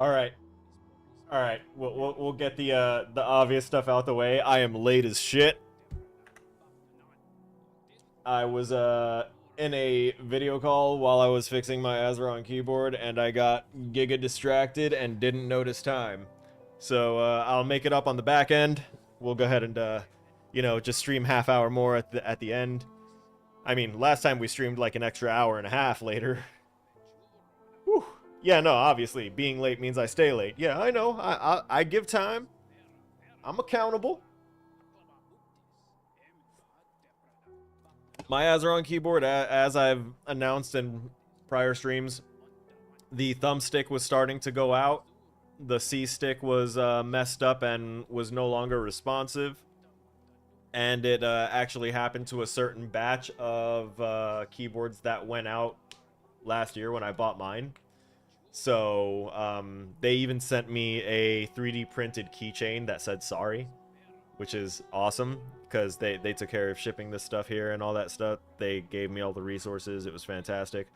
All right, all right. We'll get the obvious stuff out the way. I am late as shit. I was in a video call while I was fixing my Azeron keyboard, and I got giga distracted and didn't notice time. So I'll make it up on the back end. We'll go ahead and just stream half hour more at the end. I mean, last time we streamed like an extra hour and a half later. Whew. Yeah, no, obviously being late means I stay late. Yeah, I know. I give time. I'm accountable. My Azeron keyboard, as I've announced in prior streams, the thumbstick was starting to go out. The C stick was messed up and was no longer responsive. And it actually happened to a certain batch of keyboards that went out last year when I bought mine. So they even sent me a 3D printed keychain that said sorry, which is awesome because they took care of shipping this stuff here and all that stuff. They gave me all the resources. It was fantastic.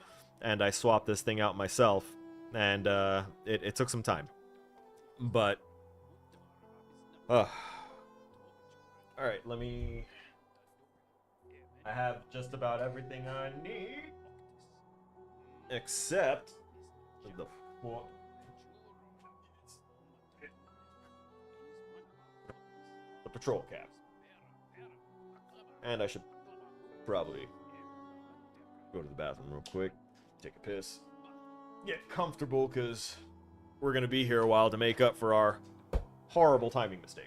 And I swapped this thing out myself, and it took some time. But, all right, I have just about everything I need, except the patrol cap. And I should probably go to the bathroom real quick, take a piss, get comfortable, because we're going to be here a while to make up for our horrible timing mistake.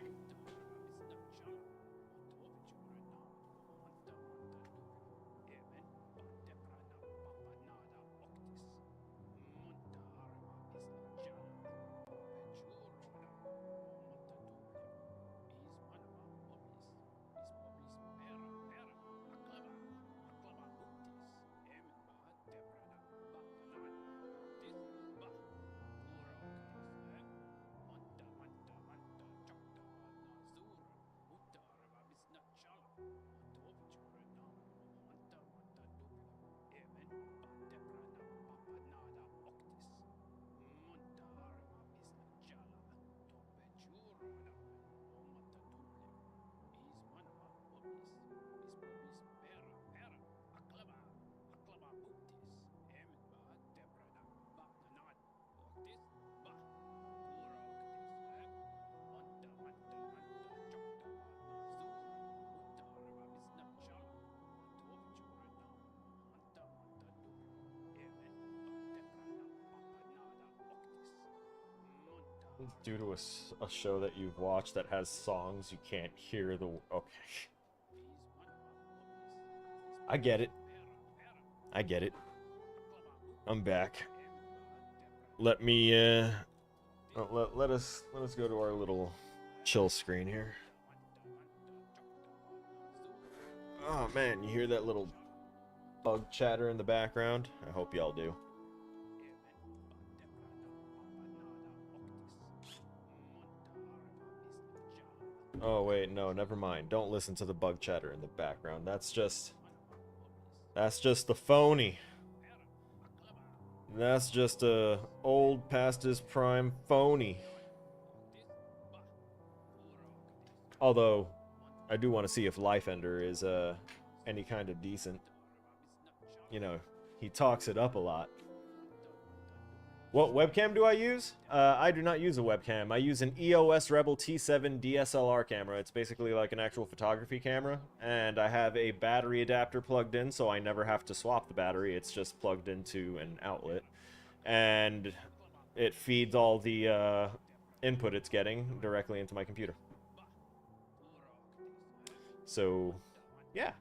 Due to a show that you've watched that has songs, you can't hear the... Okay. I get it. I get it. I'm back. Let me, let us go to our little chill screen here. Oh man, you hear that little bug chatter in the background? I hope y'all do. Oh wait, no, never mind. Don't listen to the bug chatter in the background. That's just the phony. That's just a old past his prime phony. Although, I do want to see if Lifeender is any kind of decent. You know, he talks it up a lot. What webcam do I use? I do not use a webcam. I use an EOS Rebel T7 DSLR camera. It's basically like an actual photography camera. And I have a battery adapter plugged in, so I never have to swap the battery. It's just plugged into an outlet. And it feeds all the input it's getting directly into my computer. So, yeah.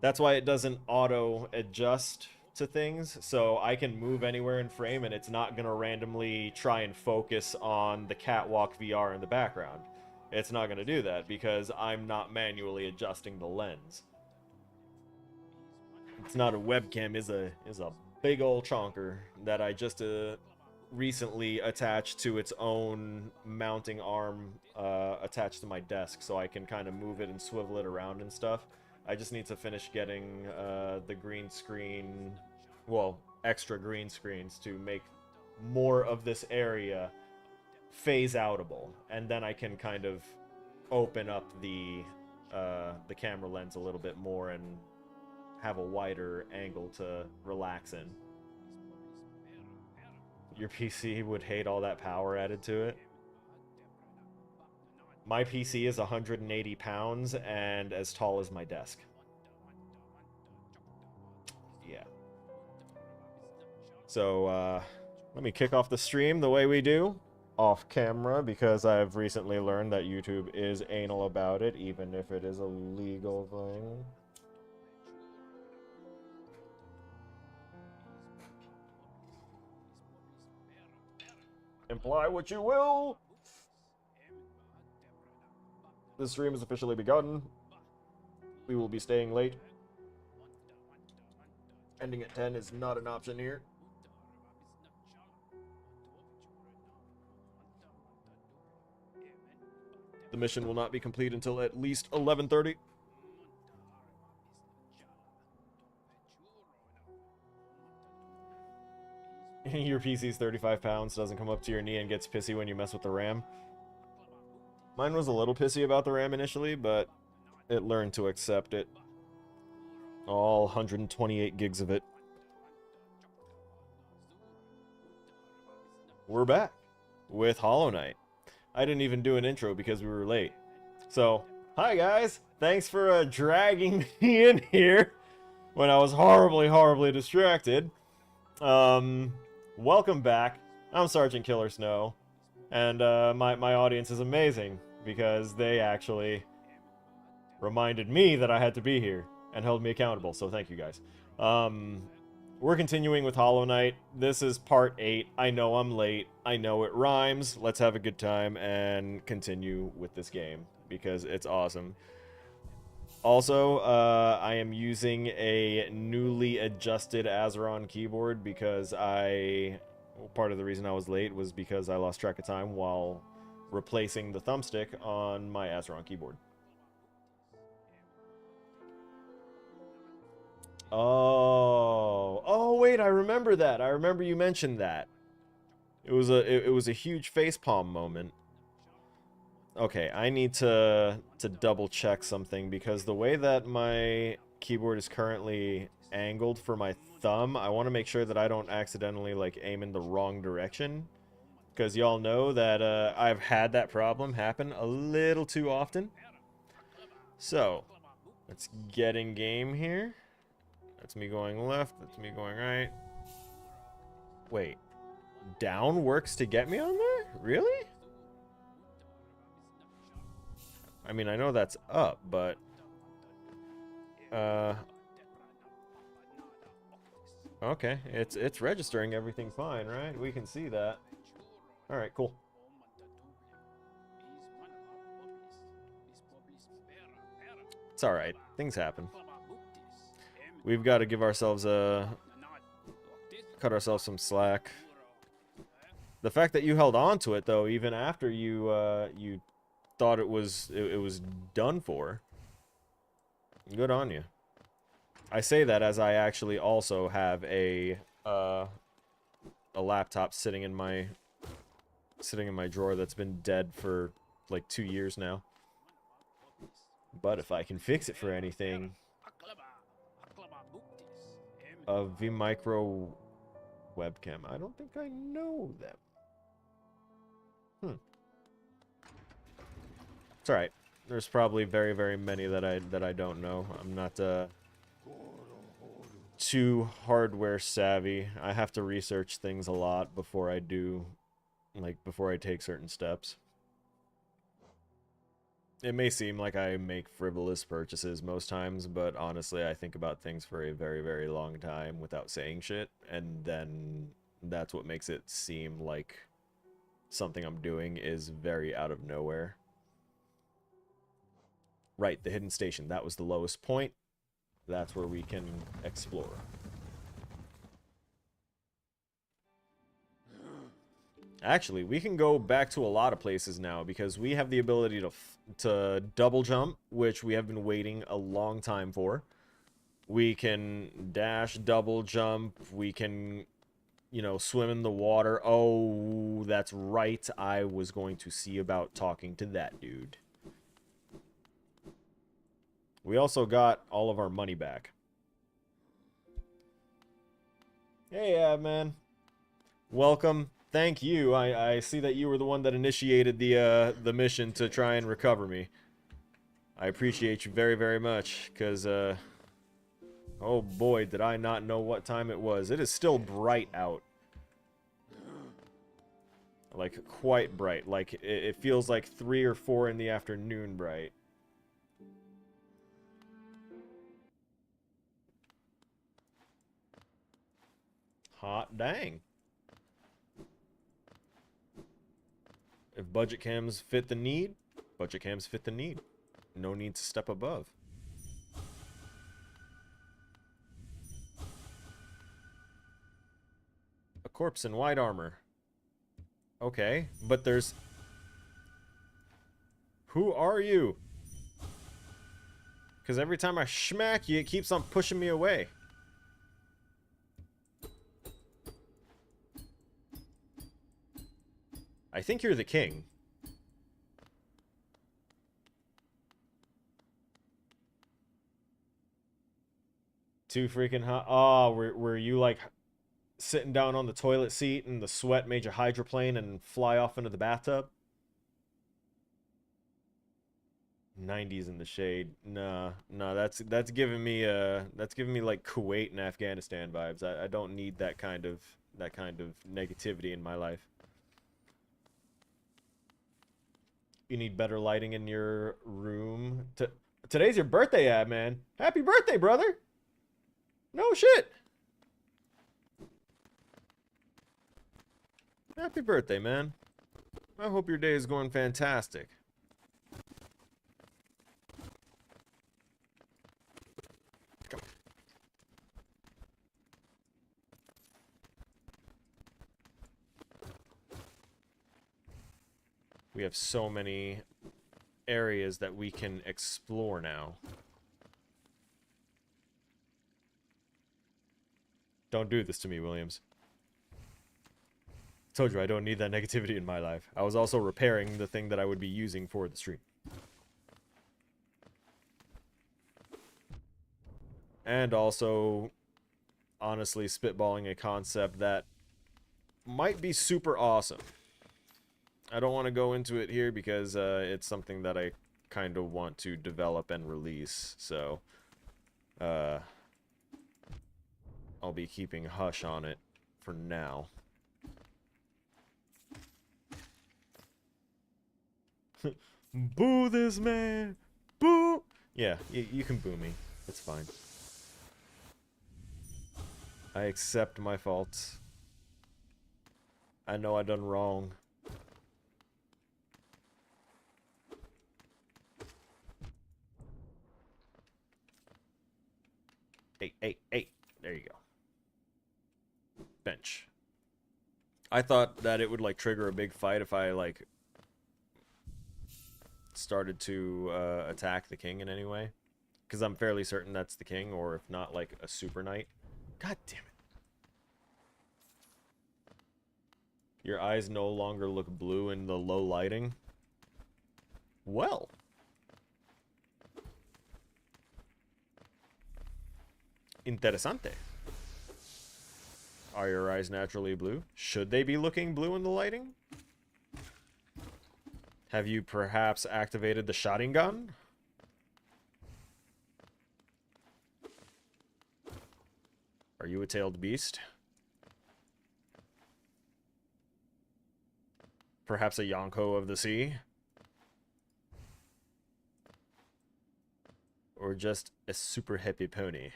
That's why it doesn't auto-adjust to things, so I can move anywhere in frame and it's not gonna randomly try and focus on the catwalk VR in the background. It's not gonna do that because I'm not manually adjusting the lens. It's not a webcam, is a big old chonker that I just recently attached to its own mounting arm attached to my desk, so I can kind of move it and swivel it around and stuff. I just need to finish getting the green screen, well, extra green screens to make more of this area phase outable, and then I can kind of open up the camera lens a little bit more and have a wider angle to relax in. Your PC would hate all that power added to it. My PC is 180 pounds and as tall as my desk. Yeah. So, let me kick off the stream the way we do, off camera, because I've recently learned that YouTube is anal about it, even if it is a legal thing. Imply what you will! The stream has officially begun. We will be staying late. Ending at 10 is not an option here. The mission will not be complete until at least 11:30. Your PC's 35 pounds, doesn't come up to your knee, and gets pissy when you mess with the RAM. Mine was a little pissy about the RAM initially, but it learned to accept it. All 128 gigs of it. We're back with Hollow Knight. I didn't even do an intro because we were late. So, hi guys! Thanks for dragging me in here when I was horribly distracted. Welcome back. I'm Sergeant Killer Snow, and my audience is amazing because they actually reminded me that I had to be here and held me accountable, so thank you guys. We're continuing with Hollow Knight. This is part 8. I know I'm late. I know it rhymes. Let's have a good time and continue with this game because it's awesome. Also, I am using a newly adjusted Azeron keyboard because part of the reason I was late was because I lost track of time while replacing the thumbstick on my Azeron keyboard. Oh, wait, I remember that. I remember you mentioned that. It was a huge facepalm moment. Okay, I need to double check something because the way that my keyboard is currently angled for my thumb, I want to make sure that I don't accidentally like aim in the wrong direction, because y'all know that I've had that problem happen a little too often. So, let's get in game here. That's me going left, that's me going right. Wait, down works to get me on there? Really? I mean, I know that's up, but okay, it's registering everything fine, right? We can see that. All right, cool. It's all right. Things happen. We've got to give ourselves cut ourselves some slack. The fact that you held on to it though, even after you you thought it was done for, good on you. I say that as I actually also have a laptop sitting in my drawer that's been dead for like 2 years now. But if I can fix it for anything, a vMicro webcam. I don't think I know them. It's alright. There's probably very many that I don't know. I'm not too hardware savvy. I have to research things a lot before I do, like, before I take certain steps. It may seem like I make frivolous purchases most times, but honestly, I think about things for a very long time without saying shit, and then that's what makes it seem like something I'm doing is very out of nowhere. Right, the hidden station. That was the lowest point. That's where we can explore. Actually, we can go back to a lot of places now because we have the ability to double jump, which we have been waiting a long time for. We can dash, double jump. We can you know, swim in the water. Oh, that's right. I was going to see about talking to that dude. We also got all of our money back. Hey, man. Welcome. Thank you. I see that you were the one that initiated the mission to try and recover me. I appreciate you very, very much, because, oh boy, did I not know what time it was. It is still bright out. Like, quite bright. Like, it feels like 3 or 4 in the afternoon bright. Hot dang. If budget cams fit the need, budget cams fit the need. No need to step above. A corpse in white armor. Okay, but there's... Who are you? Because every time I smack you, it keeps on pushing me away. I think you're the king. Too freaking hot. Oh, were you like sitting down on the toilet seat and the sweat made you hydroplane and fly off into the bathtub? 90s in the shade. Nah, that's giving me like Kuwait and Afghanistan vibes. I don't need that kind of negativity in my life. You need better lighting in your room. Today's your birthday, ad man. Happy birthday, brother. No shit. Happy birthday, man. I hope your day is going fantastic. Come. We have so many areas that we can explore now. Don't do this to me, Williams. Told you I don't need that negativity in my life. I was also repairing the thing that I would be using for the stream. And also, honestly, spitballing a concept that might be super awesome. I don't want to go into it here because it's something that I kind of want to develop and release. So, I'll be keeping hush on it for now. Boo this man! Boo! Yeah, you can boo me. It's fine. I accept my faults. I know I done wrong. Hey. There you go. Bench. I thought that it would, like, trigger a big fight if I, like, started to attack the king in any way. Because I'm fairly certain that's the king, or if not, like, a super knight. God damn it. Your eyes no longer look blue in the low lighting. Well. Interesante. Are your eyes naturally blue? Should they be looking blue in the lighting? Have you perhaps activated the shotting gun? Are you a tailed beast? Perhaps a Yonko of the sea? Or just a super happy pony?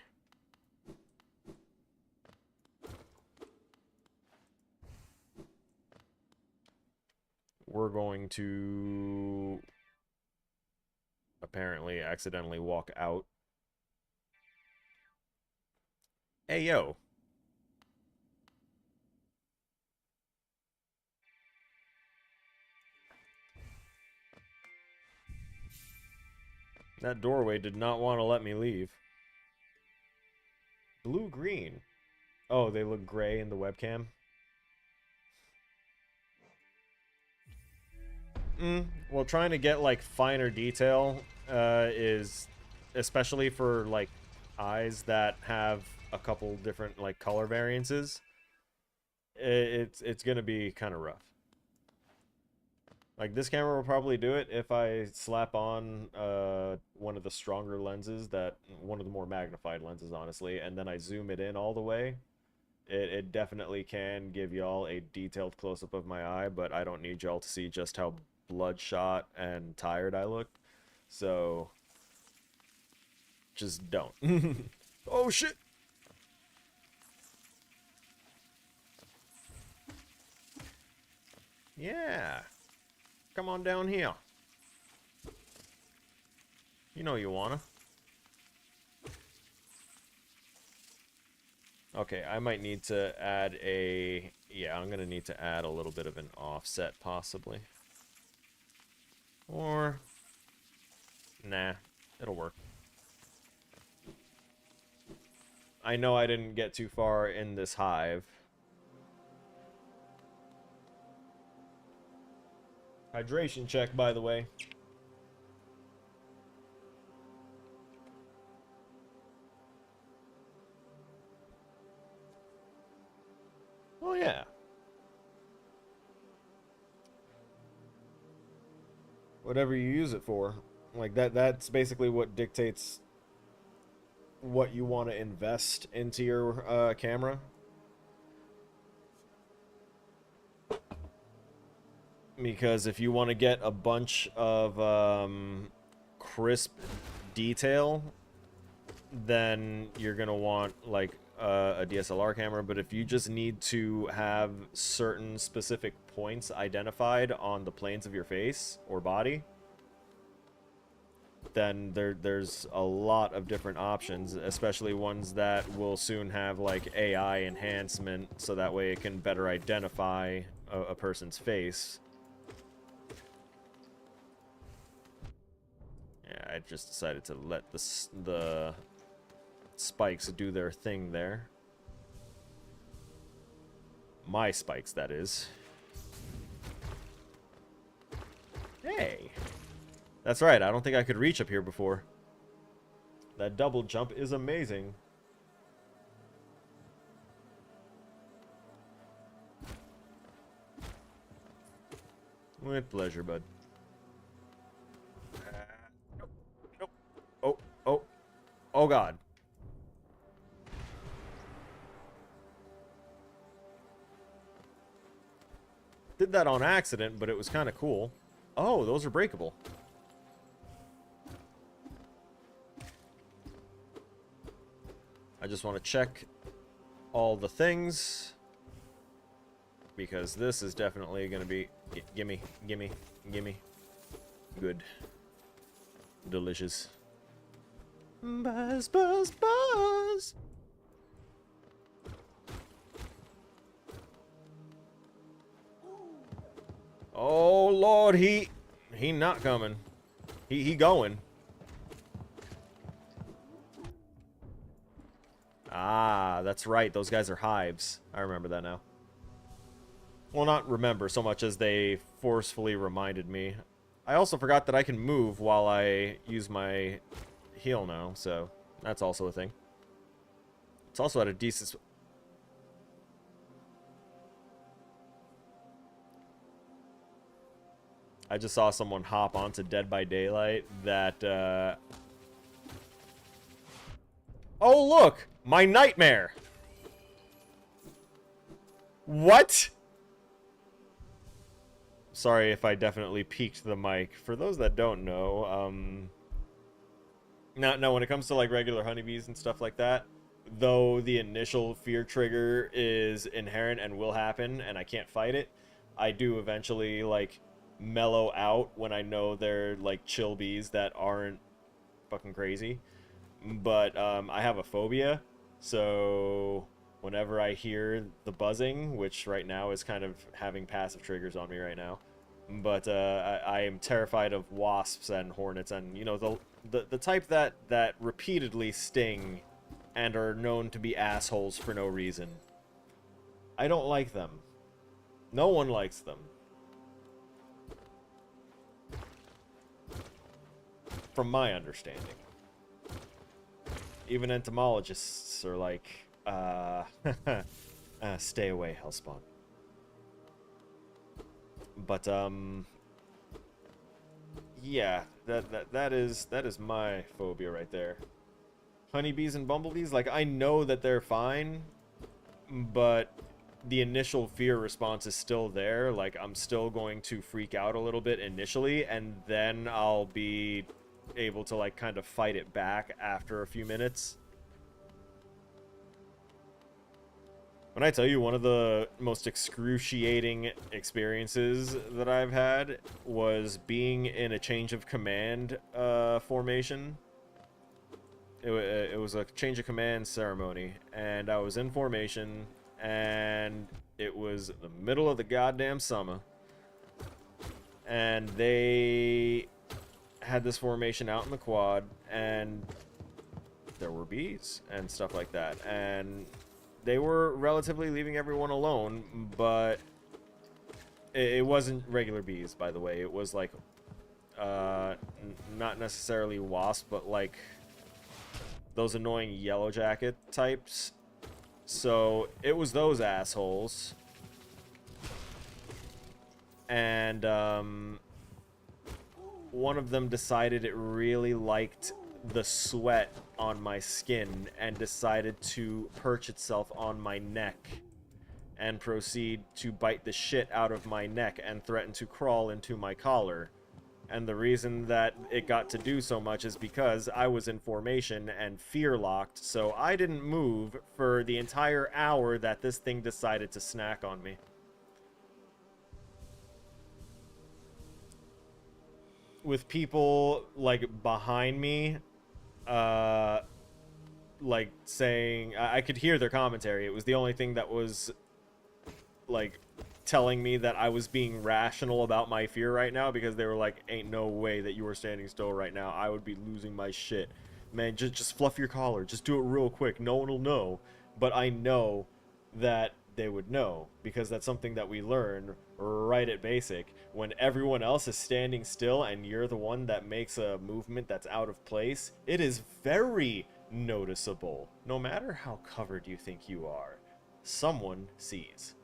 We're going to apparently accidentally walk out. Hey, yo. That doorway did not want to let me leave. Blue-green. Oh, they look gray in the webcam? Well, trying to get, like, finer detail is, especially for, like, eyes that have a couple different, like, color variances, it's gonna be kind of rough. Like, this camera will probably do it if I slap on one of the stronger lenses, one of the more magnified lenses, honestly, and then I zoom it in all the way. It definitely can give y'all a detailed close-up of my eye, but I don't need y'all to see just how bloodshot and tired I look. So, just don't. Oh, shit! Yeah. Come on down here. You know you wanna. Okay, I might need to add a... Yeah, I'm gonna need to add a little bit of an offset, possibly. Or... Nah, it'll work. I know I didn't get too far in this hive. Hydration check, by the way. Oh, yeah. Whatever you use it for. Like, that's basically what dictates what you want to invest into your camera. Because if you want to get a bunch of crisp detail, then you're going to want, like, a DSLR camera. But if you just need to have certain specific points identified on the planes of your face or body, then there's a lot of different options, especially ones that will soon have, like, AI enhancement, so that way it can better identify a person's face. Yeah, I just decided to let the spikes do their thing there. My spikes, that is. Hey! That's right, I don't think I could reach up here before. That double jump is amazing. With pleasure, bud. Nope. Nope. Oh, oh. Oh, God. Did that on accident, but it was kind of cool. Oh, those are breakable. I just want to check all the things, because this is definitely going to be... Gimme, gimme, gimme. Good. Delicious. Buzz, buzz, buzz! Oh, Lord, he not coming. He going. Ah, that's right. Those guys are hives. I remember that now. Well, not remember so much as they forcefully reminded me. I also forgot that I can move while I use my heal now, so that's also a thing. It's also at a decent... I just saw someone hop onto Dead by Daylight that, Oh, look! My nightmare! What? Sorry if I definitely peaked the mic. For those that don't know, no, when it comes to, like, regular honeybees and stuff like that, though the initial fear trigger is inherent and will happen, and I can't fight it, I do eventually, like, mellow out when I know they're, like, chill bees that aren't fucking crazy. But I have a phobia, so whenever I hear the buzzing, which right now is kind of having passive triggers on me right now, but I am terrified of wasps and hornets, and, you know, the type that repeatedly sting and are known to be assholes for no reason. I don't like them. No one likes them. from my understanding. Even entomologists are like, stay away, Hellspawn. But, yeah, that is my phobia right there. Honeybees and bumblebees, like, I know that they're fine, but the initial fear response is still there. Like, I'm still going to freak out a little bit initially, and then I'll be able to, like, kind of fight it back after a few minutes. When I tell you, one of the most excruciating experiences that I've had was being in a change of command formation. It was a change of command ceremony, and I was in formation, and it was the middle of the goddamn summer, and they had this formation out in the quad, and there were bees and stuff like that, and they were relatively leaving everyone alone, but it wasn't regular bees, by the way. It was like, not necessarily wasp, but like those annoying yellow jacket types. So it was those assholes. And one of them decided it really liked the sweat on my skin and decided to perch itself on my neck and proceed to bite the shit out of my neck and threaten to crawl into my collar. And the reason that it got to do so much is because I was in formation and fear locked, so I didn't move for the entire hour that this thing decided to snack on me. With people, like, behind me, like, saying... I could hear their commentary. It was the only thing that was, like, telling me that I was being rational about my fear right now, because they were like, ain't no way that you were standing still right now. I would be losing my shit. Man, just fluff your collar. Just do it real quick. No one will know. But I know that they would know, because that's something that we learn right at basic. When everyone else is standing still and you're the one that makes a movement that's out of place, it is very noticeable. No matter how covered you think you are, someone sees.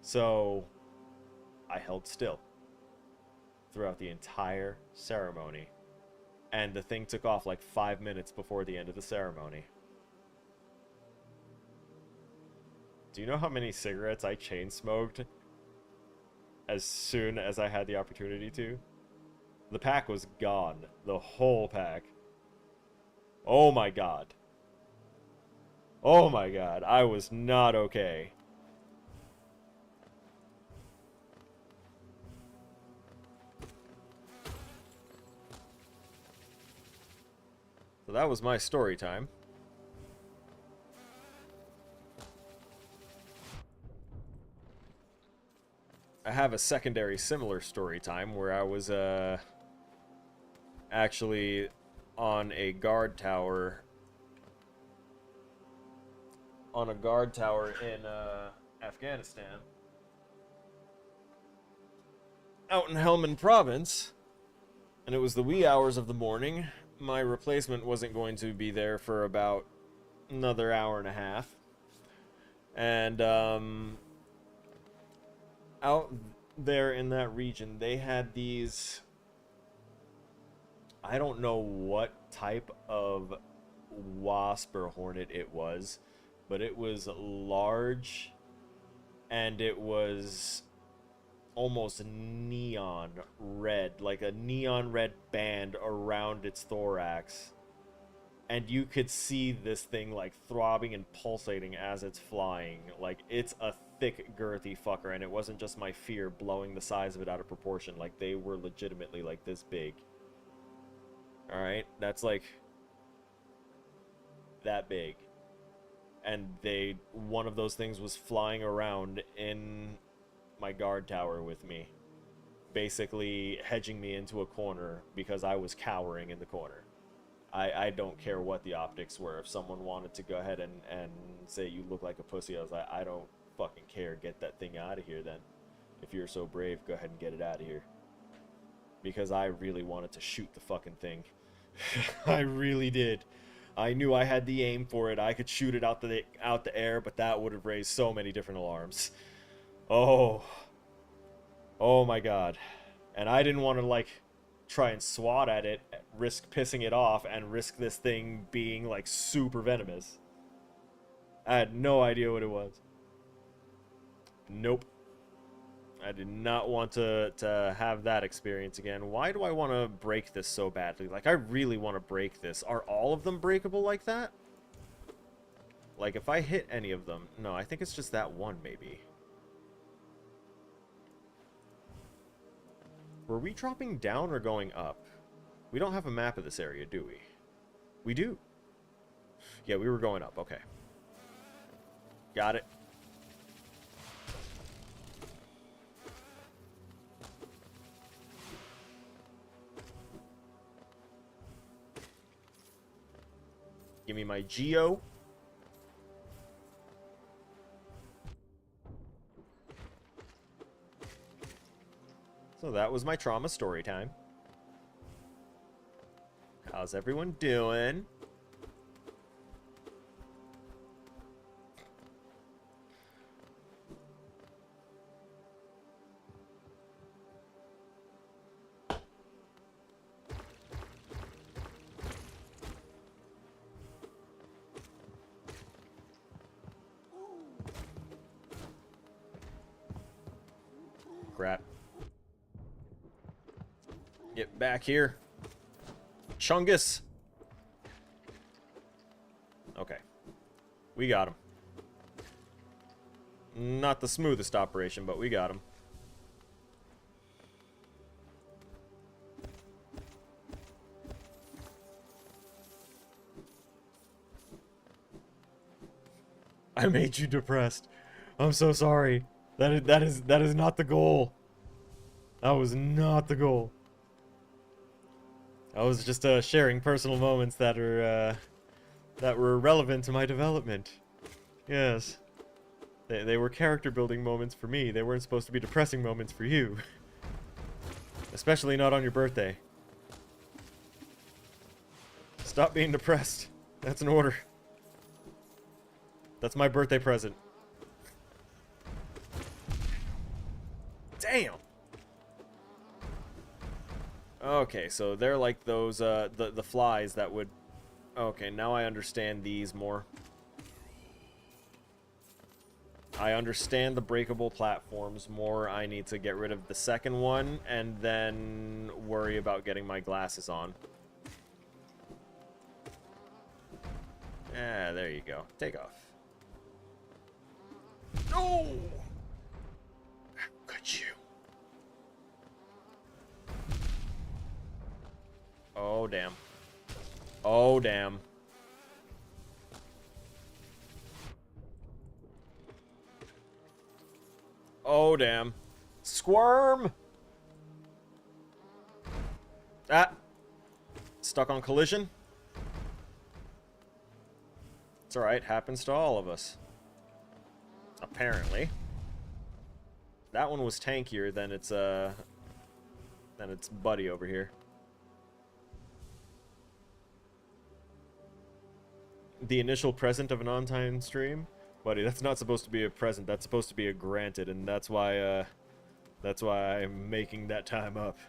So I held still throughout the entire ceremony, and the thing took off like 5 minutes before the end of the ceremony. Do you know how many cigarettes I chain smoked as soon as I had the opportunity to? The pack was gone. The whole pack. Oh my god. Oh my god. I was not okay. So that was my story time. I have a secondary similar story time where I was actually on a guard tower in Afghanistan, out in Helmand province, and it was the wee hours of the morning. My replacement wasn't going to be there for about another hour and a half, and out there in that region, they had these, I don't know what type of wasp or hornet it was, but it was large, and it was almost neon red, like a neon red band around its thorax. And you could see this thing like throbbing and pulsating as it's flying. Like, it's a thick, girthy fucker, and it wasn't just my fear blowing the size of it out of proportion. Like, they were legitimately like this big. Alright, that's like that big. And one of those things was flying around in my guard tower with me, basically hedging me into a corner because I was cowering in the corner. I don't care what the optics were. If someone wanted to go ahead and say you look like a pussy, I was like, I don't fucking care. Get that thing out of here then. If you're so brave, go ahead and get it out of here. because I really wanted to shoot the fucking thing. I really did. I knew I had the aim for it. I could shoot it out the air, but that would have raised so many different alarms. Oh. Oh my god. And I didn't want to, like, try and swat at it, risk pissing it off, and risk this thing being, like, super venomous. I had no idea what it was. Nope. I did not want to have that experience again. Why do I want to break this so badly? Like, I really want to break this. Are all of them breakable like that? Like, if I hit any of them... No, I think it's just that one, maybe. Were we dropping down or going up? We don't have a map of this area, do we? We do. Yeah, we were going up. Okay. Got it. Give me my Geo. So that was my trauma story time. How's everyone doing? Crap. Get back here. Chungus. Okay. We got him. Not the smoothest operation, but we got him. I made you depressed. I'm so sorry. That is not the goal. That was not the goal. I was just sharing personal moments that are that were relevant to my development. Yes. They were character building moments for me. They weren't supposed to be depressing moments for you. Especially not on your birthday. Stop being depressed. That's an order. That's my birthday present. Damn! Okay, so they're like those, the flies that would... Okay, now I understand these more. I understand the breakable platforms more. I need to get rid of the second one, and then worry about getting my glasses on. Ah, there you go. Take off. No! How could you? Oh, damn. Oh, damn. Oh, damn. Squirm! Ah. Stuck on collision. It's alright. Happens to all of us. Apparently. That one was tankier than its buddy over here. The initial present of an on-time stream? Buddy, that's not supposed to be a present. That's supposed to be a granted, and that's why I'm making that time up.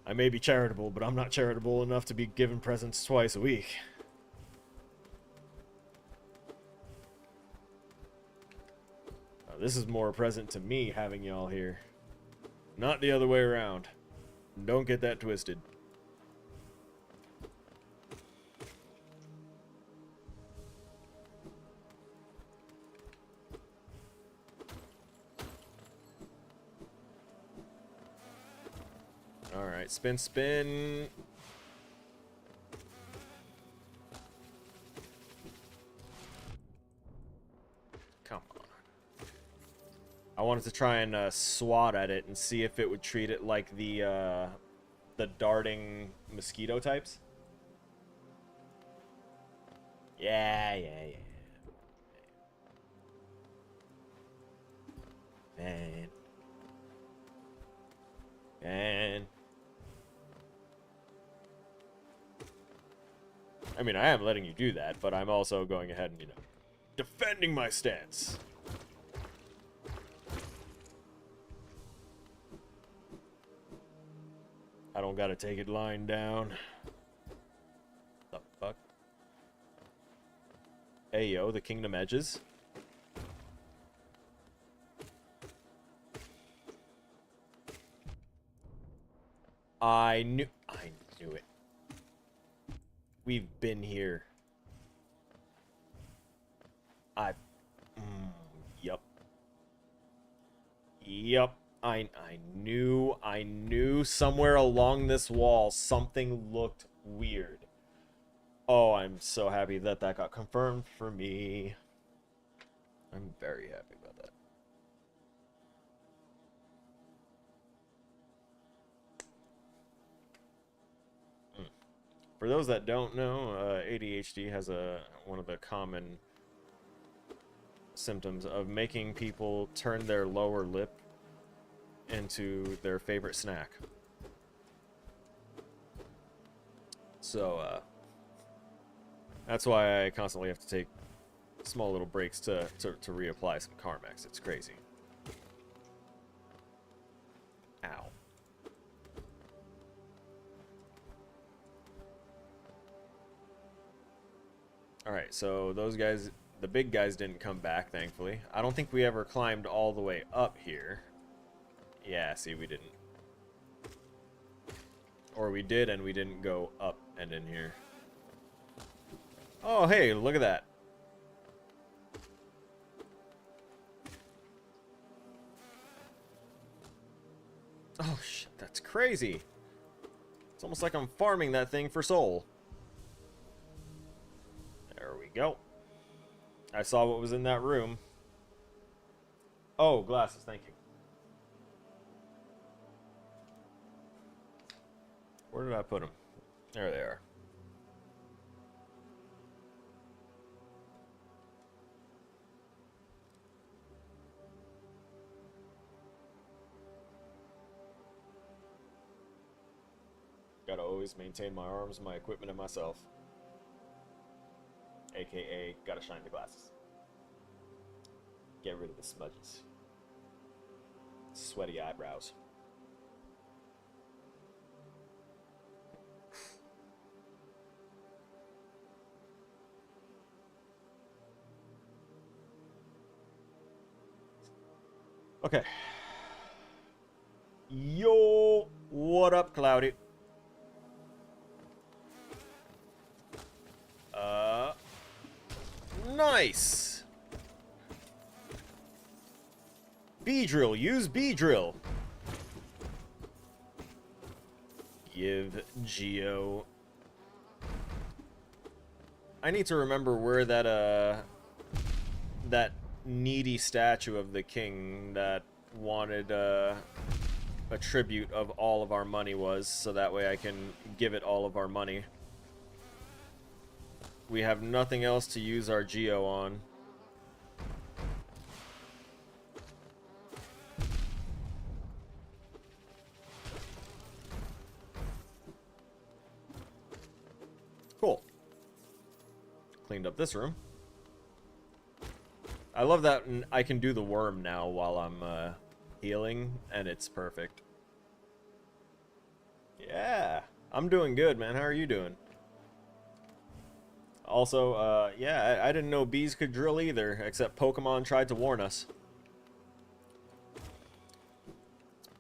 I may be charitable, but I'm not charitable enough to be given presents twice a week. This is more a present to me having y'all here. Not the other way around. Don't get that twisted. Alright, spin, spin. Come on. I wanted to try and swat at it and see if it would treat it like the darting mosquito types. Yeah. Man. Man. I mean, I am letting you do that, but I'm also going ahead and, you know, defending my stance. I don't gotta take it lying down. The fuck? Hey, yo, the kingdom edges. I knew it. We've been here. Yup. Yup. I knew somewhere along this wall something looked weird. Oh, I'm so happy that that got confirmed for me. I'm very happy about that. For those that don't know, ADHD has one of the common symptoms of making people turn their lower lip into their favorite snack. So, that's why I constantly have to take small little breaks to reapply some Carmex. It's crazy. Ow. Alright, so those guys, the big guys didn't come back, thankfully. I don't think we ever climbed all the way up here. Yeah, see, we didn't. Or we did, and we didn't go up and in here. Oh, hey, look at that. Oh, shit, that's crazy. It's almost like I'm farming that thing for soul. There we go. I saw what was in that room. Oh, glasses, thank you. Where did I put them? There they are. Gotta always maintain my arms, my equipment, and myself. AKA, gotta shine the glasses. Get rid of the smudges. Sweaty eyebrows. Okay. Yo, what up, Cloudy? Nice. B-drill, use B-drill. Give Geo. I need to remember where that needy statue of the king that wanted a tribute of all of our money was, so that way I can give it all of our money. We have nothing else to use our Geo on. Cool. Cleaned up this room. I love that I can do the worm now while I'm healing, and it's perfect. Yeah, I'm doing good, man. How are you doing? Also, yeah, I didn't know bees could drill either, except Pokemon tried to warn us.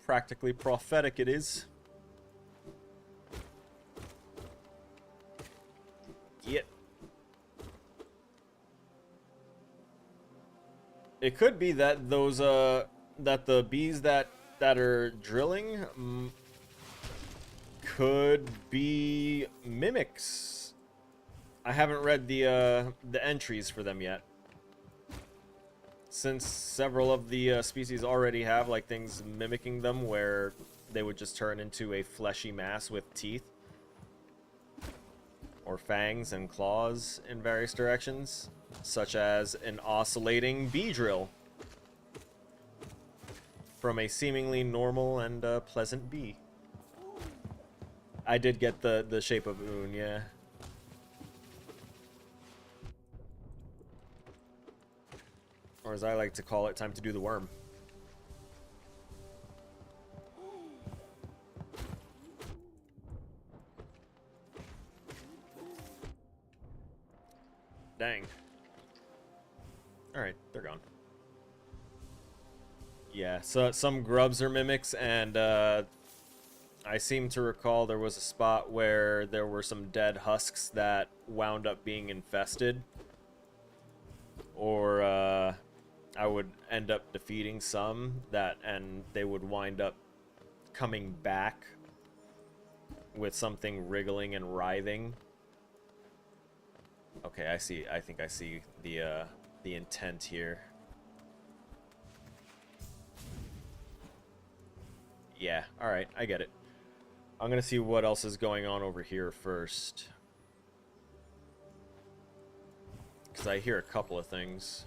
Practically prophetic it is. Yep. It could be that those, that the bees that are drilling could be mimics. I haven't read the entries for them yet. Since several of the species already have like things mimicking them where they would just turn into a fleshy mass with teeth or fangs and claws in various directions, such as an oscillating bee drill. from a seemingly normal and pleasant bee. I did get the shape of Oon, yeah. Or as I like to call it, time to do the worm. Dang. Alright, they're gone. Yeah, so some grubs are mimics, and I seem to recall there was a spot where there were some dead husks that wound up being infested. Or I would end up defeating some and they would wind up coming back with something wriggling and writhing. Okay, I see. I think I see the intent here. Yeah, alright, I get it. I'm gonna see what else is going on over here first. Because I hear a couple of things.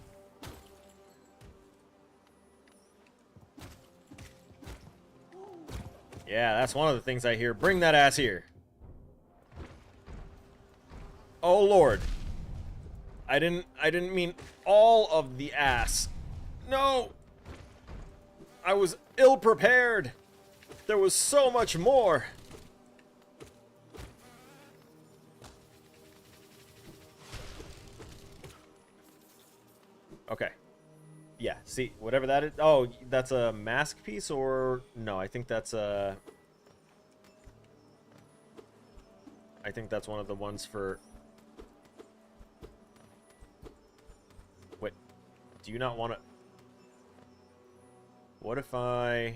Yeah, that's one of the things I hear. Bring that ass here. Oh Lord. I didn't mean all of the ass. No. I was ill prepared. There was so much more. Okay. Yeah, see, whatever that is. Oh, that's a mask piece, or no, I think that's a... I think that's one of the ones for... Wait, do you not want to... What if I...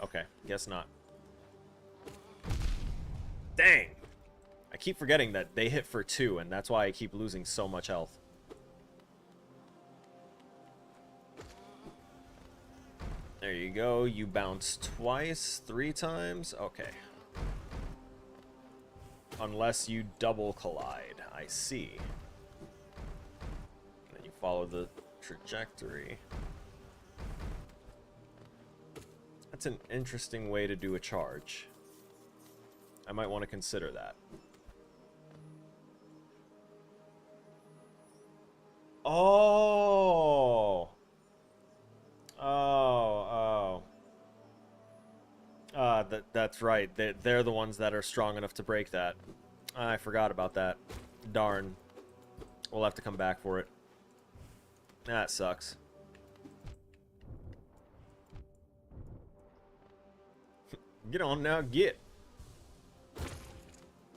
Okay, guess not. Dang! I keep forgetting that they hit for 2, and that's why I keep losing so much health. There you go. You bounce twice, 3 times. Okay. Unless you double collide. I see. And then you follow the trajectory. That's an interesting way to do a charge. I might want to consider that. Oh! That's right. They're the ones that are strong enough to break that. I forgot about that. Darn. We'll have to come back for it. That sucks. Get on now, get.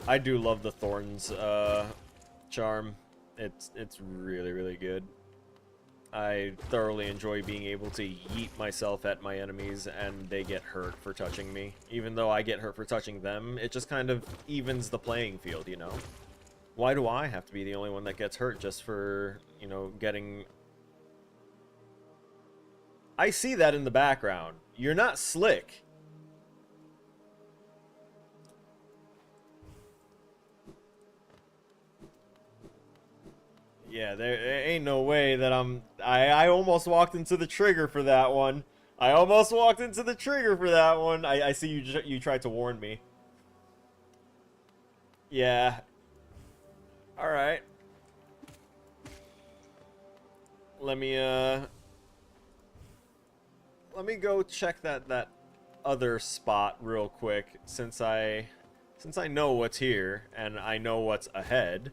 I do love the Thorns charm. It's really, really good. I thoroughly enjoy being able to yeet myself at my enemies and they get hurt for touching me. Even though I get hurt for touching them, it just kind of evens the playing field, you know? Why do I have to be the only one that gets hurt just for, you know, getting... I see that in the background. You're not slick. Yeah, there ain't no way that I almost walked into the trigger for that one. I almost walked into the trigger for that one. I see you tried to warn me. Yeah. Alright. Let me go check that other spot real quick since I know what's here and I know what's ahead.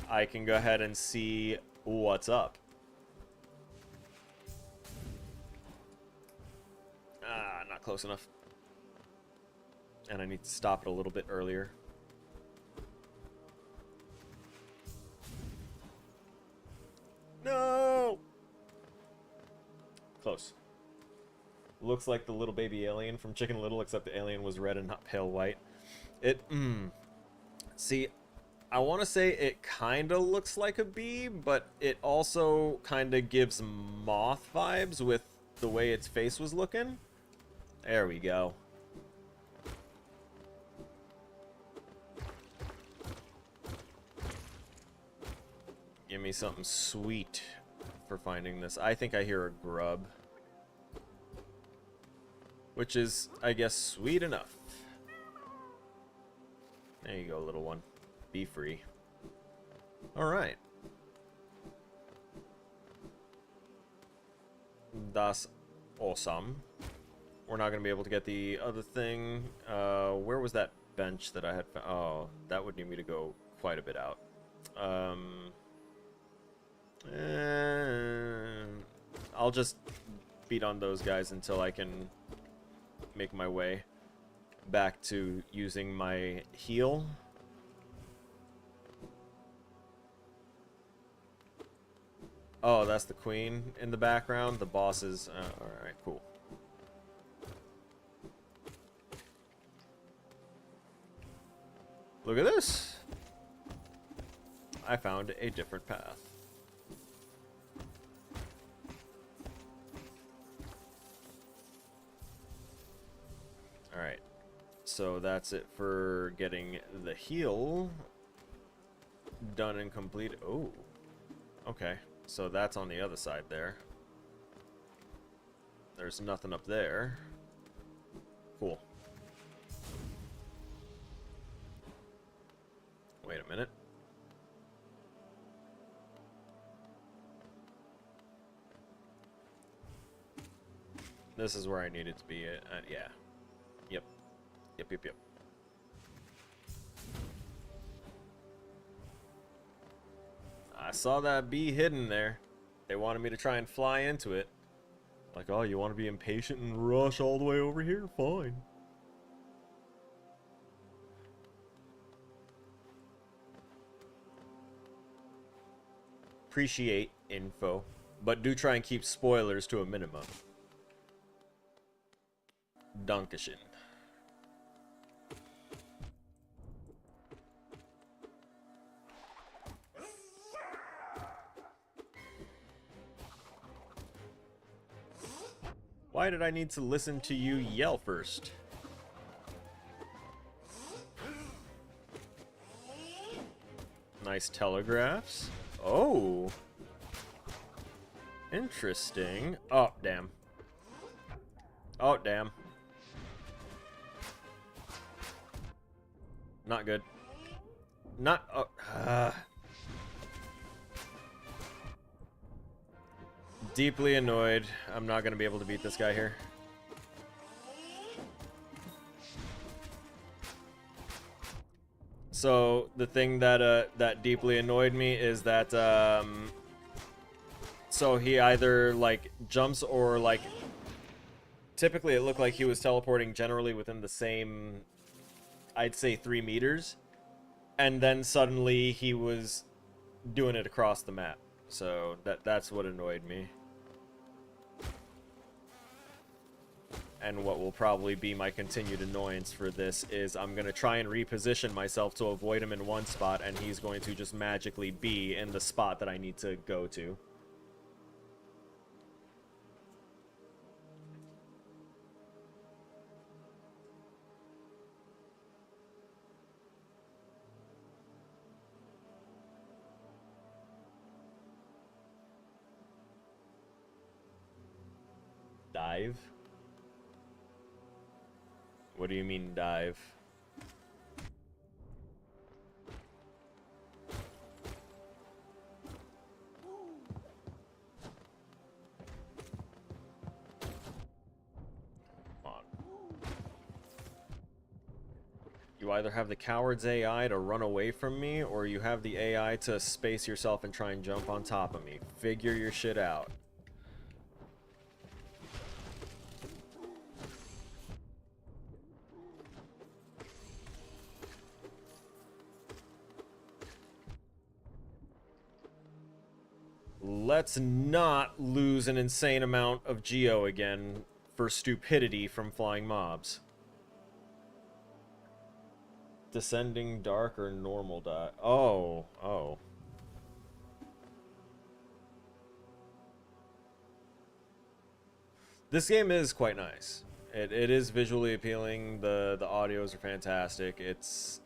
I can go ahead and see what's up. Ah, not close enough. And I need to stop it a little bit earlier. No! Close. Looks like the little baby alien from Chicken Little, except the alien was red and not pale white. See, I want to say it kind of looks like a bee, but it also kind of gives moth vibes with the way its face was looking. There we go. Give me something sweet for finding this. I think I hear a grub. which is, I guess, sweet enough. There you go, little one. Be free. Alright. That's awesome. We're not going to be able to get the other thing. Where was that bench that I had found? Oh, that would need me to go quite a bit out. I'll just beat on those guys until I can make my way back to using my heal. Oh, that's the queen in the background. The boss is... alright, cool. Look at this! I found a different path. Alright. So that's it for getting the heal done and complete. Oh. Okay. So that's on the other side there. There's nothing up there. Cool. Wait a minute. This is where I needed to be. Yeah. Yep. Yep. I saw that bee hidden there. They wanted me to try and fly into it. Like, oh, you want to be impatient and rush all the way over here? Fine. Appreciate info, but do try and keep spoilers to a minimum. Dankeschön. Why did I need to listen to you yell first? Nice telegraphs. Oh. Interesting. Oh, damn. Oh, damn. Not good. Not... Oh, deeply annoyed. I'm not going to be able to beat this guy here. So, the thing that that deeply annoyed me is that, so he either, like, jumps or, like, typically it looked like he was teleporting generally within the same, I'd say 3 meters, and then suddenly he was doing it across the map. So, that's what annoyed me. And what will probably be my continued annoyance for this is I'm going to try and reposition myself to avoid him in one spot, and he's going to just magically be in the spot that I need to go to. Dive? What do you mean, dive? Come on. You either have the coward's AI to run away from me, or you have the AI to space yourself and try and jump on top of me. Figure your shit out. Let's not lose an insane amount of geo again for stupidity from flying mobs. Descending dark or normal die? Oh. This game is quite nice. It is visually appealing. The audios are fantastic. It's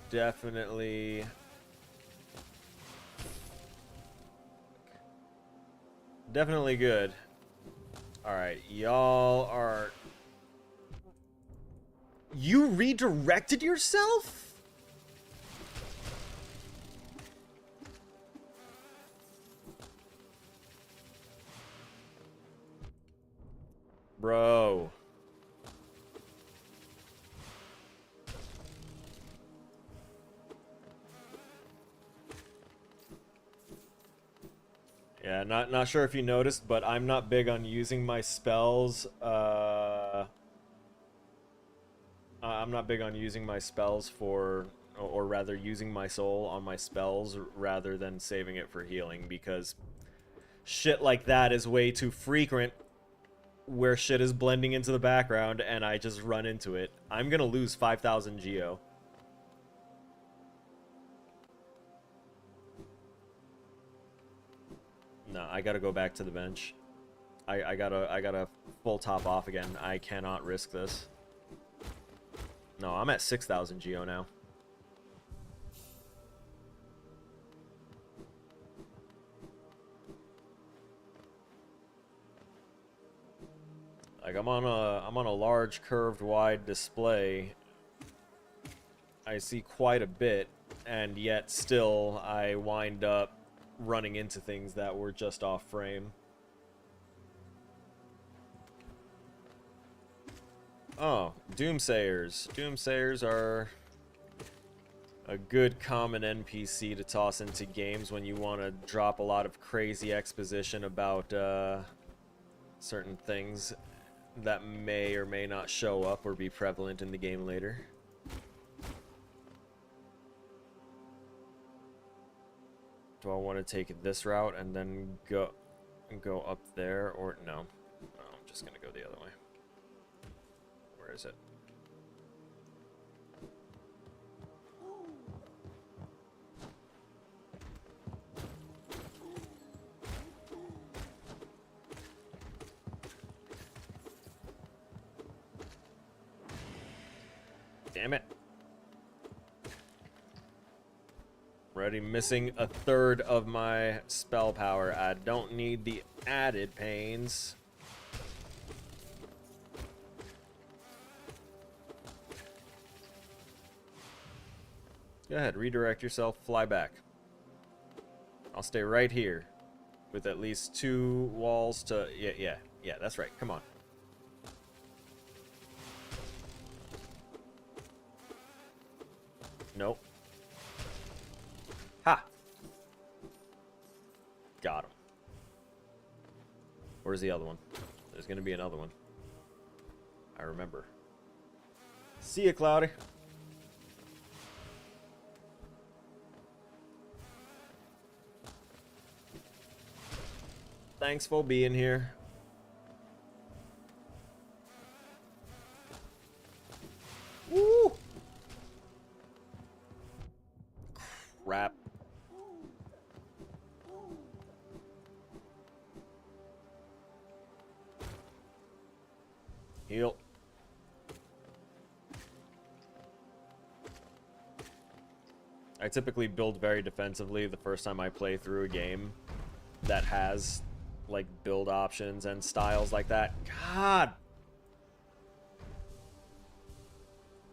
definitely good. Alright, y'all are You redirected yourself? Bro. Yeah, not sure if you noticed, but I'm not big on using my spells. I'm not big on using my spells for, or rather using my soul on my spells rather than saving it for healing, because shit like that is way too frequent where shit is blending into the background and I just run into it. I'm gonna lose 5,000 geo. No, I gotta go back to the bench. I gotta full top off again. I cannot risk this. No, I'm at 6,000 geo now. Like I'm on a large curved wide display. I see quite a bit, and yet still I wind up running into things that were just off frame. Oh, Doomsayers. Doomsayers are a good common NPC to toss into games when you want to drop a lot of crazy exposition about certain things that may or may not show up or be prevalent in the game later. Do I want to take this route and then go up there, or no? No, I'm just gonna go the other way. Where is it? Damn it. Already missing a third of my spell power. I don't need the added pains. Go ahead, redirect yourself, fly back. I'll stay right here with at least 2 walls to... Yeah, that's right. Come on. Nope. Ha! Got him. Where's the other one? There's gonna be another one. I remember. See ya, Cloudy. Thanks for being here. Woo! Crap. Heal. I typically build very defensively the first time I play through a game that has like build options and styles like that. God!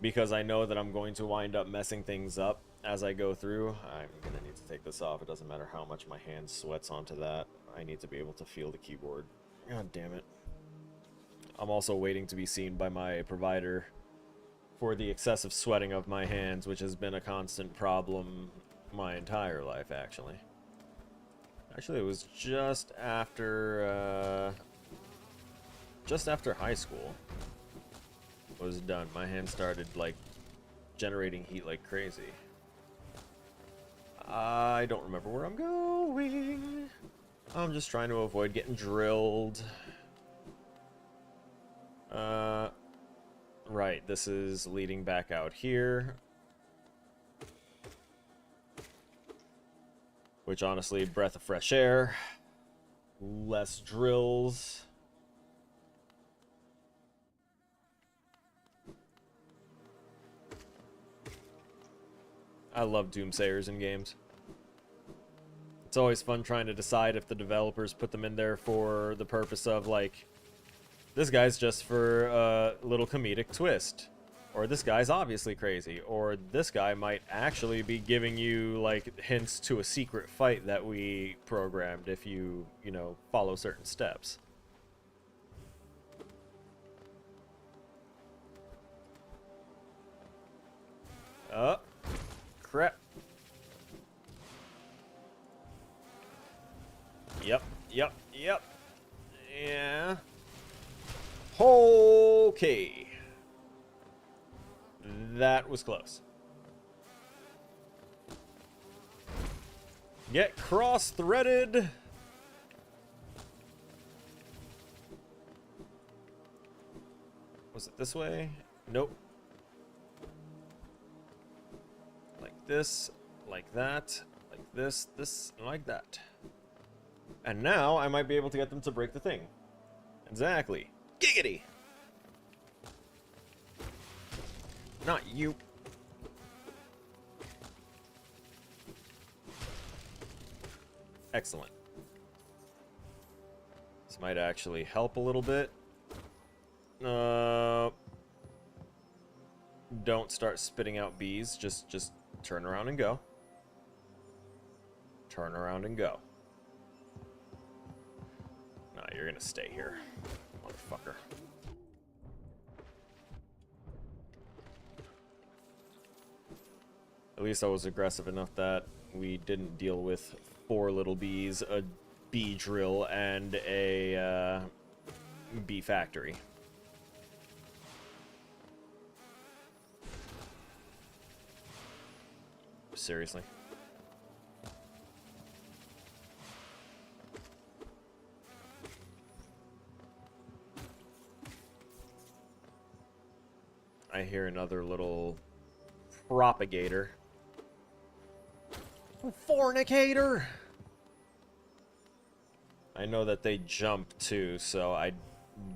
Because I know that I'm going to wind up messing things up as I go through. I'm gonna need to take this off. It doesn't matter how much my hand sweats onto that. I need to be able to feel the keyboard. God damn it. I'm also waiting to be seen by my provider for the excessive sweating of my hands, which has been a constant problem my entire life, actually. Actually, it was just after high school was done. My hand started, like, generating heat like crazy. I don't remember where I'm going. I'm just trying to avoid getting drilled. Right, this is leading back out here. Which, honestly, breath of fresh air. Less drills. I love Doomsayers in games. It's always fun trying to decide if the developers put them in there for the purpose of, like, this guy's just for a little comedic twist. Or this guy's obviously crazy. Or this guy might actually be giving you, like, hints to a secret fight that we programmed if you, you know, follow certain steps. Oh, crap. Yep. Yeah. Okay. That was close. Get cross-threaded. Was it this way? Nope. Like this, like that, like this, and like that. And now I might be able to get them to break the thing. Exactly. Giggity! Not you. Excellent. This might actually help a little bit. Don't start spitting out bees. Just turn around and go. Turn around and go. Nah, you're gonna stay here, motherfucker. At least I was aggressive enough that we didn't deal with 4 little bees, a bee drill, and a bee factory. Seriously. I hear another little propagator. Fornicator! I know that they jump too, so I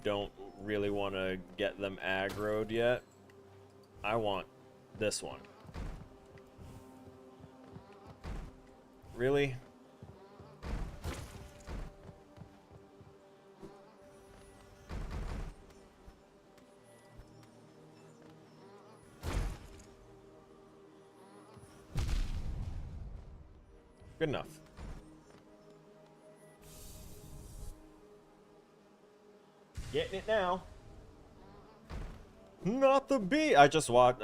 don't really want to get them aggroed yet. I want this one. Really? Good enough. Getting it now. Not the bee. I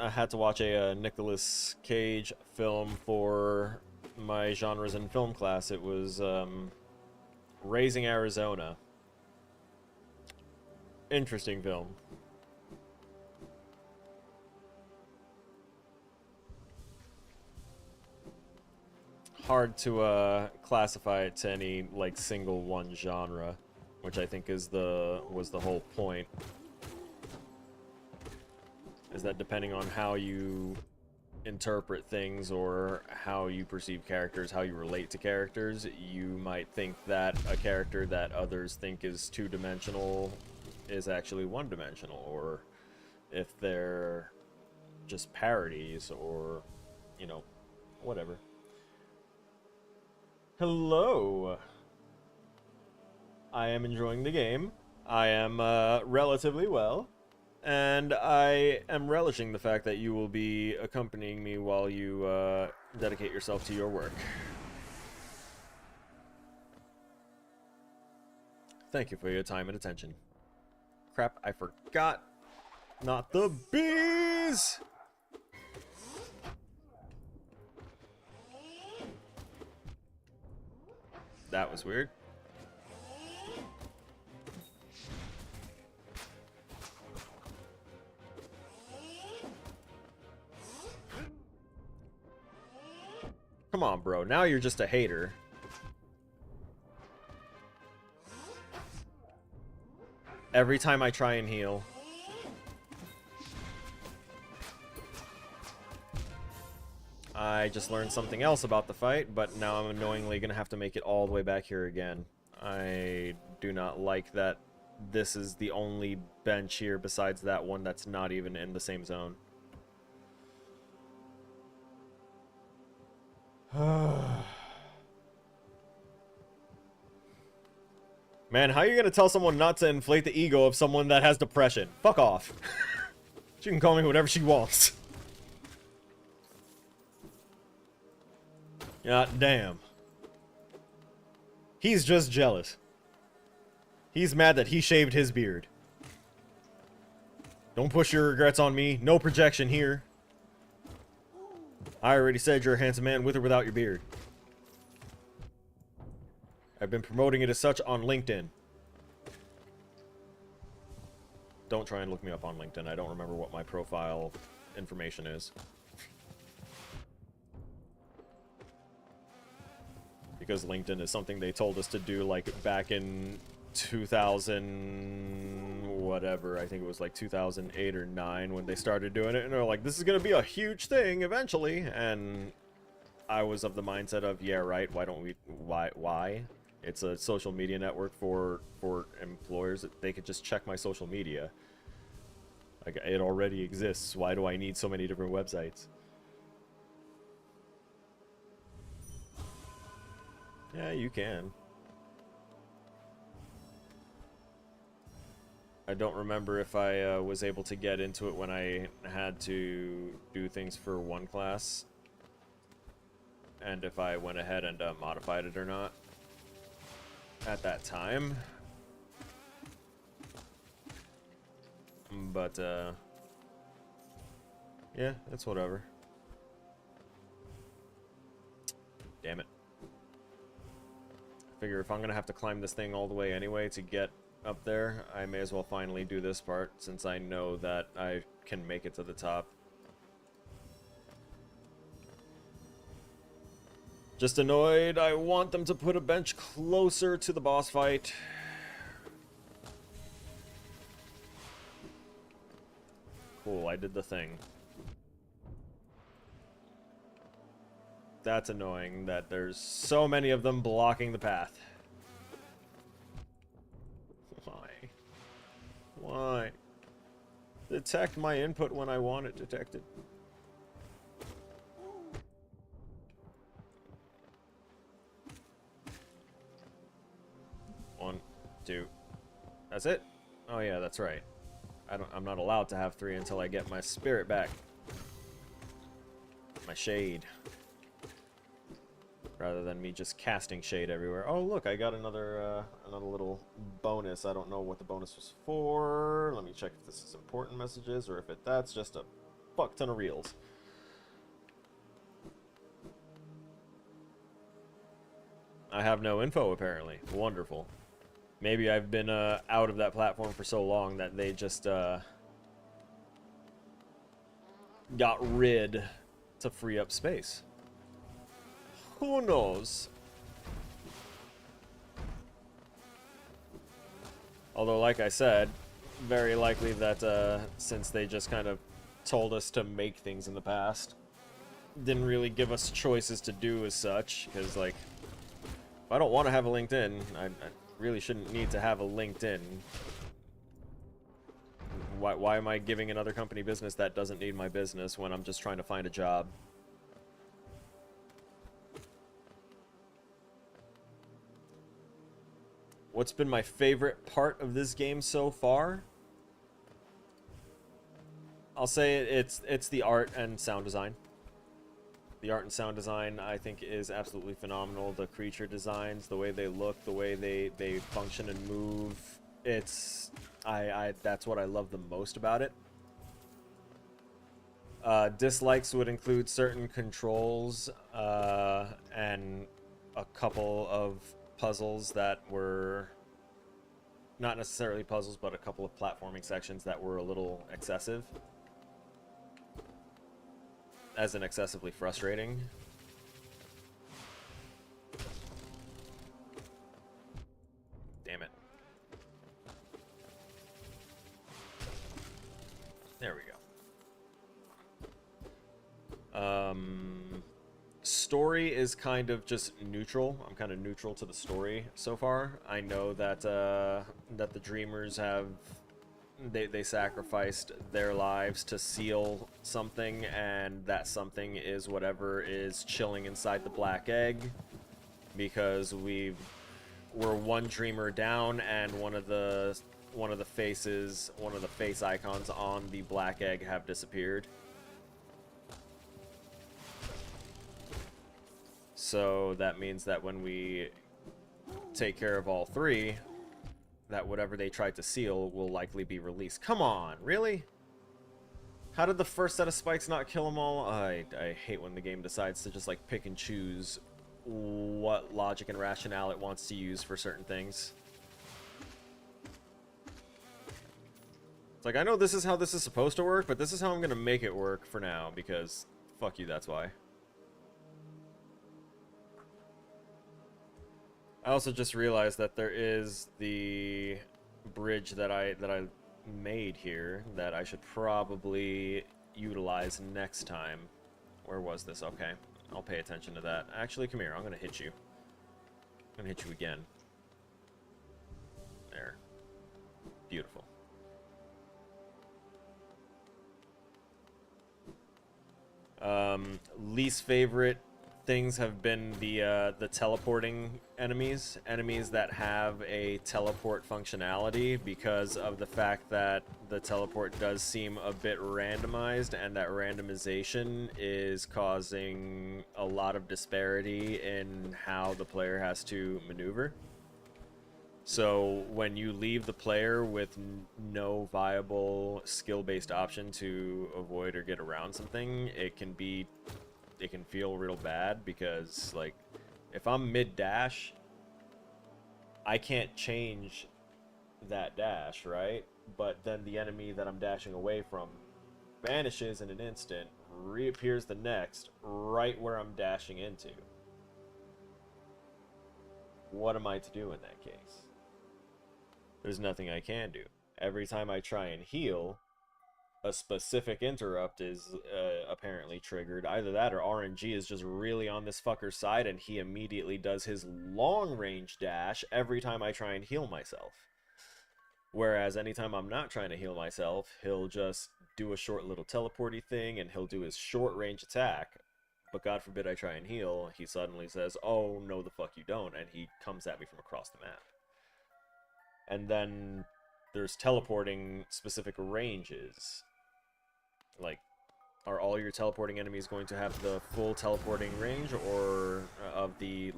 had to watch a Nicolas Cage film for my genres in film class. It was Raising Arizona. Interesting film. Hard to classify it to any like single one genre, which I think was the whole point. Is that depending on how you interpret things or how you perceive characters, how you relate to characters, you might think that a character that others think is two-dimensional is actually one-dimensional, or if they're just parodies, or, you know, whatever. Hello! I am enjoying the game. I am relatively well. And I am relishing the fact that you will be accompanying me while you dedicate yourself to your work. Thank you for your time and attention. Crap, I forgot. Not the bees! That was weird. Come on, bro. Now you're just a hater. Every time I try and heal. I just learned something else about the fight, but now I'm annoyingly gonna have to make it all the way back here again. I do not like that this is the only bench here besides that one that's not even in the same zone. Man, how are you gonna tell someone not to inflate the ego of someone that has depression? Fuck off. She can call me whatever she wants. God damn. He's just jealous. He's mad that he shaved his beard. Don't push your regrets on me. No projection here. I already said you're a handsome man with or without your beard. I've been promoting it as such on LinkedIn. Don't try and look me up on LinkedIn. I don't remember what my profile information is. Because LinkedIn is something they told us to do like back in 2000 whatever. I think it was like 2008 or 9 when they started doing it, and they're like, this is gonna be a huge thing eventually. And I was of the mindset of, yeah, right, why don't we, why? It's a social media network for employers. They could just check my social media. Like, it already exists. Why do I need so many different websites? Yeah, you can. I don't remember if I was able to get into it when I had to do things for one class, and if I went ahead and modified it or not at that time. But yeah, it's whatever. Damn it. I figure if I'm gonna have to climb this thing all the way anyway to get up there, I may as well finally do this part, since I know that I can make it to the top. Just annoyed. I want them to put a bench closer to the boss fight. Cool, I did the thing. That's annoying that there's so many of them blocking the path. Why? Why? Detect my input when I want it detected. One, two. That's it? Oh yeah, that's right. I'm not allowed to have 3 until I get my spirit back. My shade. Rather than me just casting shade everywhere. Oh look, I got another little bonus. I don't know what the bonus was for. Let me check if this is important messages or if that's just a fuck ton of reels. I have no info apparently. Wonderful. Maybe I've been out of that platform for so long that they just got rid to free up space. Who knows? Although, like I said, very likely that since they just kind of told us to make things in the past, didn't really give us choices to do as such, because, like, if I don't want to have a LinkedIn, I really shouldn't need to have a LinkedIn. Why am I giving another company business that doesn't need my business when I'm just trying to find a job? What's been my favorite part of this game so far? I'll say it's the art and sound design. The art and sound design, I think, is absolutely phenomenal. The creature designs, the way they look, the way they function and move. It's... that's what I love the most about it. Dislikes would include certain controls and a couple of puzzles that were... not necessarily puzzles, but a couple of platforming sections that were a little excessive. As in excessively frustrating. Damn it. There we go. Story is kind of just neutral. I'm kind of neutral to the story so far. I know that that the Dreamers have... They sacrificed their lives to seal something, and that something is whatever is chilling inside the black egg, because we're one dreamer down, and one of the one of the faces, one of the face icons on the black egg have disappeared. So that means that when we take care of all three, that whatever they tried to seal will likely be released. Come on, really? How did the first set of spikes not kill them all? I hate when the game decides to just like pick and choose what logic and rationale it wants to use for certain things. It's like, I know this is how this is supposed to work, but this is how I'm going to make it work for now, because fuck you, that's why. I also just realized that there is the bridge that I made here that I should probably utilize next time. Where was this? Okay, I'll pay attention to that. Actually, come here. I'm going to hit you. I'm going to hit you again. There. Beautiful. Least favorite things have been the teleporting enemies that have a teleport functionality, because of the fact that the teleport does seem a bit randomized, and that randomization is causing a lot of disparity in how the player has to maneuver. So when you leave the player with no viable skill-based option to avoid or get around something, it can feel real bad, because like if I'm mid-dash, I can't change that dash, right? But then the enemy that I'm dashing away from vanishes in an instant, reappears the next, right where I'm dashing into. What am I to do in that case? There's nothing I can do. Every time I try and heal, a specific interrupt is apparently triggered. Either that or RNG is just really on this fucker's side, and he immediately does his long-range dash every time I try and heal myself. Whereas anytime I'm not trying to heal myself, he'll just do a short little teleporty thing, and he'll do his short-range attack. But God forbid I try and heal, he suddenly says, "Oh, no the fuck you don't," and he comes at me from across the map. And then there's teleporting specific ranges. Like, are all your teleporting enemies going to have the full teleporting range, or of the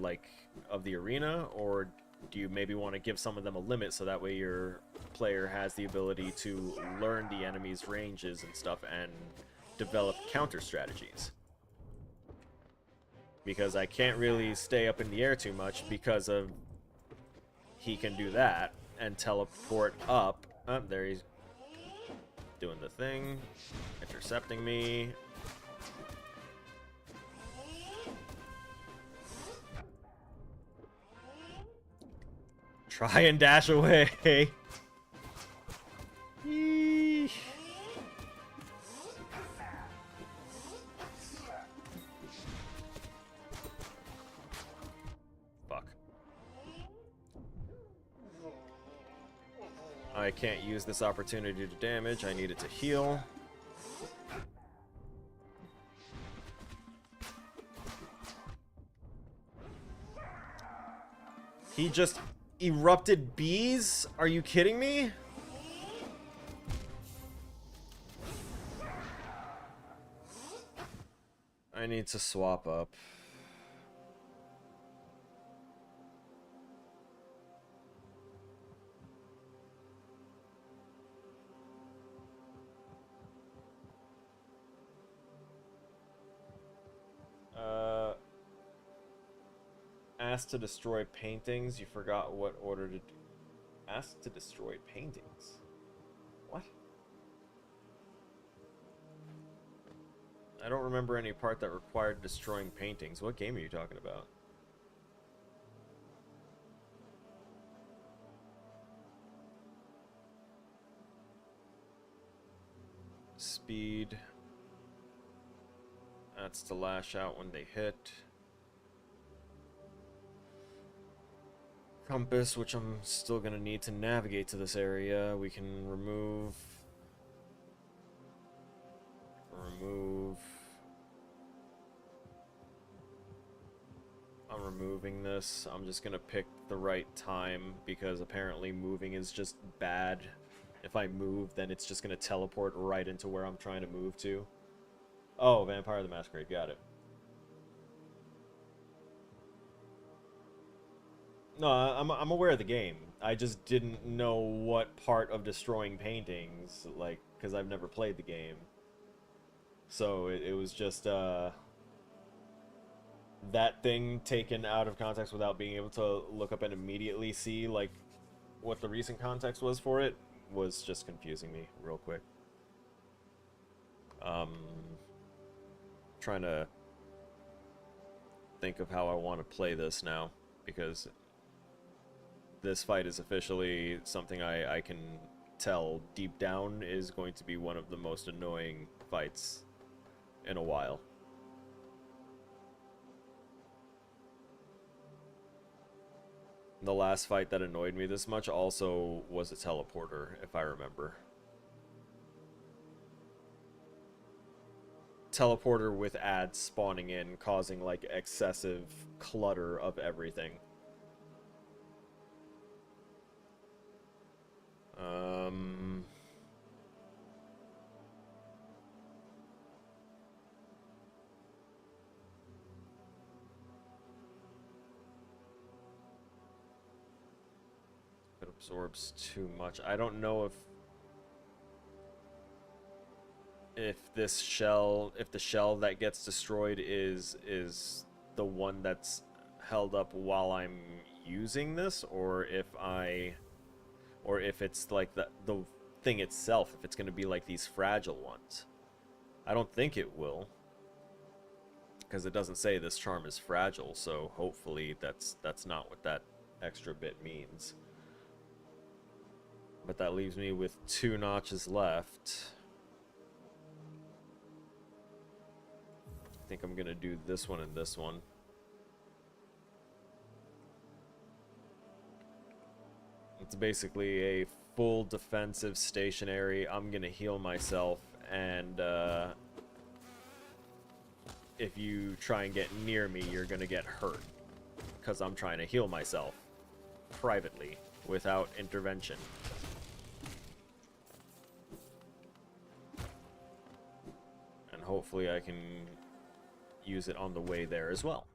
arena, or do you maybe want to give some of them a limit so that way your player has the ability to learn the enemy's ranges and stuff and develop counter strategies? Because I can't really stay up in the air too much, because of he can do that and teleport up. Oh, there he's doing the thing, intercepting me. Try and dash away. Yeesh. Fuck. I can't use this opportunity to damage. I need it to heal. He just erupted bees? Are you kidding me? I need to swap up. Asked to destroy paintings. You forgot what order to do. Asked to destroy paintings? What? I don't remember any part that required destroying paintings. What game are you talking about? Speed. That's to lash out when they hit. Compass, which I'm still gonna need to navigate to this area. We can remove. I'll removing this. I'm just gonna pick the right time because apparently moving is just bad. If I move, then it's just gonna teleport right into where I'm trying to move to. Oh, Vampire the Masquerade, got it. No, I'm aware of the game. I just didn't know what part of destroying paintings, like, because I've never played the game. So it was just, that thing taken out of context without being able to look up and immediately see, like, what the recent context was for it was just confusing me real quick. Trying to think of how I want to play this now, because this fight is officially something I can tell deep down is going to be one of the most annoying fights in a while. The last fight that annoyed me this much also was a teleporter, if I remember. Teleporter with ads spawning in, causing like excessive clutter of everything. It absorbs too much. I don't know if the shell that gets destroyed is the one that's held up while I'm using this, or if it's like the thing itself, if it's going to be like these fragile ones. I don't think it will, because it doesn't say this charm is fragile, so hopefully that's not what that extra bit means. But that leaves me with 2 notches left. I think I'm gonna do this one and this one. It's basically a full defensive stationary. I'm gonna heal myself, and if you try and get near me, you're gonna get hurt, because I'm trying to heal myself privately without intervention. And hopefully I can use it on the way there as well.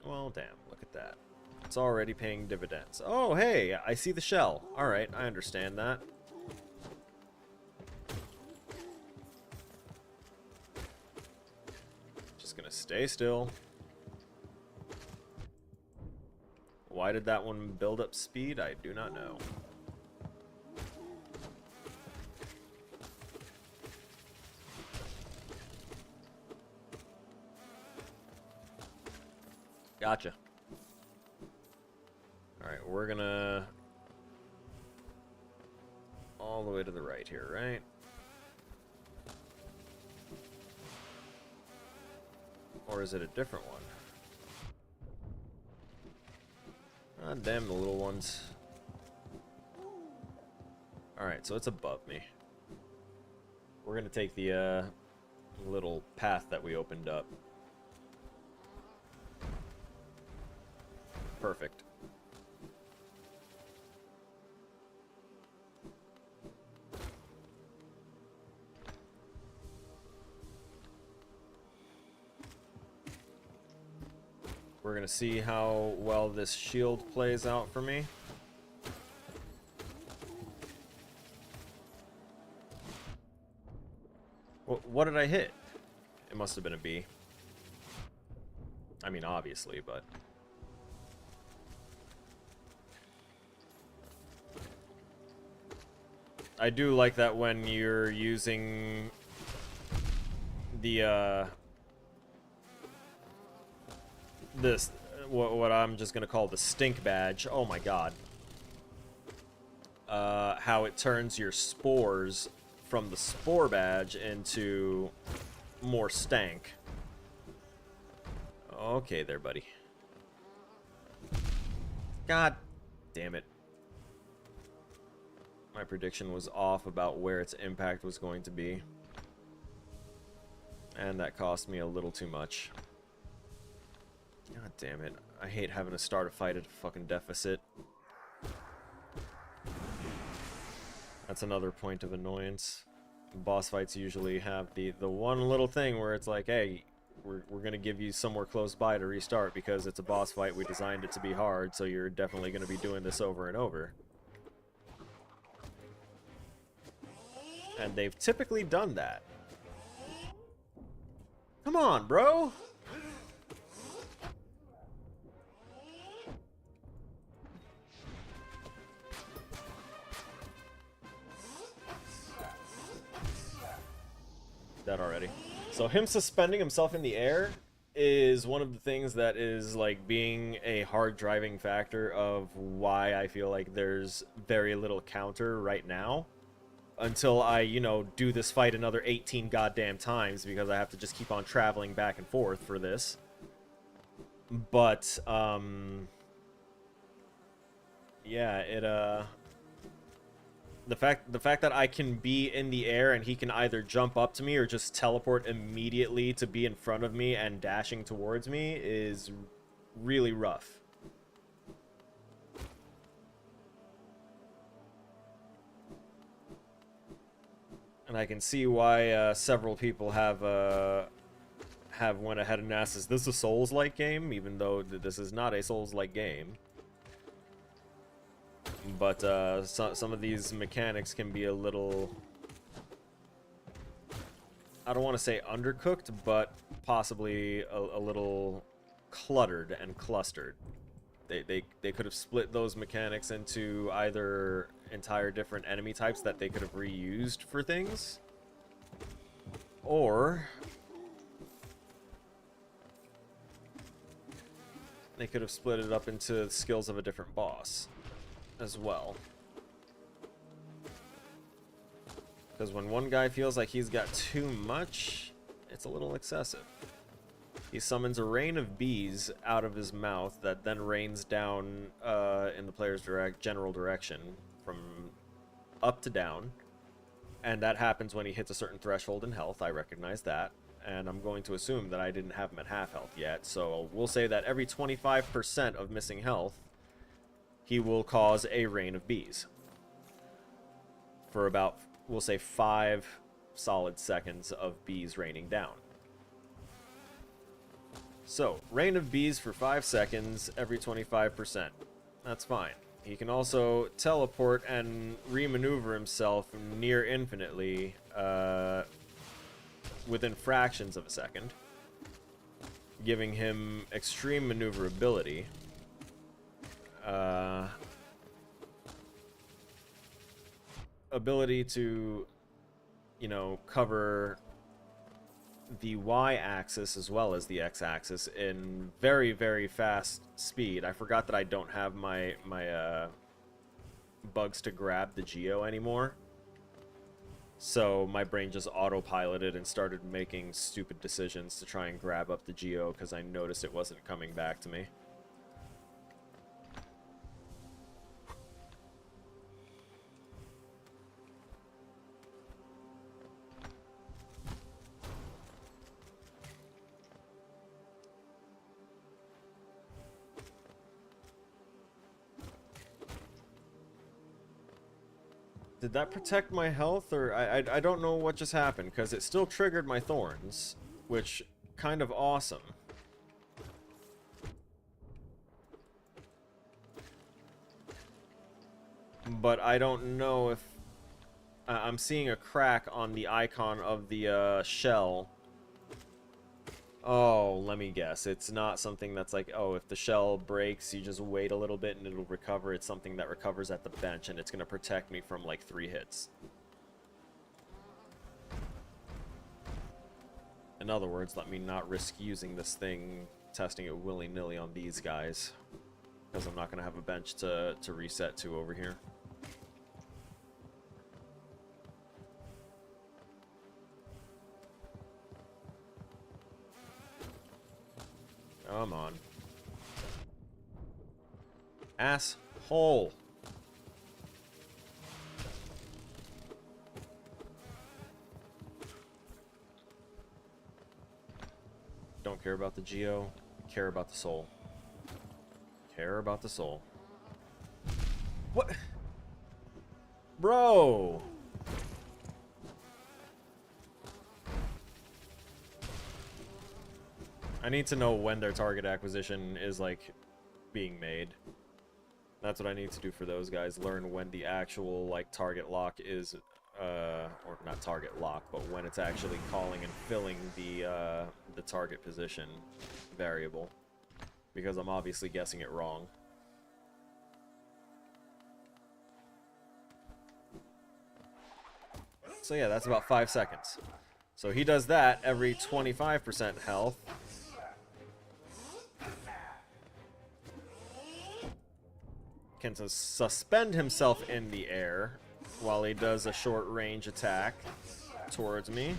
Well, damn, look at that. It's already paying dividends. Oh, hey, I see the shell. Alright, I understand that. Just gonna stay still. Why did that one build up speed? I do not know. Gotcha. Alright, we're gonna... all the way to the right here, right? Or is it a different one? Ah, damn the little ones. Alright, so it's above me. We're gonna take the little path that we opened up. Perfect. We're gonna see how well this shield plays out for me. What did I hit? It must have been a B. I mean, obviously, but... I do like that when you're using the, what I'm just gonna call the stink badge. Oh my god. How it turns your spores from the spore badge into more stank. Okay there, buddy. God damn it. My prediction was off about where its impact was going to be. And that cost me a little too much. God damn it. I hate having to start a fight at a fucking deficit. That's another point of annoyance. Boss fights usually have the one little thing where it's like, hey, we're gonna give you somewhere close by to restart because it's a boss fight. We designed it to be hard, so you're definitely gonna be doing this over and over. And they've typically done that. Come on, bro! Dead already. So him suspending himself in the air is one of the things that is like being a hard driving factor of why I feel like there's very little counter right now. Until I, you know, do this fight another 18 goddamn times because I have to just keep on traveling back and forth for this. But, yeah, it, the fact that I can be in the air and he can either jump up to me or just teleport immediately to be in front of me and dashing towards me is really rough. And I can see why several people have went ahead and asked, is this a Souls-like game? Even though this is not a Souls-like game. But some of these mechanics can be a little, I don't want to say undercooked, but possibly a little cluttered and clustered. They could have split those mechanics into either entire different enemy types that they could have reused for things, or they could have split it up into skills of a different boss as well. Because when one guy feels like he's got too much, it's a little excessive. He summons a rain of bees out of his mouth that then rains down in the player's general direction from up to down. And that happens when he hits a certain threshold in health. I recognize that. And I'm going to assume that I didn't have him at half health yet. So we'll say that every 25% of missing health, he will cause a rain of bees. For about, we'll say, 5 solid seconds of bees raining down. So, rain of bees for 5 seconds every 25%. That's fine. He can also teleport and remaneuver himself near infinitely within fractions of a second, giving him extreme maneuverability. Ability to, you know, cover the y-axis as well as the x-axis in very, very fast speed. I forgot that I don't have my bugs to grab the geo anymore. So my brain just autopiloted and started making stupid decisions to try and grab up the geo because I noticed it wasn't coming back to me. Did that protect my health, or I don't know what just happened, because it still triggered my thorns, which kind of awesome. But I don't know if I'm seeing a crack on the icon of the shell. Oh, let me guess. It's not something that's like, oh, if the shell breaks, you just wait a little bit and it'll recover. It's something that recovers at the bench, and it's going to protect me from, like, 3 hits. In other words, let me not risk using this thing, testing it willy-nilly on these guys, because I'm not going to have a bench to reset to over here. Come on. Asshole. Don't care about the geo. Care about the soul. Care about the soul. What? Bro! I need to know when their target acquisition is, like, being made. That's what I need to do for those guys. Learn when the actual, like, target lock is, or not target lock, but when it's actually calling and filling the target position variable. Because I'm obviously guessing it wrong. So yeah, that's about 5 seconds. So he does that every 25% health. Can suspend himself in the air while he does a short range attack towards me.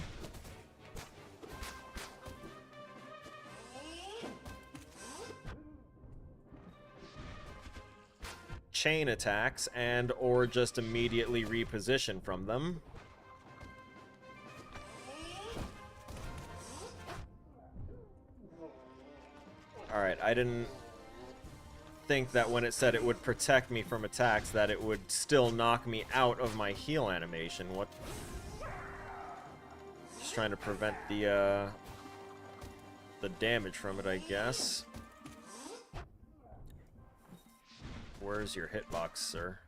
Chain attacks and or just immediately reposition from them. Alright, I didn't think that when it said it would protect me from attacks that it would still knock me out of my heal animation. What? Just trying to prevent the damage from it, I guess. Where's your hitbox, sir?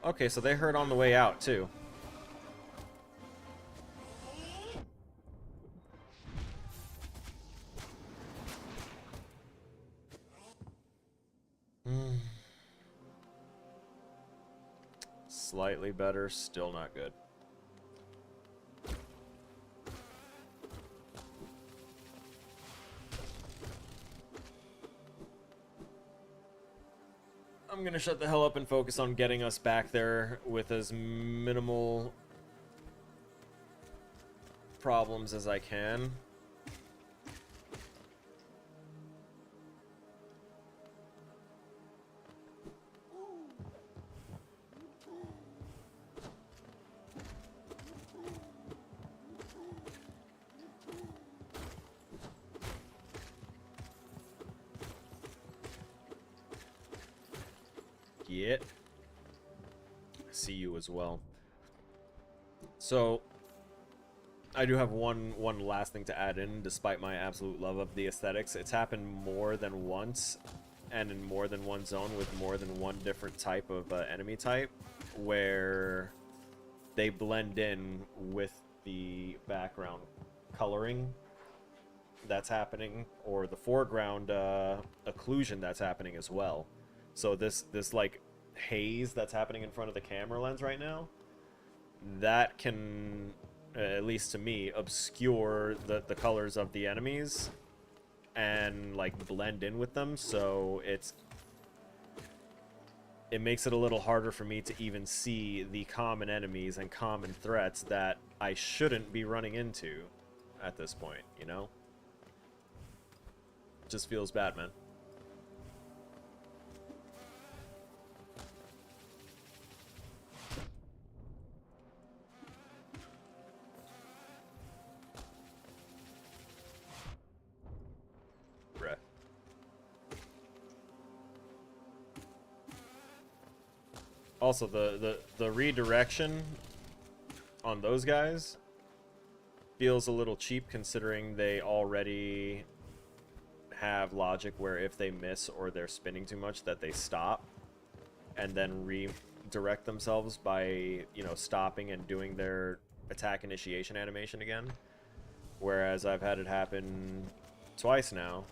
Okay, so they hurt on the way out, too. Slightly better, still not good. I'm gonna shut the hell up and focus on getting us back there with as minimal problems as I can. Get. I see you as well. So, I do have one last thing to add in, despite my absolute love of the aesthetics. It's happened more than once, and in more than one zone with more than one different type of enemy type, where they blend in with the background coloring that's happening, or the foreground occlusion that's happening as well. So this like haze that's happening in front of the camera lens right now, that can, at least to me, obscure the colors of the enemies and like blend in with them, so it makes it a little harder for me to even see the common enemies and common threats that I shouldn't be running into at this point, you know? It just feels bad, man. Also, the redirection on those guys feels a little cheap, considering they already have logic where if they miss or they're spinning too much, that they stop and then redirect themselves by, you know, stopping and doing their attack initiation animation again. Whereas I've had it happen twice now.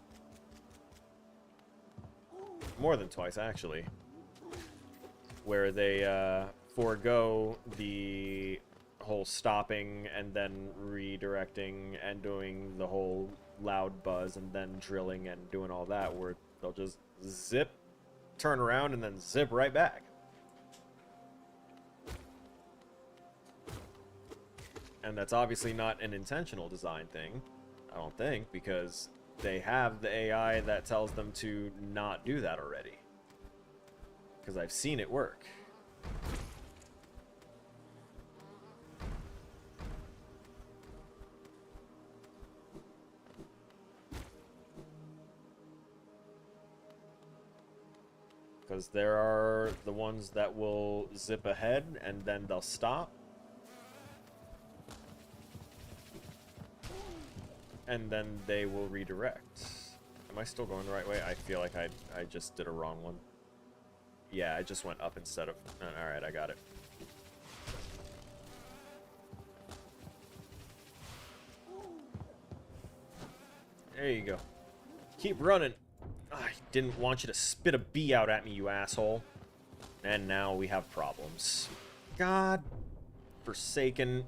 More than twice, actually. Where they forego the whole stopping and then redirecting and doing the whole loud buzz and then drilling and doing all that, where they'll just zip, turn around, and then zip right back. And that's obviously not an intentional design thing, I don't think, because they have the AI that tells them to not do that already. Because I've seen it work. Because there are the ones that will zip ahead and then they'll stop. And then they will redirect. Am I still going the right way? I feel like I just did a wrong one. Yeah, I just went up instead of... Alright, I got it. There you go. Keep running. I didn't want you to spit a bee out at me, you asshole. And now we have problems. God forsaken.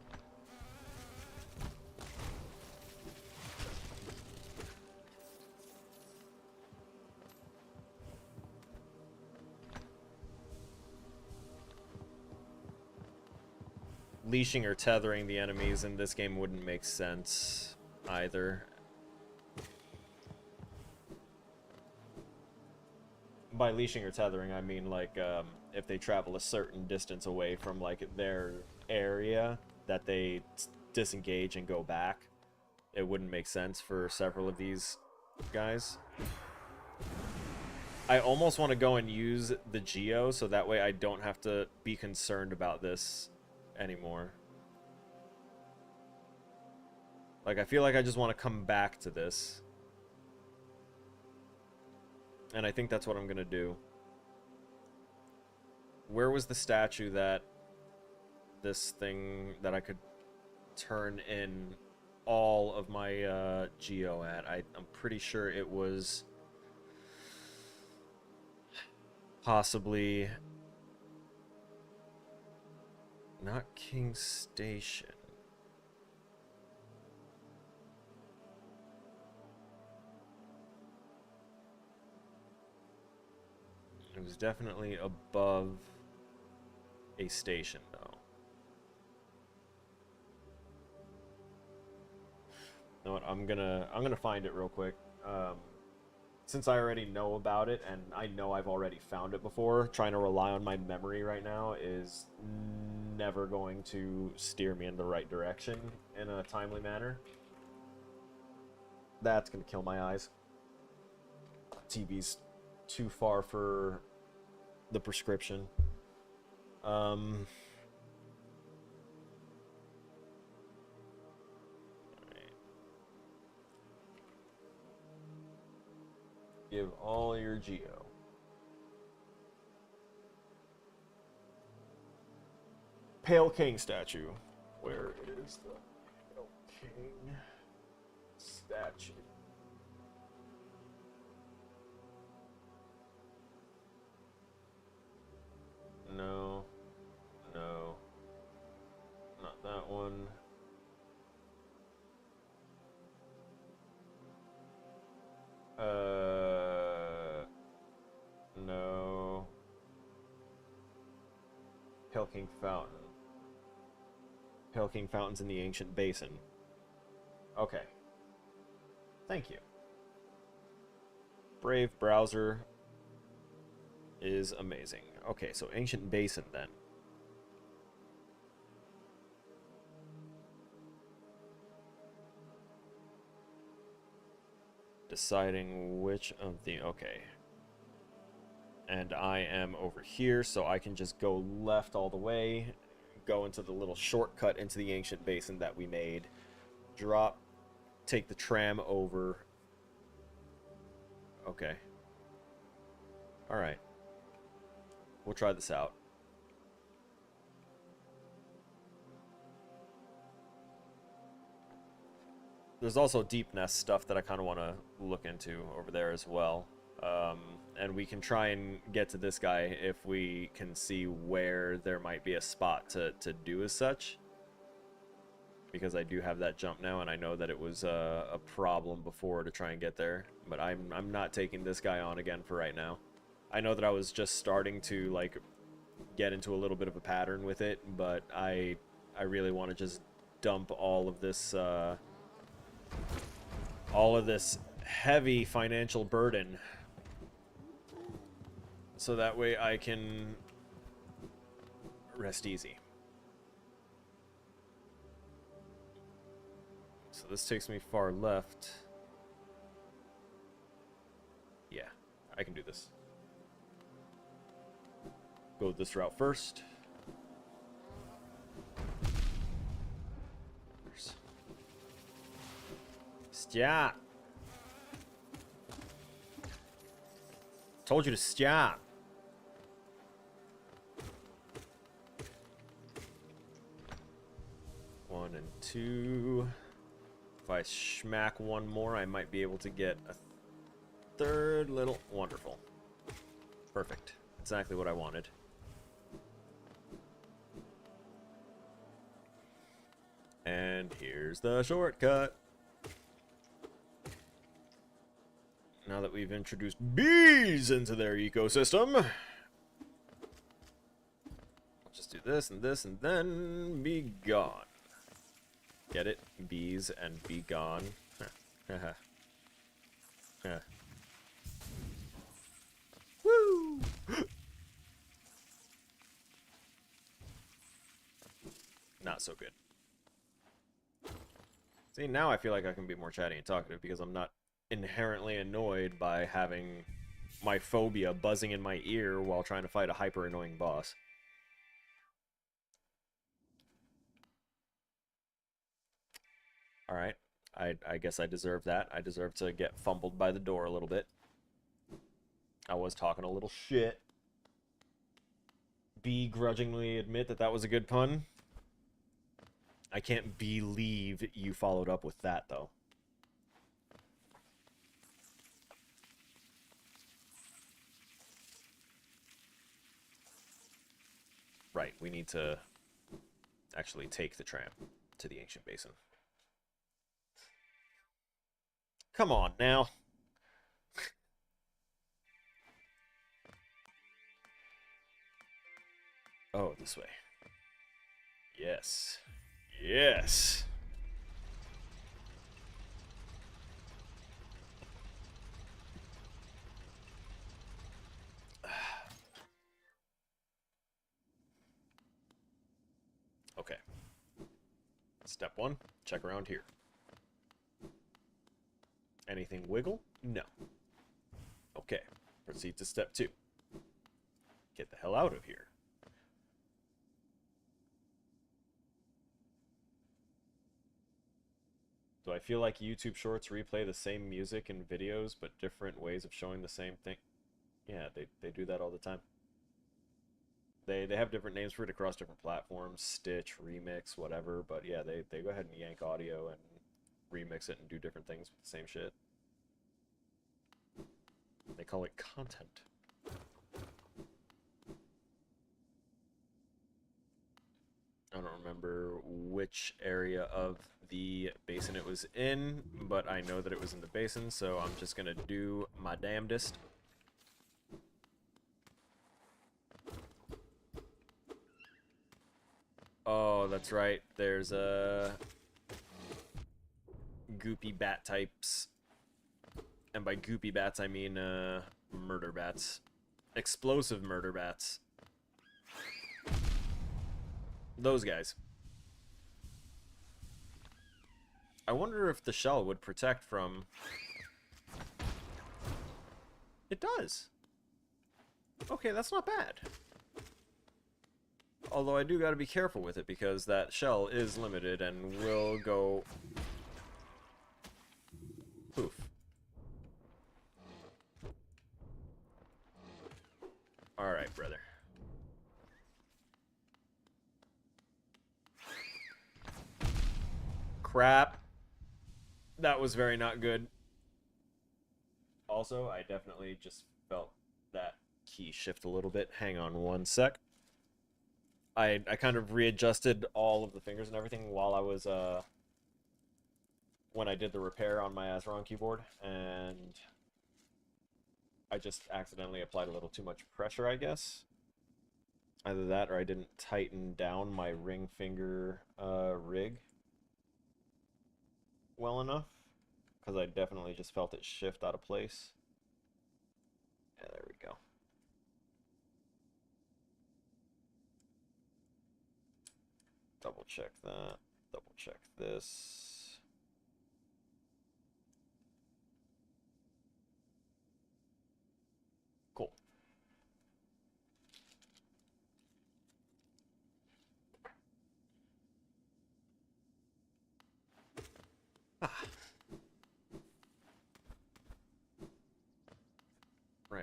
Leashing or tethering the enemies in this game wouldn't make sense either. By leashing or tethering, I mean, like, if they travel a certain distance away from, like, their area, that they disengage and go back. It wouldn't make sense for several of these guys. I almost want to go and use the Geo, so that way I don't have to be concerned about this anymore. Like, I feel like I just want to come back to this. And I think that's what I'm going to do. Where was the statue that this thing that I could turn in all of my Geo at? I'm pretty sure it was possibly not King Station. It was definitely above a station, though. You know what? I'm gonna find it real quick. Since I already know about it, and I know I've already found it before, trying to rely on my memory right now is never going to steer me in the right direction in a timely manner. That's gonna kill my eyes. TV's too far for the prescription. Alright. Give all your Geo. Pale King statue. Where is the Pale King statue? No. No. Not that one. No. Pale King Fountain. Pale King Fountain's in the Ancient Basin. Okay. Thank you. Brave browser is amazing. Okay, so Ancient Basin then. Deciding which of the... Okay. And I am over here, so I can just go left all the way, go into the little shortcut into the Ancient Basin that we made, drop, take the tram over. Okay. Alright. We'll try this out. There's also Deep Nest stuff that I kind of want to look into over there as well. And we can try and get to this guy if we can see where there might be a spot to do as such. Because I do have that jump now, and I know that it was a problem before to try and get there. But I'm not taking this guy on again for right now. I know that I was just starting to, like, get into a little bit of a pattern with it, but I really want to just dump all of this heavy financial burden, so that way I can rest easy. So this takes me far left. Yeah, I can do this. Go this route first. Stop. Told you to stop. One and two. If I smack one more, I might be able to get a third little... Wonderful. Perfect. Exactly what I wanted. And here's the shortcut. Now that we've introduced bees into their ecosystem, I'll just do this and then be gone. Get it? Bees and be gone. Woo! Not so good. See, now I feel like I can be more chatty and talkative because I'm not inherently annoyed by having my phobia buzzing in my ear while trying to fight a hyper annoying boss. Alright, I guess I deserve that. I deserve to get fumbled by the door a little bit. I was talking a little shit. Begrudgingly admit that that was a good pun. I can't believe you followed up with that, though. Right, we need to actually take the tram to the ancient basin. Come on, now. Oh, this way. Yes. Yes. Okay. Step one, check around here. Anything wiggle? No. Okay. Proceed to step two. Get the hell out of here. Do I feel like YouTube Shorts replay the same music in videos, but different ways of showing the same thing? Yeah, they do that all the time. They have different names for it across different platforms, Stitch, Remix, whatever, but yeah, they go ahead and yank audio and remix it and do different things with the same shit. They call it content. I don't remember which area of the basin it was in, but I know that it was in the basin, so I'm just gonna do my damnedest. Oh, that's right. There's goopy bat types. And by goopy bats, I mean murder bats. Explosive murder bats. Those guys. I wonder if the shell would protect from... It does. Okay, that's not bad. Although I do gotta be careful with it because that shell is limited and will go... Poof. Alright, brother. Crap. That was very not good. Also, I definitely just felt that key shift a little bit. Hang on one sec. I kind of readjusted all of the fingers and everything while I was, when I did the repair on my Azeron keyboard, and I just accidentally applied a little too much pressure, I guess. Either that or I didn't tighten down my ring finger rig well enough, because I definitely just felt it shift out of place. Yeah, there we go. Double check that. Double check this. Cool.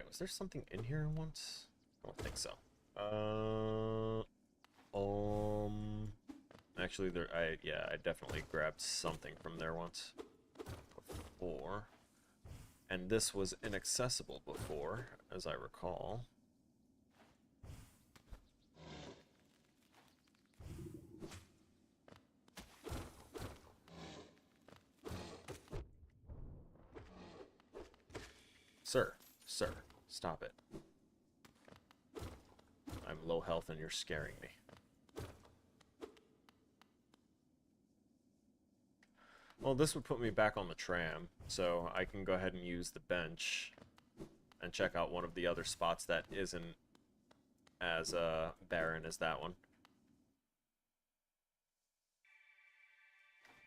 was there something in here once? I don't think so. Actually, I definitely grabbed something from there once before, and this was inaccessible before, as I recall. Sir, stop it. I'm low health and you're scaring me. Well, this would put me back on the tram, so I can go ahead and use the bench and check out one of the other spots that isn't as barren as that one.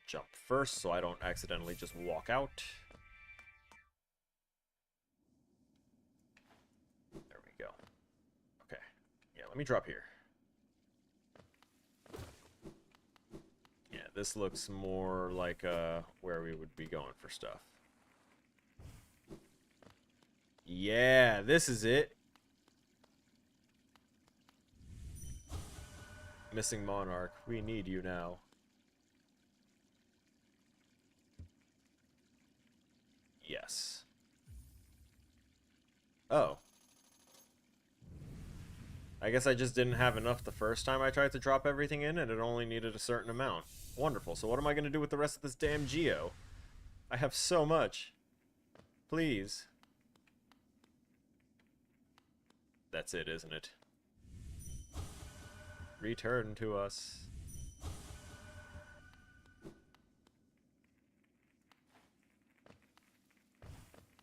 Jump first so I don't accidentally just walk out. There we go. Okay. Yeah, let me drop here. Yeah, this looks more like where we would be going for stuff. Yeah, this is it. Missing Monarch, we need you now. Yes. Oh. I guess I just didn't have enough the first time I tried to drop everything in, and it only needed a certain amount. Wonderful. So what am I going to do with the rest of this damn geo? I have so much. Please. That's it, isn't it? Return to us.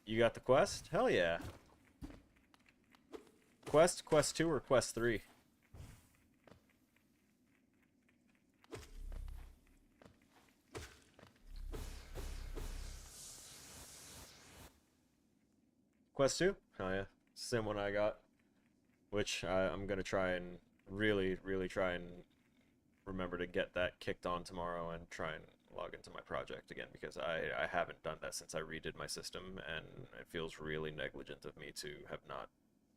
You got the quest? Hell yeah. Quest 2, or quest 3? Quest 2? Oh yeah. Same one I got. Which I'm going to try and really try and remember to get that kicked on tomorrow and try and log into my project again, because I haven't done that since I redid my system, and it feels really negligent of me to have not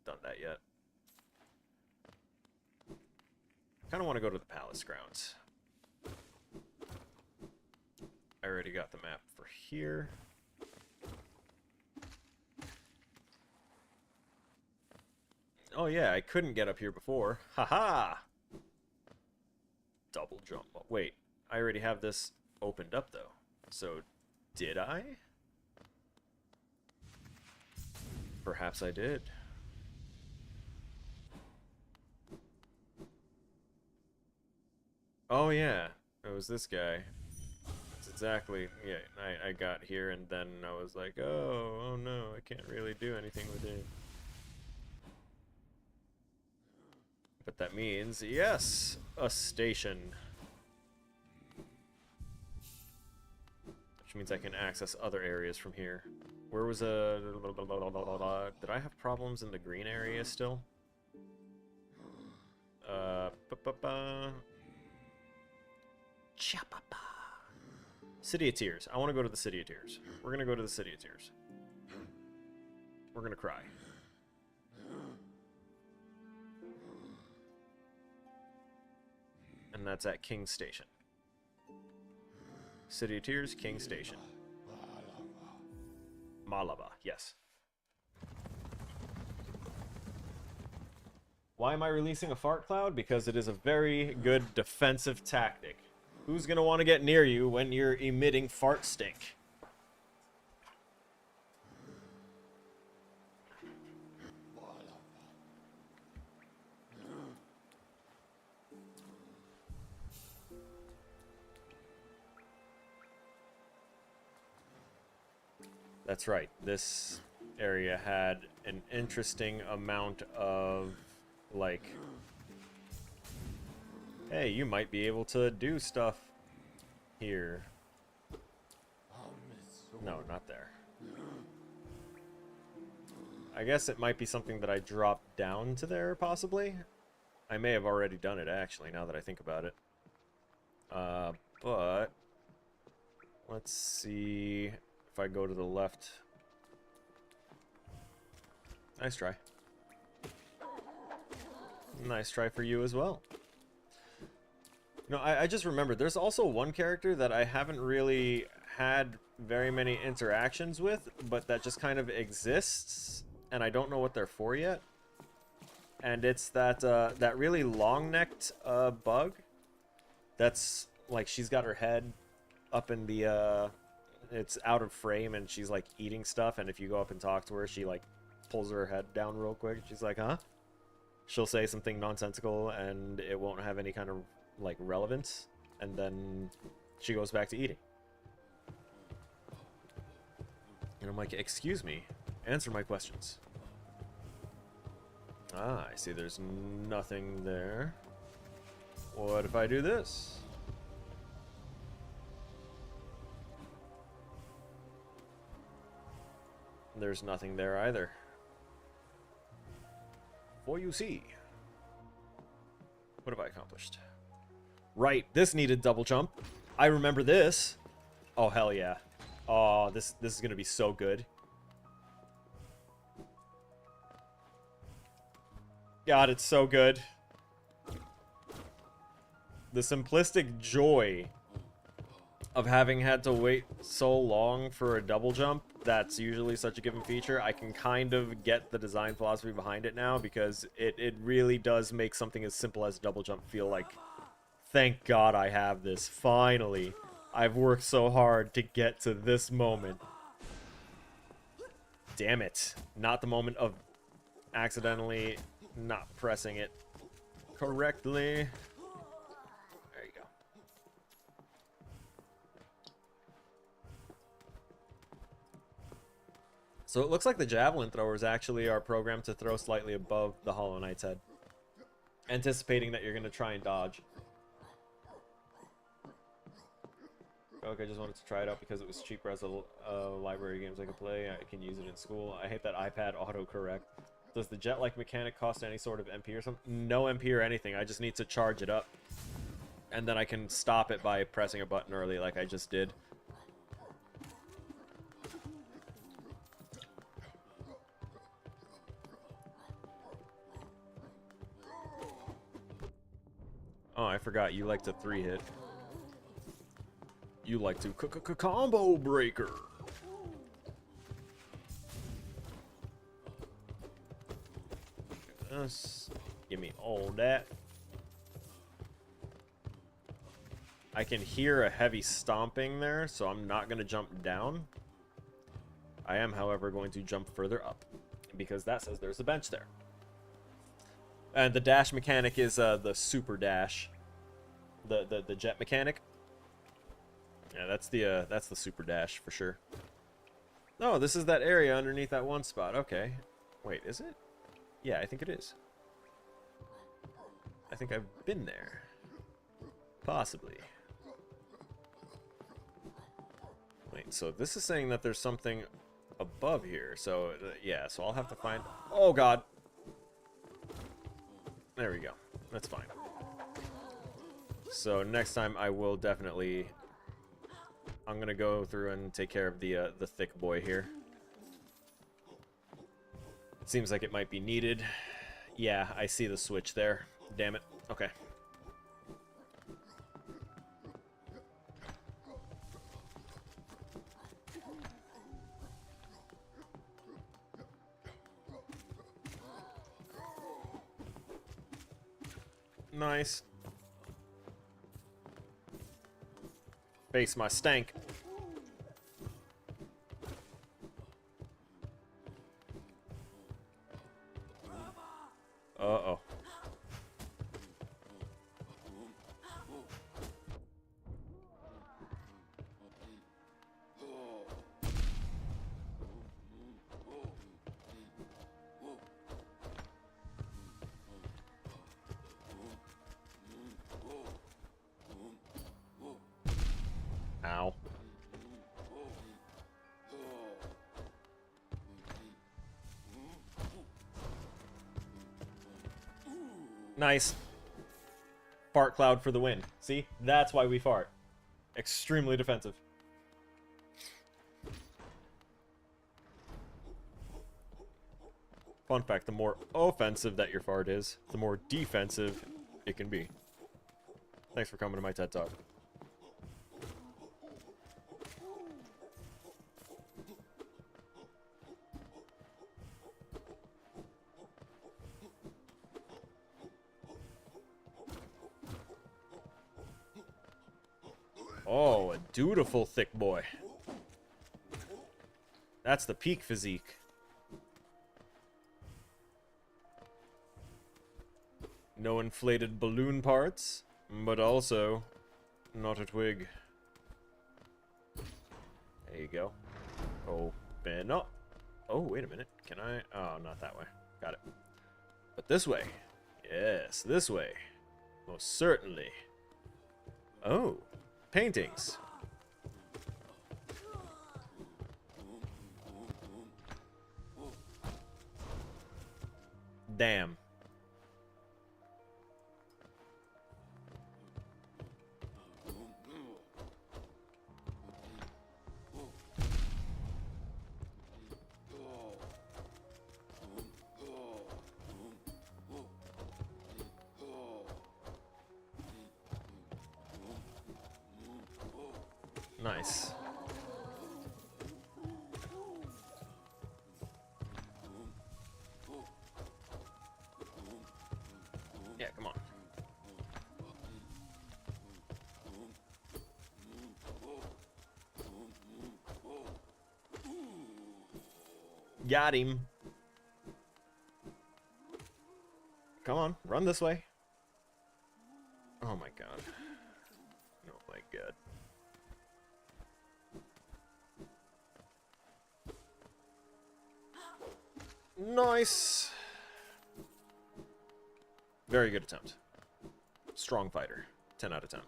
done that yet. I kind of want to go to the palace grounds. I already got the map for here. Oh yeah, I couldn't get up here before. Haha! Double jump. Wait, I already have this opened up though. So, did I? Perhaps I did. Oh yeah, it was this guy. That's exactly, yeah, I got here and then I was like, oh no, I can't really do anything with it. But that means, yes, a station. Which means I can access other areas from here. Where was a... Did I have problems in the green area still? City of Tears. I want to go to the City of Tears. We're gonna go to the City of Tears. We're gonna cry. And that's at King Station. City of Tears, King Station. Malaba, yes. Why am I releasing a fart cloud? Because it is a very good defensive tactic. Who's gonna want to get near you when you're emitting fart stink? That's right. This area had an interesting amount of, like, hey, you might be able to do stuff here. No, not there. I guess it might be something that I dropped down to there, possibly. I may have already done it, actually, now that I think about it. But let's see if I go to the left. Nice try. Nice try for you as well. No, I just remembered, there's also one character that I haven't really had very many interactions with, but that just kind of exists, and I don't know what they're for yet. And it's that, that really long-necked, bug. That's, like, she's got her head up in the, it's out of frame, and she's, like, eating stuff, and if you go up and talk to her, she, like, pulls her head down real quick. She's like, huh? She'll say something nonsensical, and it won't have any kind of, like, relevance, and then she goes back to eating. And I'm like, excuse me, answer my questions. Ah, I see there's nothing there. What if I do this? There's nothing there either. For you see. What have I accomplished? Right, this needed double jump. I remember this. Oh, hell yeah. Oh, this is gonna be so good. God, it's so good. The simplistic joy of having had to wait so long for a double jump, that's usually such a given feature. I can kind of get the design philosophy behind it now, because it really does make something as simple as double jump feel like, thank God I have this. Finally. I've worked so hard to get to this moment. Damn it. Not the moment of accidentally not pressing it correctly. There you go. So it looks like the javelin throwers actually are programmed to throw slightly above the Hollow Knight's head, anticipating that you're going to try and dodge. Okay, I just wanted to try it out because it was cheaper as a library games I could play. I can use it in school. I hate that iPad autocorrect. Does the jet-like mechanic cost any sort of MP or something? No MP or anything. I just need to charge it up. And then I can stop it by pressing a button early like I just did. Oh, I forgot. You like to 3-hit. You like to combo breaker. Give me all that. I can hear a heavy stomping there, so I'm not going to jump down. I am, however, going to jump further up, because that says there's a bench there. And the dash mechanic is the super dash. The jet mechanic. Yeah, that's the super dash for sure. Oh, this is that area underneath that one spot. Okay. Wait, is it? Yeah, I think it is. I think I've been there. Possibly. Wait, so this is saying that there's something above here. So, yeah, so I'll have to find... Oh, God. There we go. That's fine. So, next time I will definitely... I'm gonna go through and take care of the thick boy here. It seems like it might be needed. Yeah, I see the switch there. Damn it. Okay. Nice. Face my stank. Uh-oh. Ow. Nice. Fart cloud for the win. See? That's why we fart. Extremely defensive. Fun fact, the more offensive that your fart is, the more defensive it can be. Thanks for coming to my TED Talk. Oh, a dutiful thick boy. That's the peak physique. No inflated balloon parts, but also not a twig. There you go. Open up. Oh, wait a minute. Can I? Oh, not that way. Got it. But this way. Yes, this way. Most certainly. Oh, paintings. Damn. Nice. Yeah, come on. Got him. Come on, run this way. Oh my god. Oh my god. Nice. Very good attempt. Strong fighter. 10 out of 10.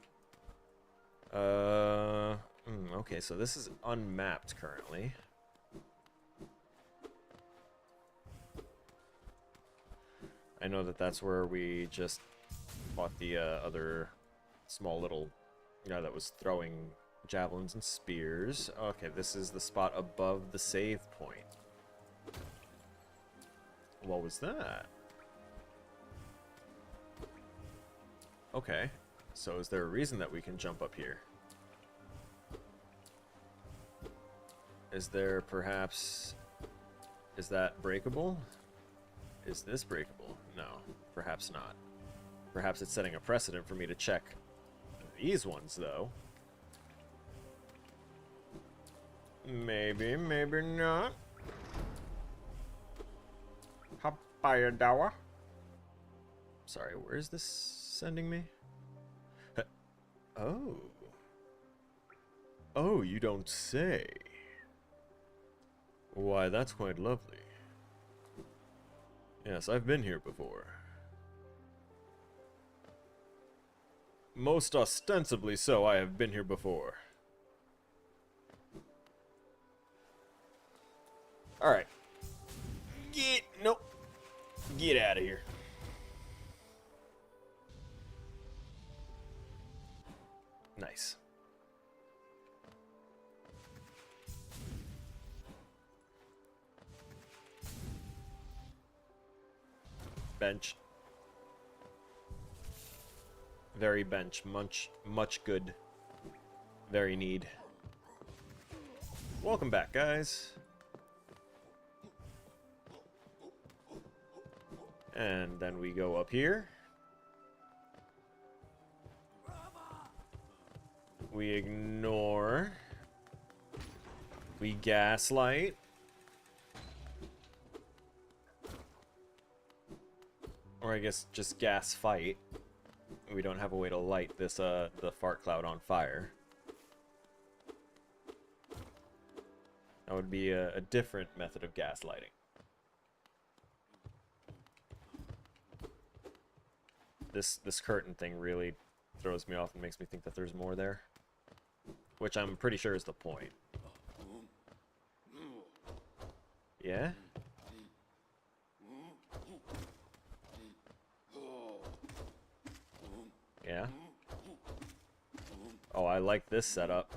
Okay, so this is unmapped currently. I know that that's where we just fought the other small little guy that was throwing javelins and spears. Okay, this is the spot above the save point. What was that? Okay, so is there a reason that we can jump up here? Is there perhaps... Is that breakable? Is this breakable? No, perhaps not. Perhaps it's setting a precedent for me to check these ones, though. Maybe, maybe not. Hayadawa. Sorry, where is this sending me? Oh. Oh, you don't say. Why, that's quite lovely. Yes, I've been here before. Most ostensibly so, I have been here before. Alright. Nope. Get out of here. Nice. Bench. Very bench. Much good. Very need. Welcome back, guys. And then we go up here. We ignore. We gaslight. Or I guess just gas fight. We don't have a way to light this the fart cloud on fire. That would be a different method of gaslighting. This curtain thing really throws me off and makes me think that there's more there. Which I'm pretty sure is the point. Yeah? Yeah? Oh, I like this setup.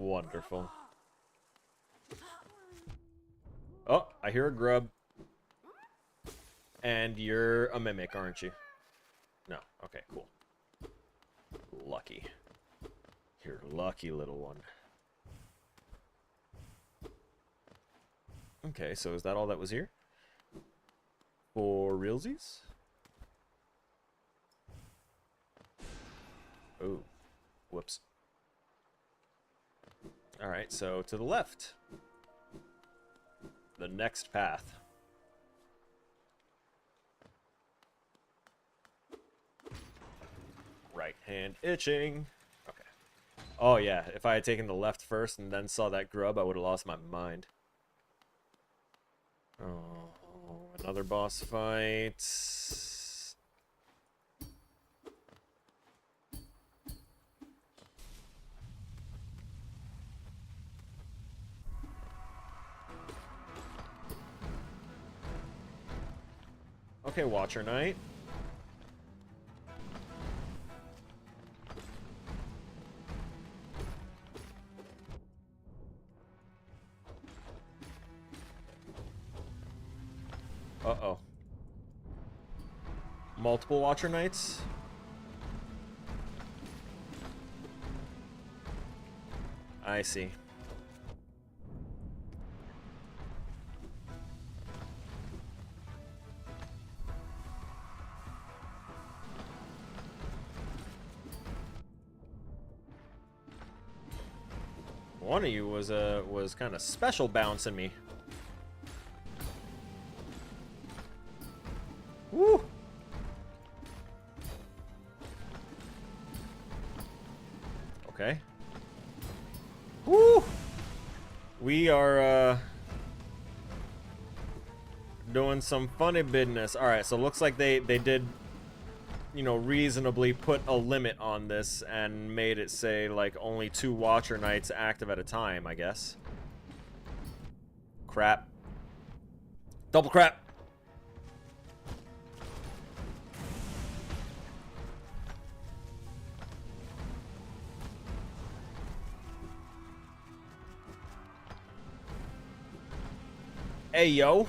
Wonderful. Oh, I hear a grub. And you're a mimic, aren't you? No. Okay, cool. Lucky. You're lucky, little one. Okay, so is that all that was here? For realsies? Oh. Whoops. Alright, so to the left. The next path. Right hand itching. Okay. Oh yeah, if I had taken the left first and then saw that grub, I would have lost my mind. Oh, another boss fight. Okay, Watcher Knight. Uh-oh. Multiple Watcher Knights? I see. One of you was kind of special bouncing me. Woo! Okay. Woo! We are doing some funny business. All right, so it looks like they did, you know, reasonably put a limit on this and made it say like only 2 Watcher Knights active at a time, I guess. Crap. Double crap. Hey, yo.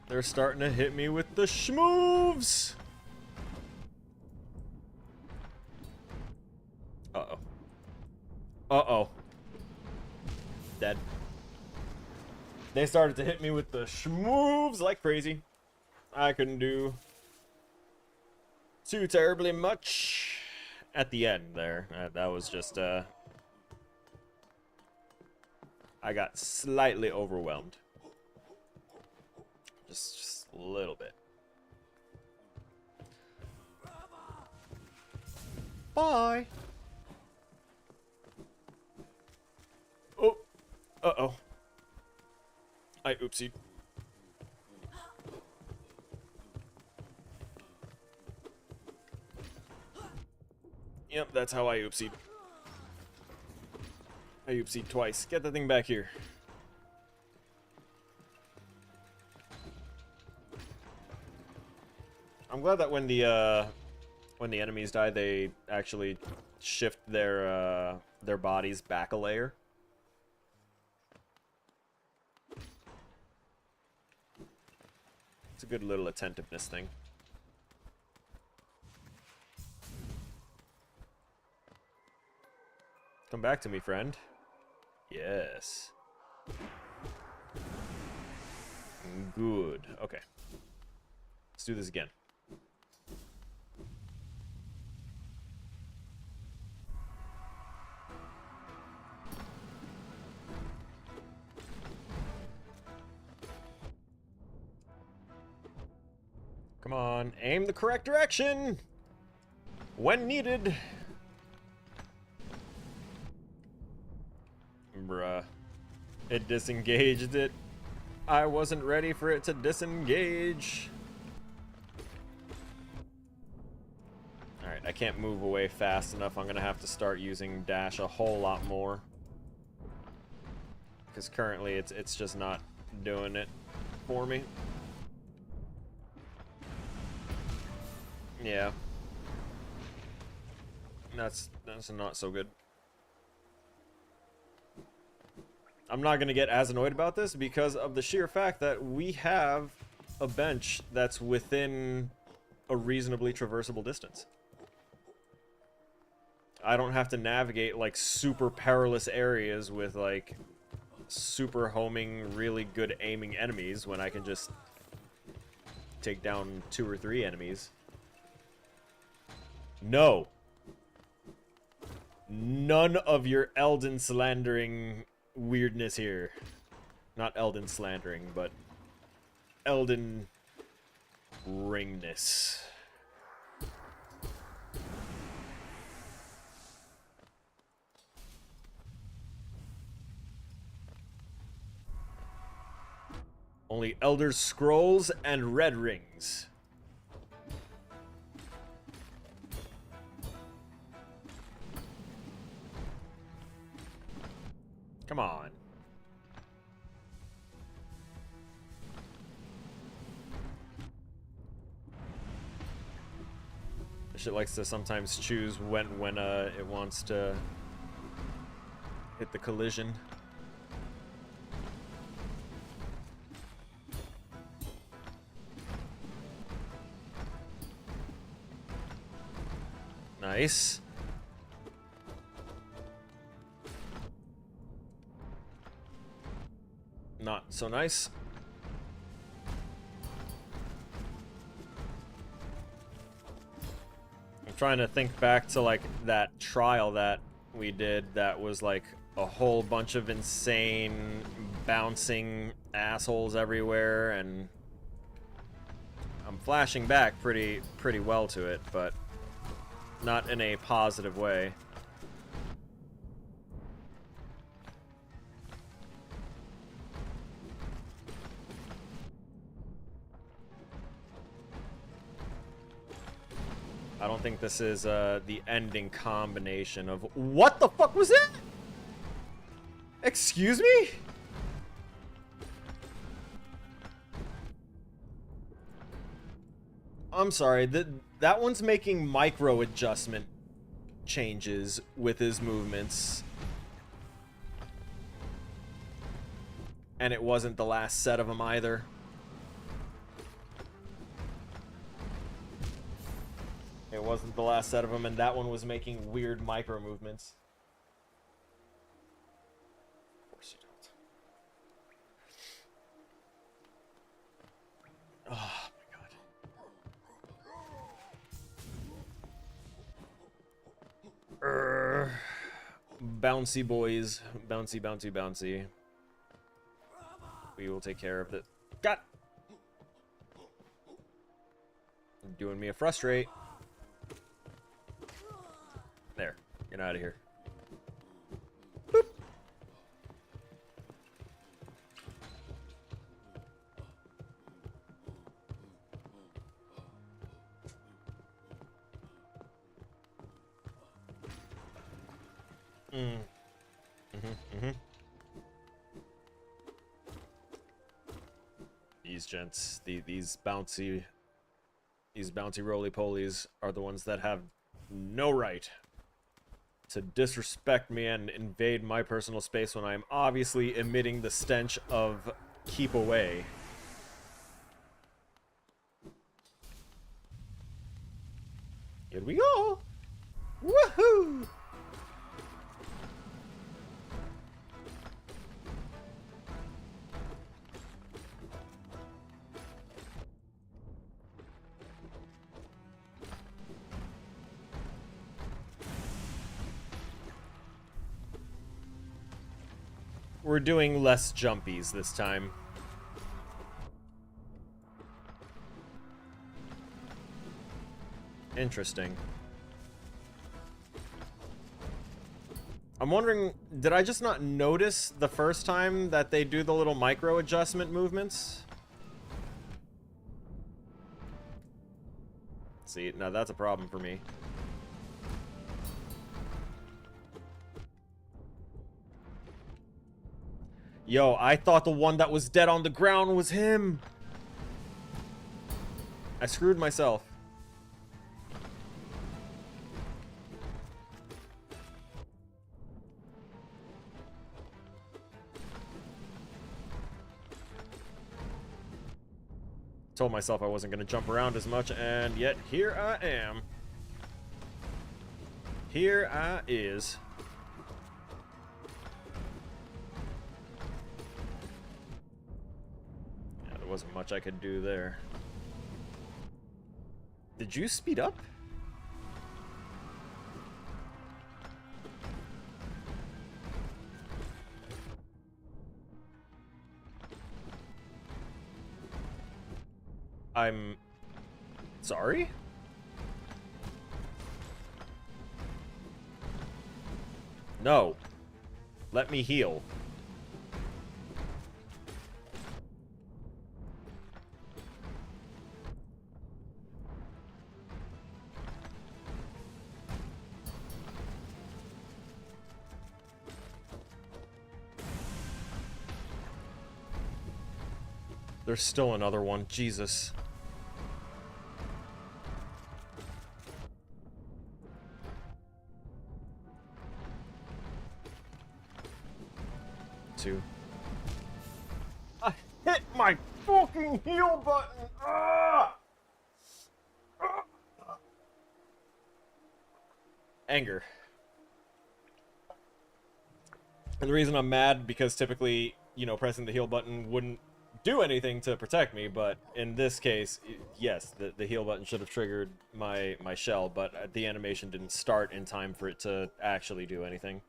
They're starting to hit me with the schmoves. Uh-oh. Uh-oh. Dead. They started to hit me with the schmoves like crazy. I couldn't do too terribly much at the end there. That was just, I got slightly overwhelmed. Just a little bit. Bye. Oh. Uh-oh. I oopsied. Yep, that's how I oopsied. I oopsied twice. Get that thing back here. I'm glad that when the enemies die, they actually shift their bodies back a layer. It's a good little attentiveness thing. Come back to me, friend. Yes. Good. Okay. Let's do this again. Come on, aim the correct direction when needed. Bruh. It disengaged it. I wasn't ready for it to disengage. Alright, I can't move away fast enough. I'm gonna have to start using dash a whole lot more. Because currently it's just not doing it for me. Yeah. That's not so good. I'm not going to get as annoyed about this because of the sheer fact that we have a bench that's within a reasonably traversable distance. I don't have to navigate, like, super perilous areas with, like, super homing, really good aiming enemies when I can just take down 2 or 3 enemies. No. None of your Elden slandering weirdness here. Not Elden slandering, but Elden ringness. Only Elder Scrolls and Red Rings. Come on. This shit likes to sometimes choose when it wants to hit the collision. Nice. Not so nice. I'm trying to think back to, like, that trial that we did that was, like, a whole bunch of insane bouncing assholes everywhere, and I'm flashing back pretty well to it, but not in a positive way. I don't think this is the ending combination of... What the fuck was that? Excuse me? I'm sorry, that one's making micro adjustment changes with his movements. And it wasn't the last set of them either. It wasn't the last set of them, and that one was making weird micro movements. Of course you don't. Oh my god. Bouncy boys. Bouncy, bouncy, bouncy. We will take care of it. God! Doing me a frustrate. There. Get out of here. Boop. These gents, these bouncy roly-polies are the ones that have no right to disrespect me and invade my personal space when I am obviously emitting the stench of keep away. Here we go! Woohoo! We're doing less jumpies this time. Interesting. I'm wondering, did I just not notice the first time that they do the little micro adjustment movements? See, now that's a problem for me. Yo, I thought the one that was dead on the ground was him. I screwed myself. told myself I wasn't going to jump around as much, and yet here I am. Here I is. Yeah, there wasn't much I could do there. Did you speed up? I'm sorry? No. Let me heal. There's still another one. Jesus. Two. I hit my fucking heal button! Ah! Anger. And the reason I'm mad, because typically, you know, pressing the heal button wouldn't do anything to protect me, but in this case, yes, the heal button should have triggered my shell, but the animation didn't start in time for it to actually do anything.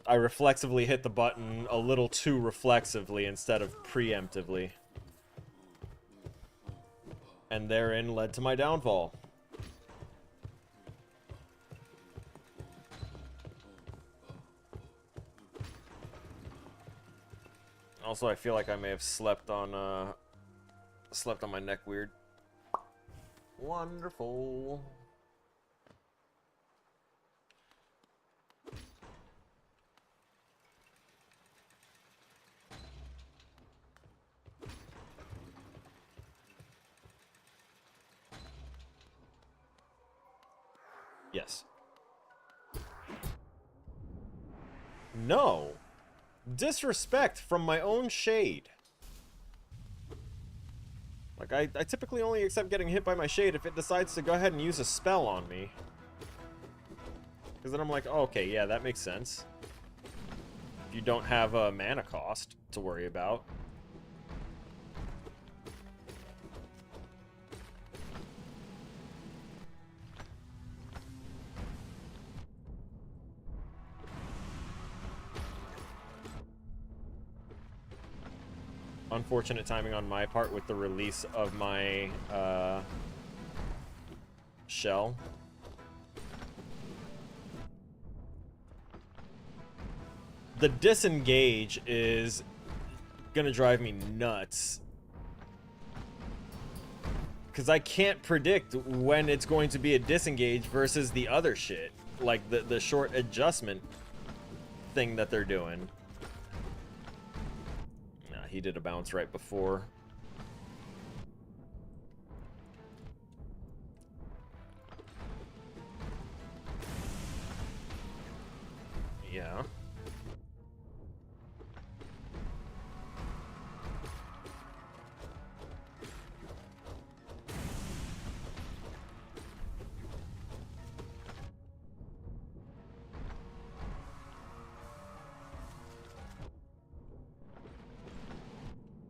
I reflexively hit the button a little too reflexively instead of preemptively. And therein led to my downfall. Also, I feel like I may have slept on my neck weird. Wonderful. Yes. No. Disrespect from my own shade. Like, I typically only accept getting hit by my shade if it decides to go ahead and use a spell on me. Because then I'm like, oh, okay, yeah, that makes sense. If you don't have a mana cost to worry about. Unfortunate timing on my part with the release of my shell. The disengage is gonna drive me nuts. Because I can't predict when it's going to be a disengage versus the other shit. Like the short adjustment thing that they're doing. He did a bounce right before. Yeah.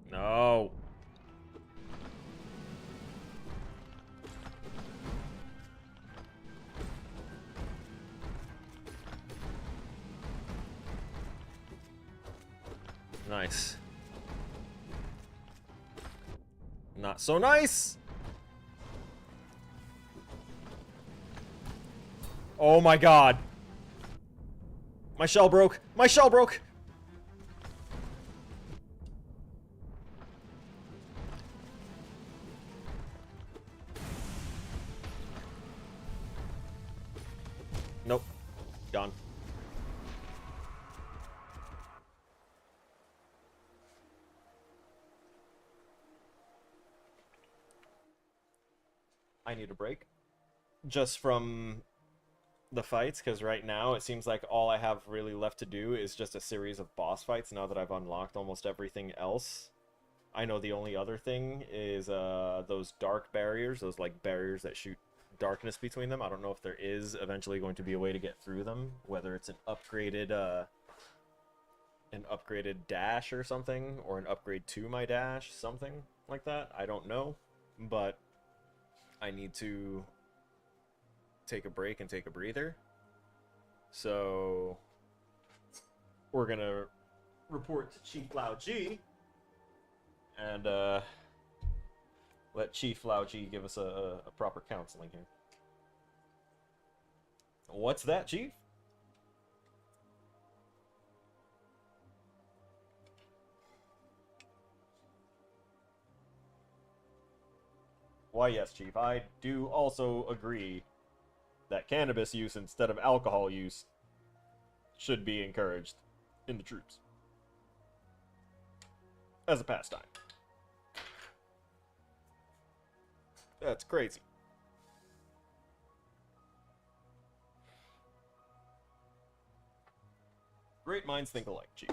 No. Nice. Not so nice. Oh my god. My shell broke. My shell broke. Nope. Gone. I need a break. Just from the fights, because right now it seems like all I have really left to do is just a series of boss fights now that I've unlocked almost everything else. I know the only other thing is those dark barriers, those like barriers that shoot darkness between them. I don't know if there is eventually going to be a way to get through them, whether it's an upgraded dash or something, or an upgrade to my dash, something like that. I don't know, but I need to take a break and take a breather. So we're gonna report to Chief Lao G and let Chief Lao G give us a proper counseling here. What's that, Chief? Why, yes, Chief. I do also agree that cannabis use instead of alcohol use should be encouraged in the troops as a pastime. That's crazy. Great minds think alike, Chief.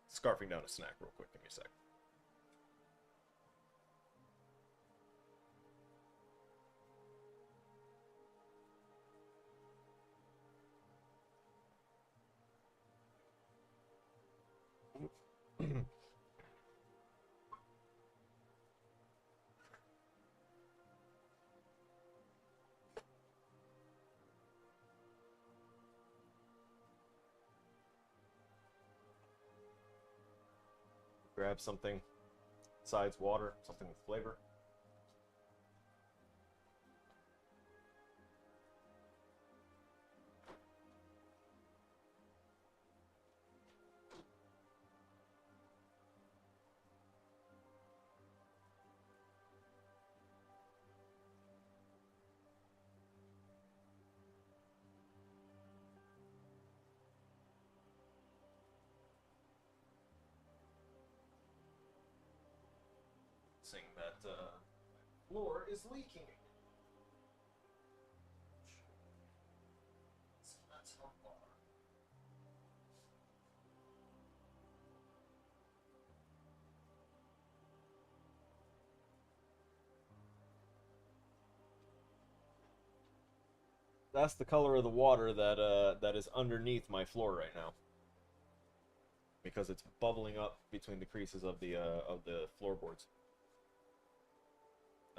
Scarfing down a snack real quick. Give me a sec. Grab something besides water, something with flavor. Saying that floor is leaking. So that's how far. That's the color of the water that is underneath my floor right now, because it's bubbling up between the creases of the floorboards.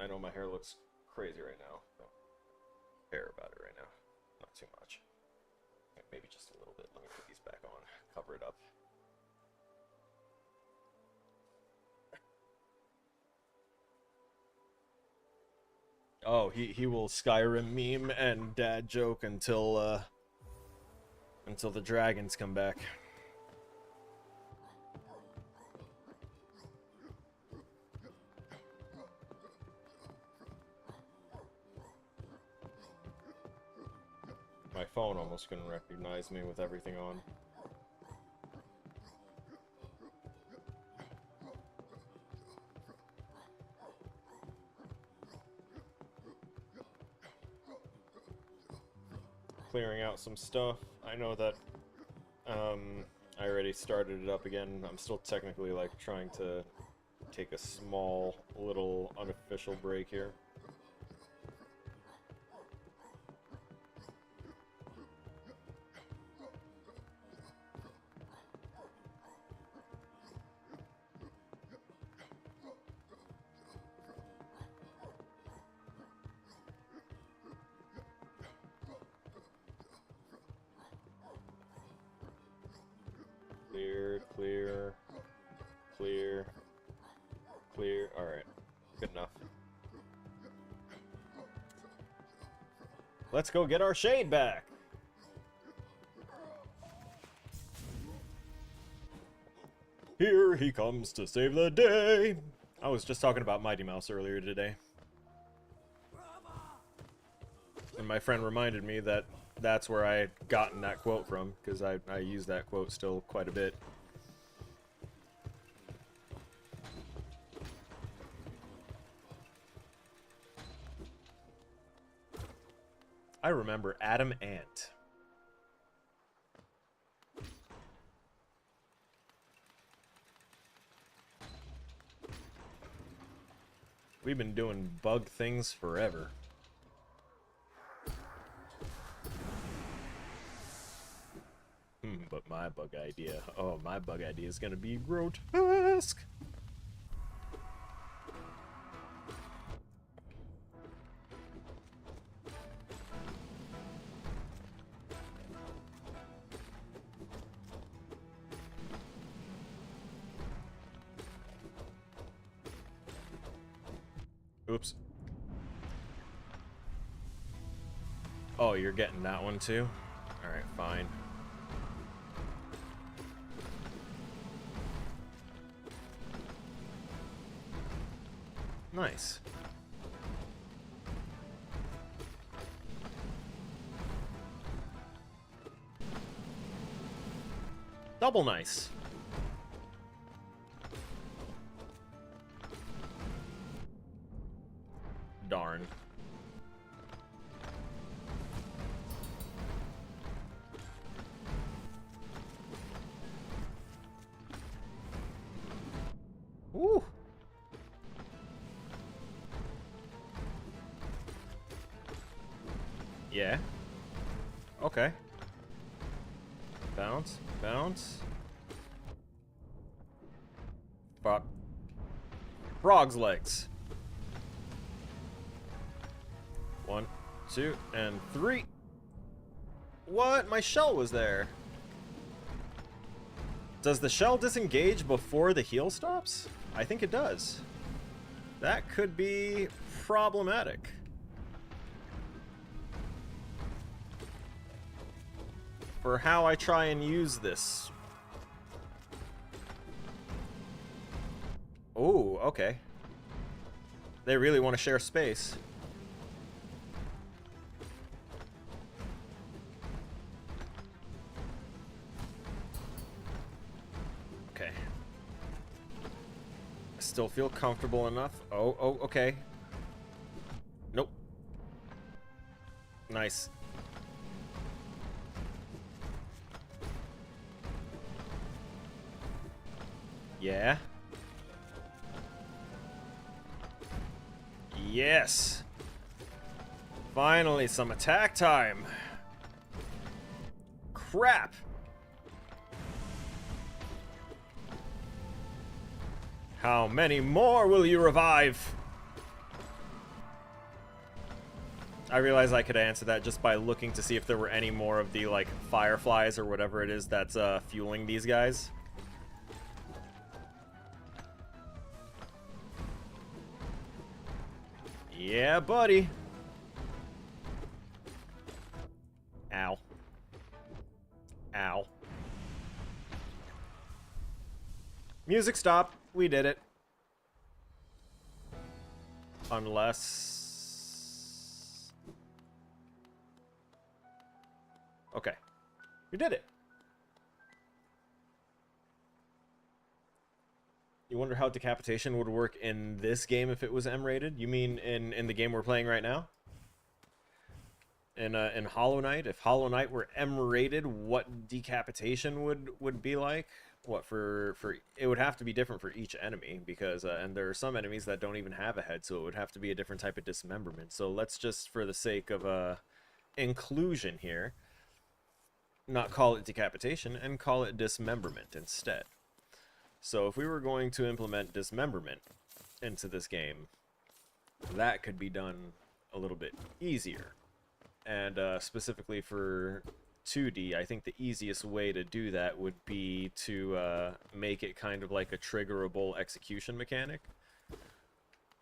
I know my hair looks crazy right now. Don't care about it right now. Not too much. Maybe just a little bit. Let me put these back on. Cover it up. Oh, he will Skyrim meme and dad joke until the dragons come back. My phone almost couldn't recognize me with everything on. Clearing out some stuff. I know that I already started it up again. I'm still technically like trying to take a small little unofficial break here. Clear, clear, clear, clear. Alright, good enough. Let's go get our shade back! Here he comes to save the day! I was just talking about Mighty Mouse earlier today. And my friend reminded me that that's where I had gotten that quote from, because I use that quote still quite a bit. I remember Adam Ant. We've been doing bug things forever. But my bug idea... Oh, my bug idea is gonna be grotesque! Oops. Oh, you're getting that one too? Alright, fine. Nice. Double nice. Darn. Ooh. Yeah. Okay. Bounce, bounce. Fuck. Frog's legs. 1, 2, and 3. What? My shell was there. Does the shell disengage before the heal stops? I think it does. That could be problematic. For how I try and use this. Oh, okay. They really want to share space. Okay. I still feel comfortable enough. Oh, okay. Nope. Nice. Yeah. Yes. Finally, some attack time. Crap. How many more will you revive? I realize I could answer that just by looking to see if there were any more of the, like, fireflies or whatever it is that's fueling these guys. Yeah, buddy. Ow. Ow. Music stop. We did it. Unless... Okay. We did it. You wonder how decapitation would work in this game if it was M-rated? You mean in the game we're playing right now? In Hollow Knight? If Hollow Knight were M-rated, what decapitation would be like? What, for it would have to be different for each enemy, because and there are some enemies that don't even have a head, so it would have to be a different type of dismemberment. So let's just, for the sake of inclusion here, not call it decapitation and call it dismemberment instead. So if we were going to implement dismemberment into this game, that could be done a little bit easier. And specifically for 2D, I think the easiest way to do that would be to make it kind of like a triggerable execution mechanic.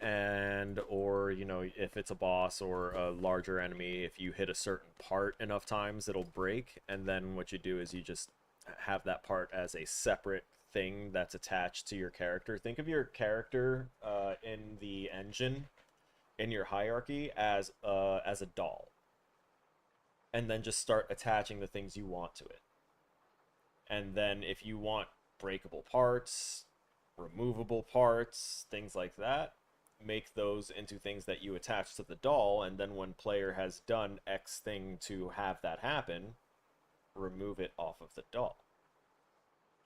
And, or, you know, if it's a boss or a larger enemy, if you hit a certain part enough times, it'll break. And then what you do is you just have that part as a separate thing that's attached to your character. Think of your character in the engine, in your hierarchy, as a doll. and then just start attaching the things you want to it. And then if you want breakable parts, removable parts, things like that, make those into things that you attach to the doll, and then when player has done X thing to have that happen, remove it off of the doll.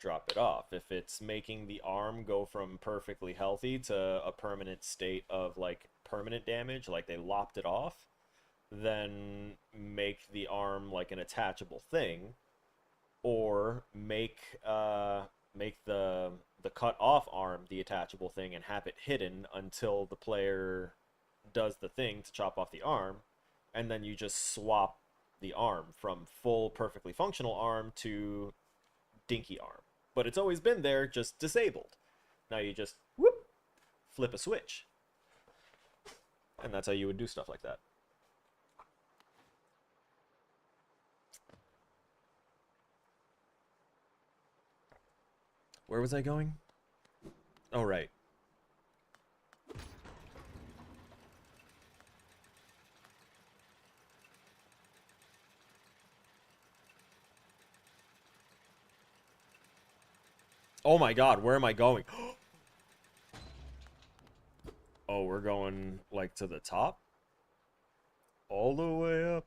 Drop it off. If it's making the arm go from perfectly healthy to a permanent state of, like, permanent damage, like they lopped it off, then make the arm like an attachable thing, or make the cut off arm the attachable thing and have it hidden until the player does the thing to chop off the arm, and then you just swap the arm from full perfectly functional arm to dinky arm. But it's always been there, just disabled. Now you just whoop, flip a switch. And that's how you would do stuff like that. Where was I going? Oh, right. Oh my god, where am I going? Oh, we're going, like, to the top? All the way up.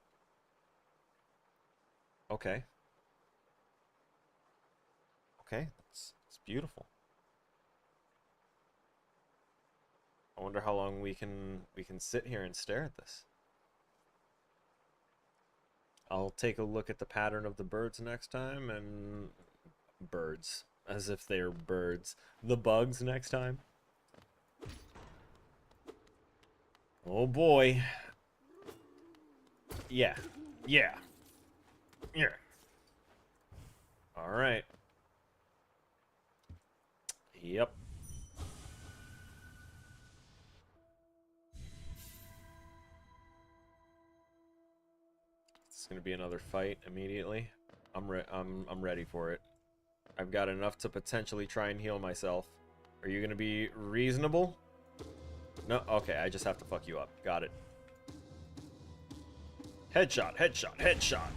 Okay. Okay, it's beautiful. I wonder how long we can sit here and stare at this. I'll take a look at the pattern of the birds next time, and birds, as if they're birds. The bugs next time. Oh boy. Yeah. Yeah. Yeah. Alright. Yep. It's gonna be another fight immediately. I'm ready for it. I've got enough to potentially try and heal myself. Are you gonna be reasonable? No? Okay, I just have to fuck you up. Got it. Headshot, headshot, headshot.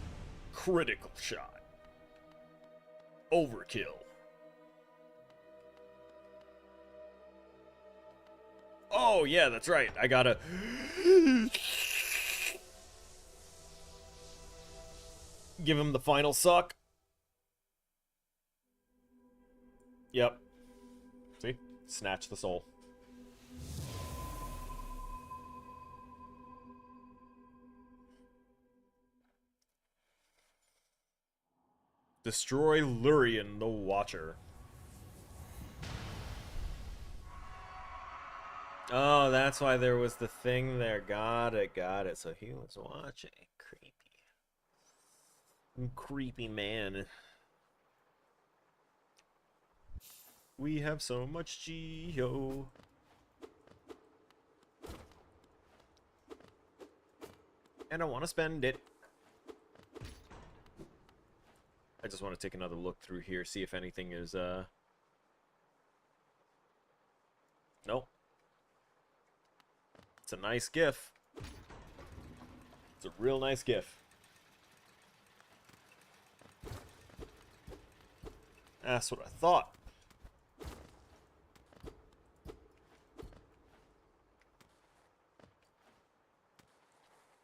Critical shot. Overkill. Oh, yeah, that's right. I gotta... give him the final suck. Yep. See? Snatch the soul. Destroy Lurian the Watcher. Oh, that's why there was the thing there. Got it, got it. So he was watching. Creepy. Creepy man. We have so much Geo. And I want to spend it. I just want to take another look through here, see if anything is, Nope. It's a nice GIF. It's a real nice GIF. That's what I thought.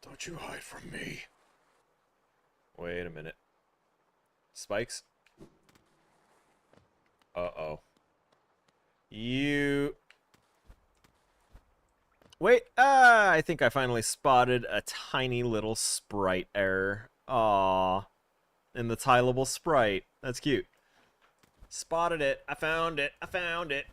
Don't you hide from me. Wait a minute. Spikes? Uh-oh. You... Wait, I think I finally spotted a tiny little sprite error. Aww. In the tileable sprite. That's cute. Spotted it. I found it. I found it.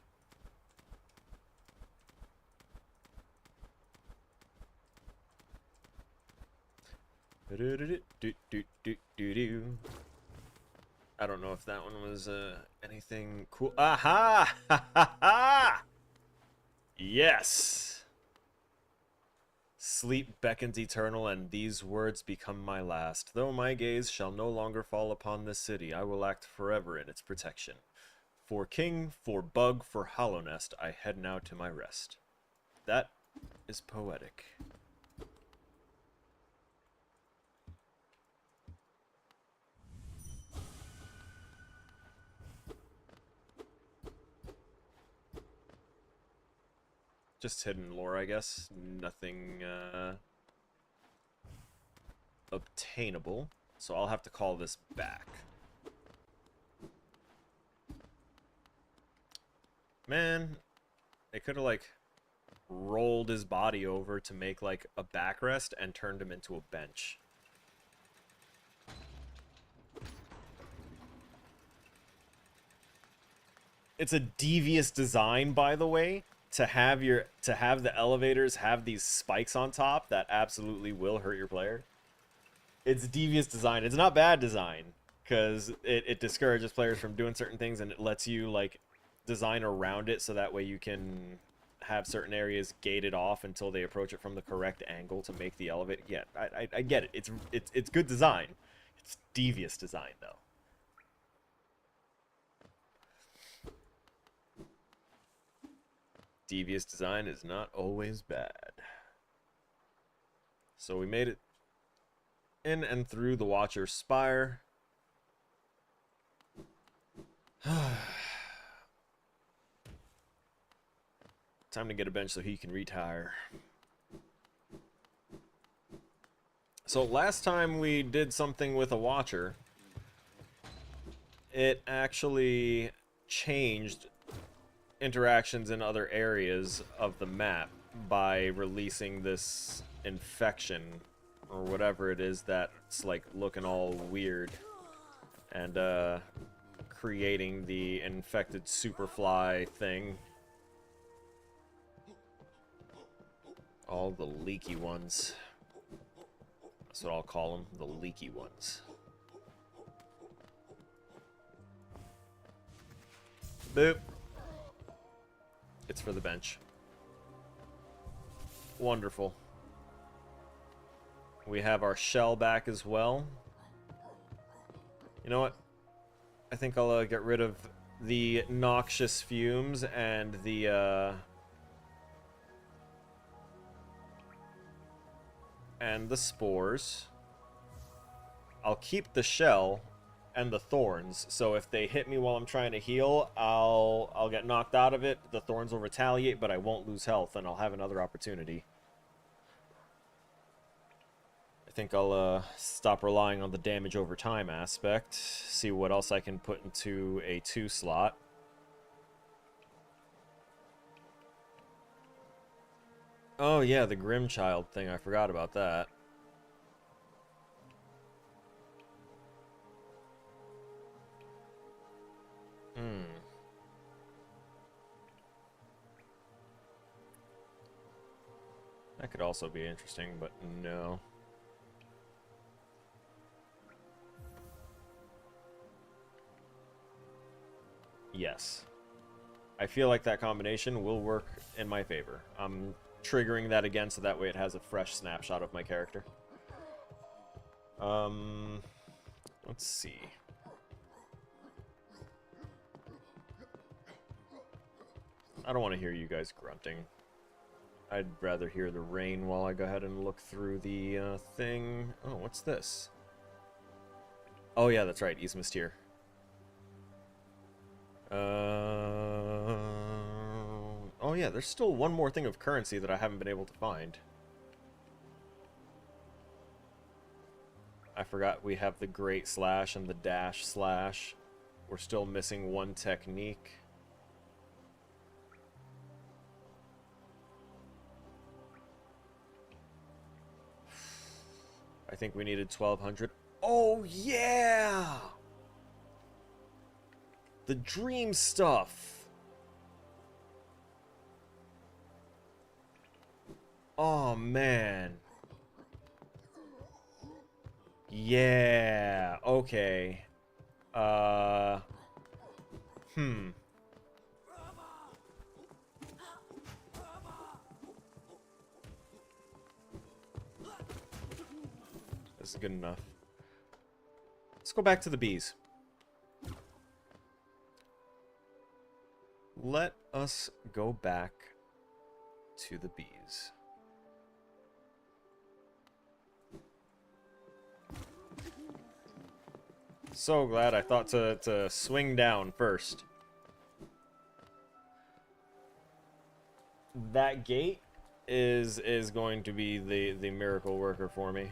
I don't know if that one was anything cool. Aha! Ha ha ha! Yes! Sleep beckons eternal, and these words become my last. Though my gaze shall no longer fall upon this city, I will act forever in its protection. For king, for bug, for hollow nest, I head now to my rest. That is poetic. Just hidden lore, I guess. Nothing obtainable. So I'll have to call this back. Man, they could have, like, rolled his body over to make, like, a backrest and turned him into a bench. It's a devious design, by the way, to have the elevators have these spikes on top that absolutely will hurt your player. It's devious design. It's not bad design, because it discourages players from doing certain things, and it lets you, like, design around it so that way you can have certain areas gated off until they approach it from the correct angle to make the elevator. Yeah, I get it. It's good design. It's devious design, though. Devious design is not always bad. So we made it in and through the Watcher's Spire. Time to get a bench so he can retire. So last time we did something with a Watcher, it actually changed interactions in other areas of the map by releasing this infection or whatever it is that's like looking all weird and creating the infected superfly thing. All the leaky ones. That's what I'll call them, the leaky ones. Boop. It's for the bench. Wonderful. We have our shell back as well. You know what? I think I'll get rid of the noxious fumes and the spores. I'll keep the shell and the thorns, so if they hit me while I'm trying to heal, I'll get knocked out of it. The thorns will retaliate, but I won't lose health, and I'll have another opportunity. I think I'll stop relying on the damage over time aspect, see what else I can put into a 2 slot. Oh yeah, the Grimchild thing, I forgot about that. That could also be interesting, but no. Yes. I feel like that combination will work in my favor. I'm triggering that again so that way it has a fresh snapshot of my character. Let's see. I don't want to hear you guys grunting. I'd rather hear the rain while I go ahead and look through the thing. Oh, what's this? Oh yeah, that's right, Isma's Tier. Oh yeah, there's still one more thing of currency that I haven't been able to find. I forgot we have the Great Slash and the Dash Slash. We're still missing one technique. I think we needed 1,200. Oh, yeah! The dream stuff. Oh, man. Yeah, okay. This is good enough. Let's go back to the bees. Let us go back to the bees. So glad I thought to swing down first. that gate is going to be the miracle worker for me.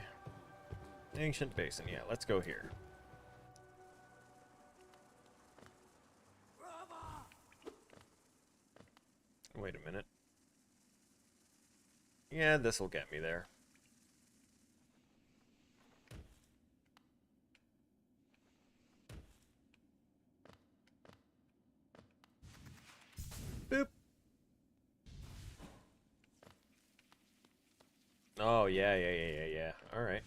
Ancient Basin, yeah, let's go here. Wait a minute. Yeah, this will get me there. Boop. Oh, yeah. Alright.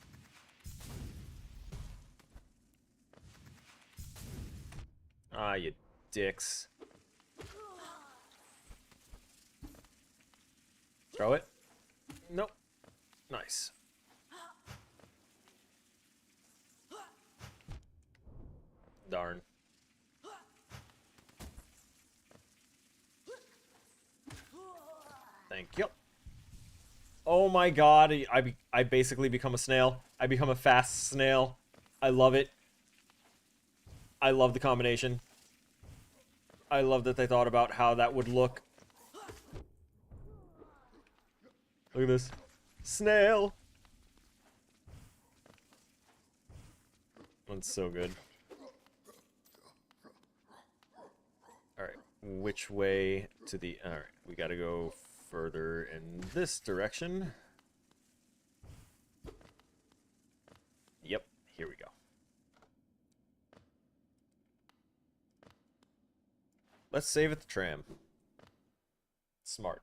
Ah, you dicks. Throw it. Nope. Nice. Darn. Thank you. Oh my god, I basically become a snail. I become a fast snail. I love it. I love the combination. I love that they thought about how that would look. Look at this. Snail! That's so good. Alright, which way to the... Alright, we gotta go further in this direction. Yep, here we go. Let's save at the tram. Smart.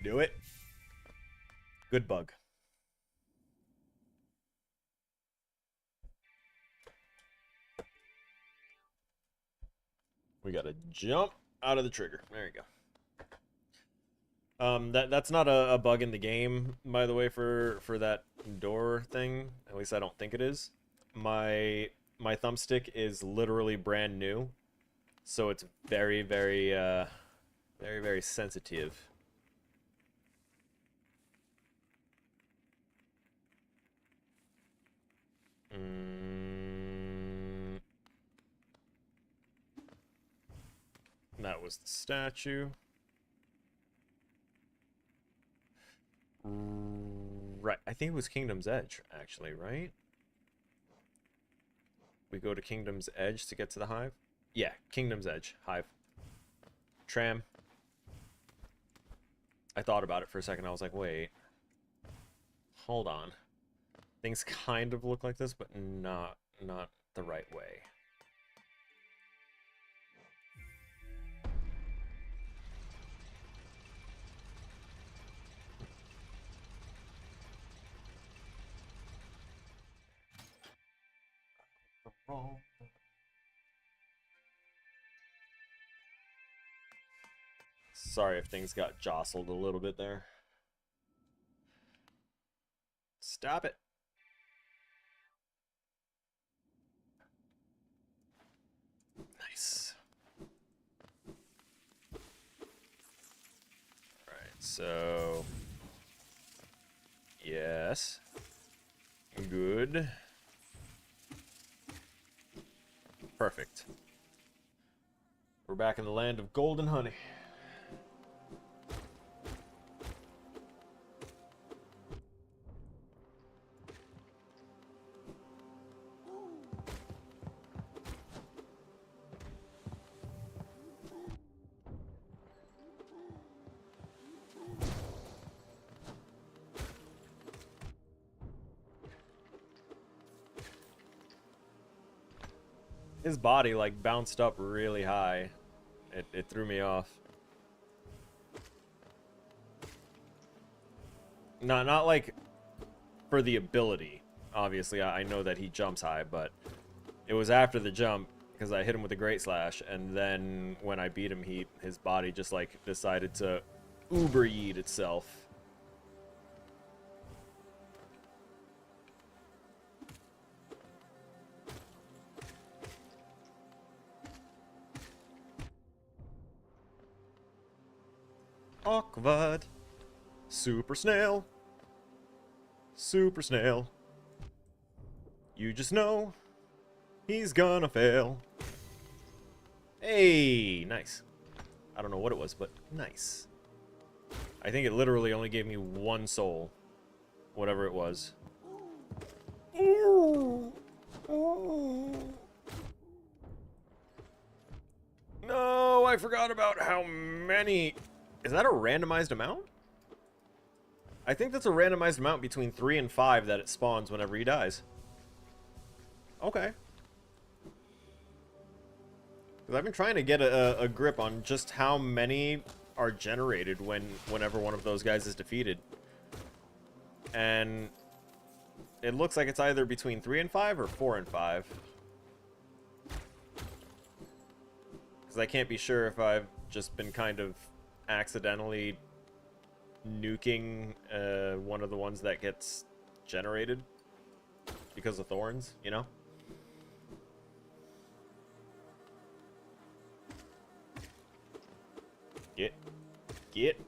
Do it. Good bug. We gotta jump out of the trigger. There you go. That's not a bug in the game, by the way, for that door thing. At least I don't think it is. My thumbstick is literally brand new, so it's very, very sensitive. That was the statue. Right, I think it was Kingdom's Edge, actually, right? We go to Kingdom's Edge to get to the hive? Yeah, Kingdom's Edge, hive. Tram. I thought about it for a second, I was like, wait. Hold on. Things kind of look like this, but not the right way. Sorry if things got jostled a little bit there. Stop it. Nice. Alright, so... Yes. Good. Perfect. We're back in the land of golden honey. His body, like, bounced up really high. It threw me off. Not like for the ability. Obviously, I know that he jumps high, but it was after the jump, because I hit him with a Great Slash, and then when I beat him, his body just, like, decided to uber-yeet itself. Awkward. Super snail. Super snail. You just know he's gonna fail. Hey, nice. I don't know what it was, but nice. I think it literally only gave me 1 soul. Whatever it was. No, I forgot about how many... Is that a randomized amount? I think that's a randomized amount between 3 and 5 that it spawns whenever he dies. Okay. Because I've been trying to get a grip on just how many are generated whenever one of those guys is defeated. And it looks like it's either between 3 and 5 or 4 and 5. Because I can't be sure if I've just been kind of accidentally nuking one of the ones that gets generated because of thorns, you know? Get.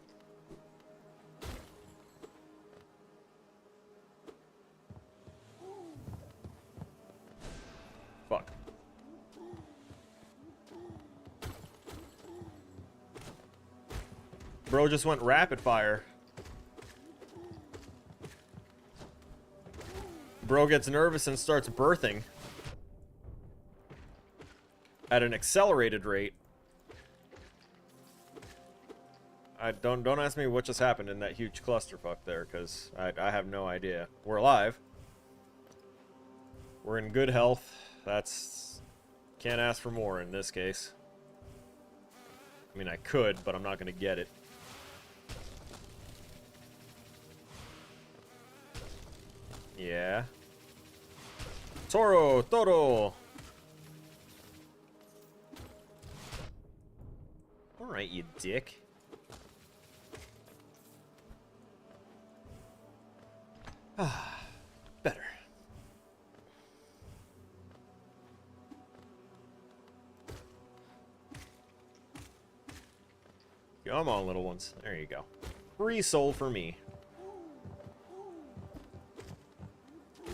Fuck. Bro just went rapid fire. Bro gets nervous and starts birthing at an accelerated rate. Don't ask me what just happened in that huge clusterfuck there, because I have no idea. We're alive. We're in good health. That's... Can't ask for more in this case. I mean, I could, but I'm not going to get it. Yeah. Toro! Toro! Alright, you dick. Ah, better. Come on, little ones. There you go. Free soul for me.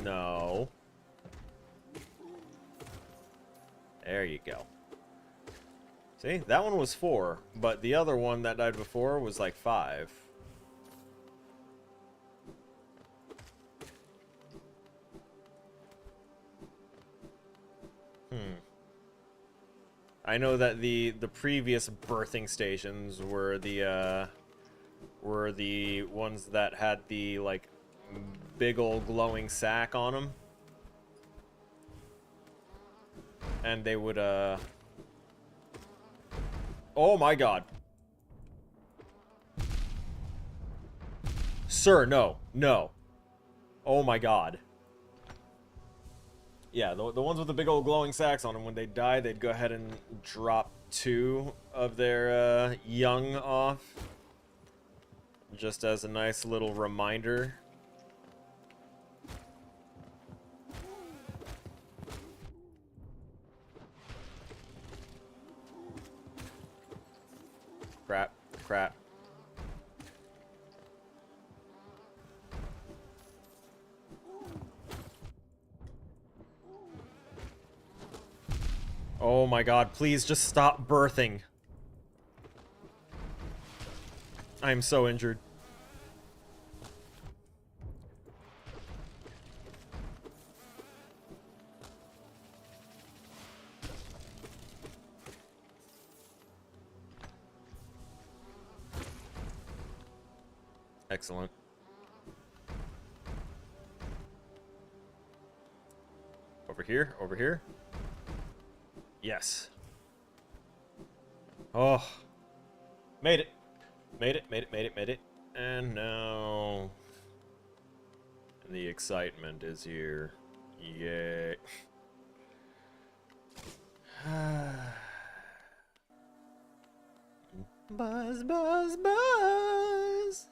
No. There you go. See, that one was 4, but the other one that died before was like 5. I know that the previous birthing stations were the ones that had the like big old glowing sack on them, and they would oh my god, sir, no, no, oh my god. Yeah, the ones with the big old glowing sacks on them, when they die, they'd go ahead and drop 2 of their young off. Just as a nice little reminder. Crap, crap. Oh my god, please just stop birthing. I'm so injured. Excellent. Over here, over here. Yes. Oh. Made it. Made it, made it, made it, made it. And now... the excitement is here. Yay. Buzz, buzz, buzz!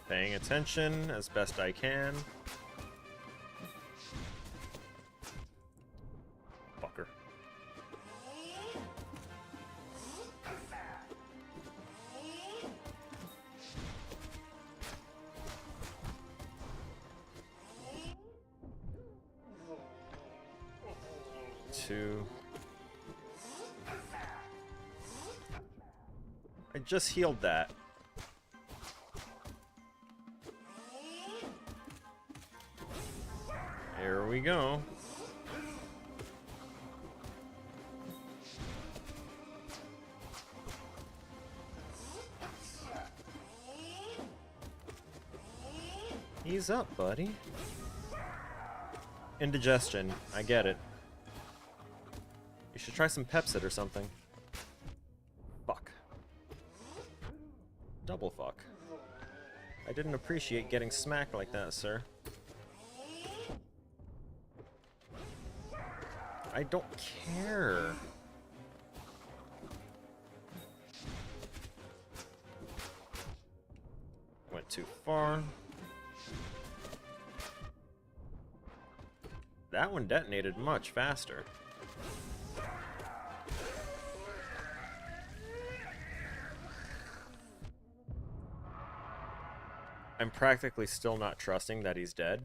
Paying attention as best I can. Fucker. Two. I just healed that. Here we go. Ease up, buddy. Indigestion. I get it. You should try some Pepsid or something. Fuck. Double fuck. I didn't appreciate getting smacked like that, sir. I don't care. Went too far. That one detonated much faster. I'm practically still not trusting that he's dead.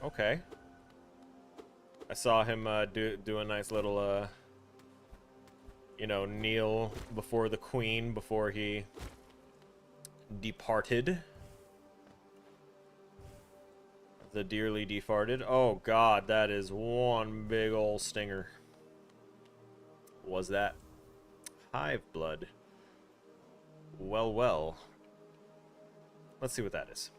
Okay. I saw him do a nice little, you know, kneel before the queen before he departed. The dearly defarted. Oh god, that is one big ol' stinger. Was that hive blood? Well, well. Let's see what that is.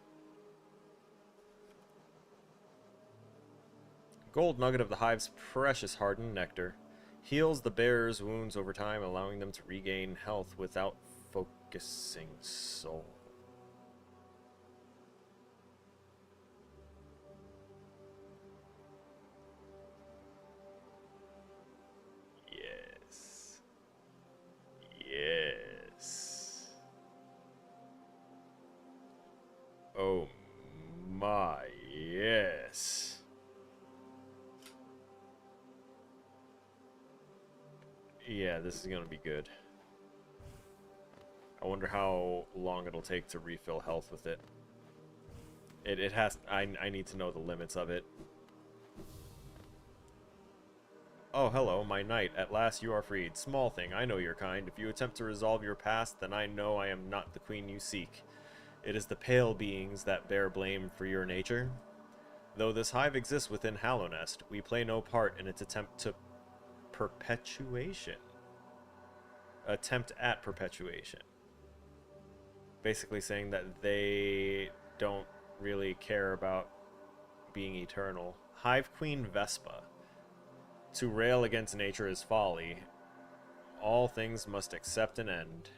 Gold nugget of the hive's precious hardened nectar. Heals the bearer's wounds over time, allowing them to regain health without focusing soul. Yes. Yes. Oh my, yes. Yeah, this is gonna be good. I wonder how long it'll take to refill health with it. It has... I need to know the limits of it. Oh, hello, my knight. At last you are freed. Small thing, I know your kind. If you attempt to resolve your past, then I know I am not the queen you seek. It is the pale beings that bear blame for your nature. Though this hive exists within Hallownest, we play no part in its attempt at perpetuation. Basically saying that they don't really care about being eternal. Hive Queen Vespa. To rail against nature is folly. All things must accept an end.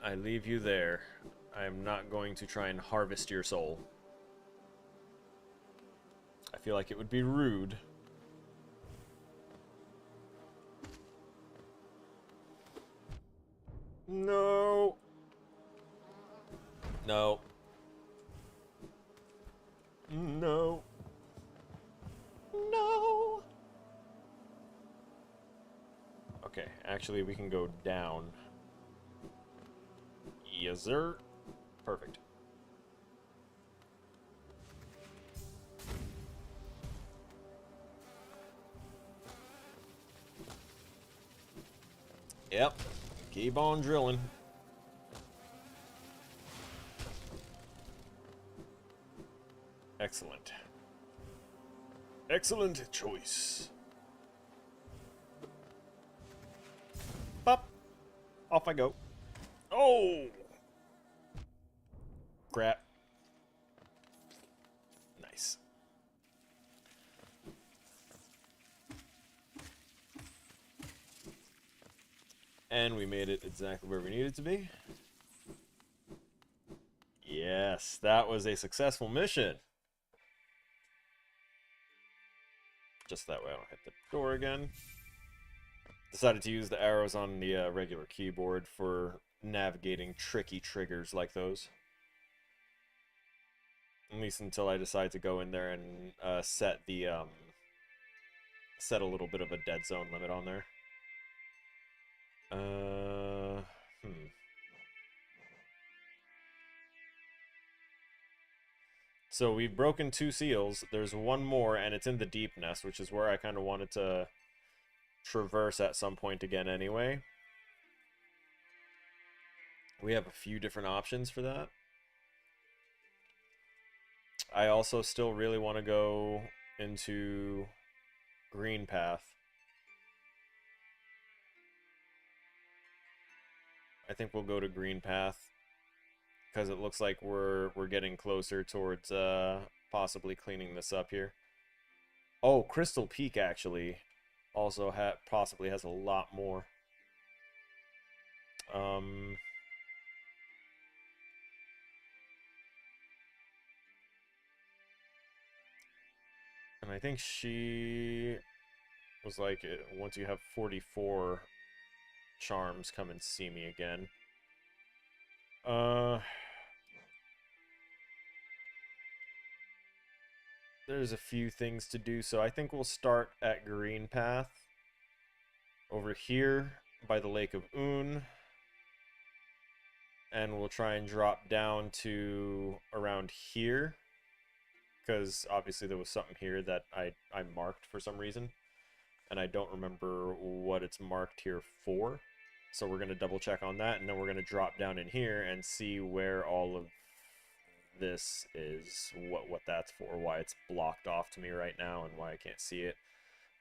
I leave you there. I am not going to try and harvest your soul. I feel like it would be rude. No. No. No. No. Okay, actually we can go down. Yes, sir. Perfect. Yep. Keep on drilling. Excellent. Excellent choice. Pop. Off I go. Oh! Crap. Nice. And we made it exactly where we needed to be. Yes, that was a successful mission. just that way I don't hit the door again. Decided to use the arrows on the regular keyboard for navigating tricky triggers like those. At least until I decide to go in there and set the set a little bit of a dead zone limit on there. So we've broken 2 seals. There's one more, and it's in the deep nest, which is where I kind of wanted to traverse at some point again anyway. We have a few different options for that. I also still really want to go into green path. I think we'll go to green path because it looks like we're getting closer towards possibly cleaning this up here. Oh, Crystal Peak actually also possibly has a lot more. And I think she was like, once you have 44 charms, come and see me again. There's a few things to do, so I think we'll start at Green Path. Over here, by the Lake of Un. And we'll try and drop down to around here. Because obviously there was something here that I marked for some reason. And I don't remember what it's marked here for. So we're going to double check on that, and then we're going to drop down in here and see where all of this is, what that's for, why it's blocked off to me right now, and why I can't see it,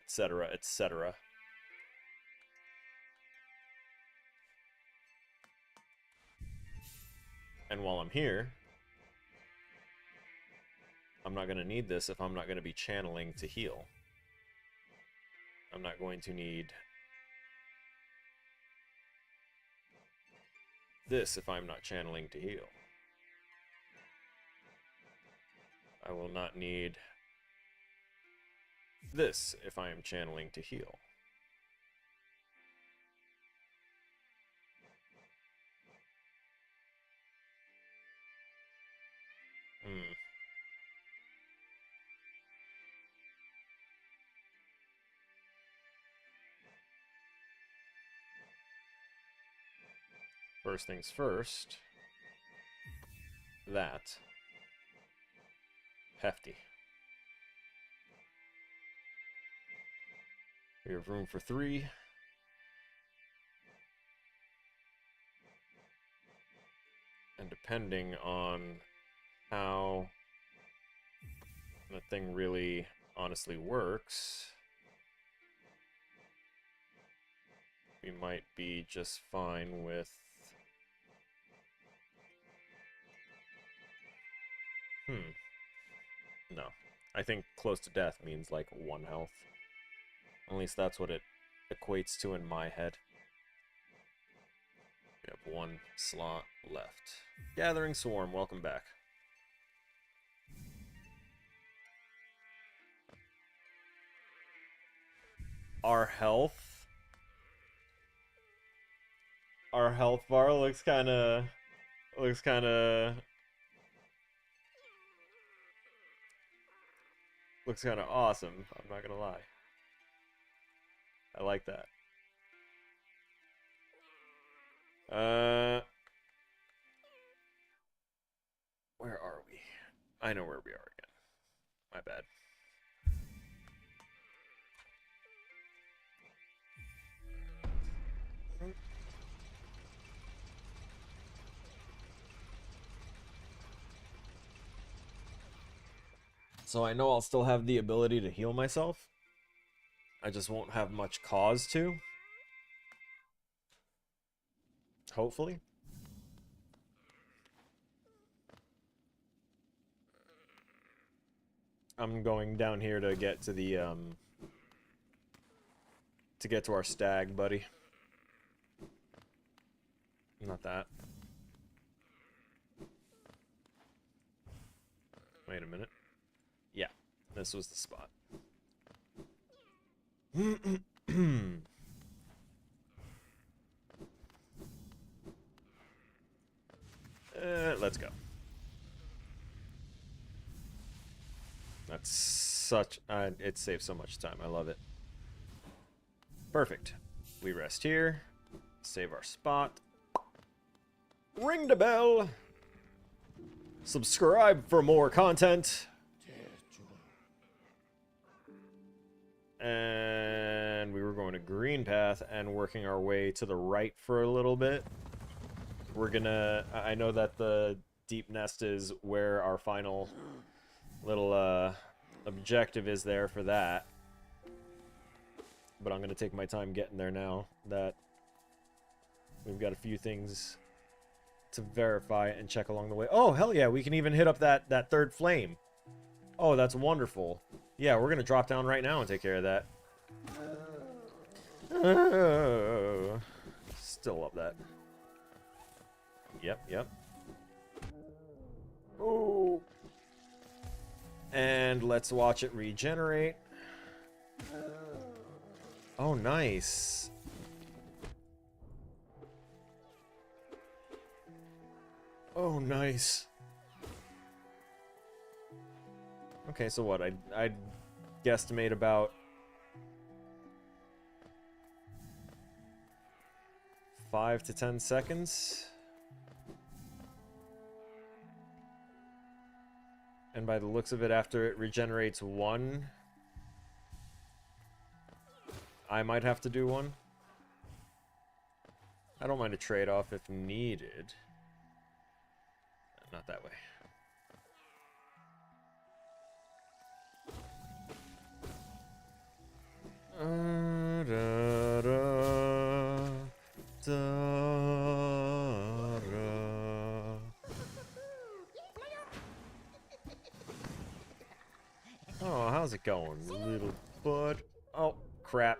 etc., etc. And while I'm here, I'm not going to need this if I'm not going to be channeling to heal. I'm not going to need this if I'm not channeling to heal. I will not need this if I am channeling to heal. First things first, that. Hefty. We have room for 3. And depending on how the thing really honestly works, we might be just fine with... No. I think close to death means like 1 health. At least that's what it equates to in my head. We have 1 slot left. Gathering Swarm, welcome back. Our health bar looks kind of awesome. I'm not gonna lie. I like that. Where are we? I know where we are again. My bad. So I know I'll still have the ability to heal myself. I just won't have much cause to. Hopefully. I'm going down here to get to the, to get to our stag, buddy. Not that. Wait a minute. Yeah, this was the spot. Let's go. That's such... it saves so much time. I love it. Perfect. We rest here. Save our spot. Ring the bell. Subscribe for more content. And we were going to green path and working our way to the right for a little bit. We're gonna... I know that the deep nest is where our final little objective is there for that. But I'm gonna take my time getting there now that we've got a few things to verify and check along the way. Oh, hell yeah, we can even hit up that third flame. Oh, that's wonderful. Yeah, we're gonna drop down right now and take care of that. Still love that. Yep. Oh. And let's watch it regenerate. Oh, nice. Oh, nice. Okay, so what? I'd guesstimate about 5 to 10 seconds. And by the looks of it, after it regenerates one, I might have to do one. I don't mind a trade-off if needed. Not that way. Oh, how's it going, little bud? Oh, crap.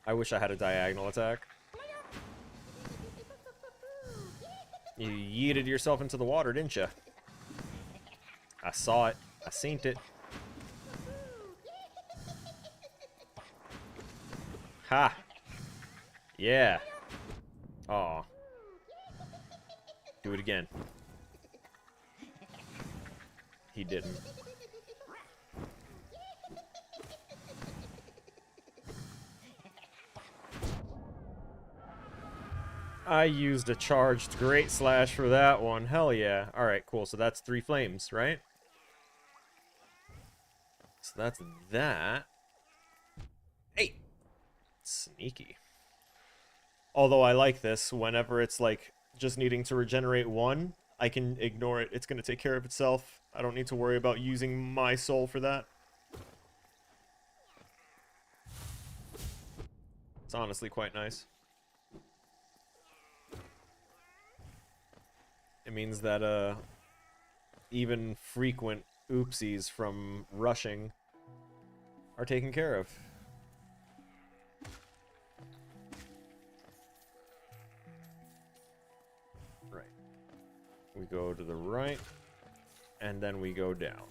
I wish I had a diagonal attack. You yeeted yourself into the water, didn't you? I saw it. I seen it. Ha! Yeah. Aw. Do it again. He didn't. I used a charged Great Slash for that one. Hell yeah. Alright, cool. So that's 3 flames, right? So that's that. Hey! Sneaky. Although I like this, whenever it's like just needing to regenerate 1, I can ignore it. It's going to take care of itself. I don't need to worry about using my soul for that. It's honestly quite nice. It means that even frequent oopsies from rushing are taken care of. Right. We go to the right, and then we go down.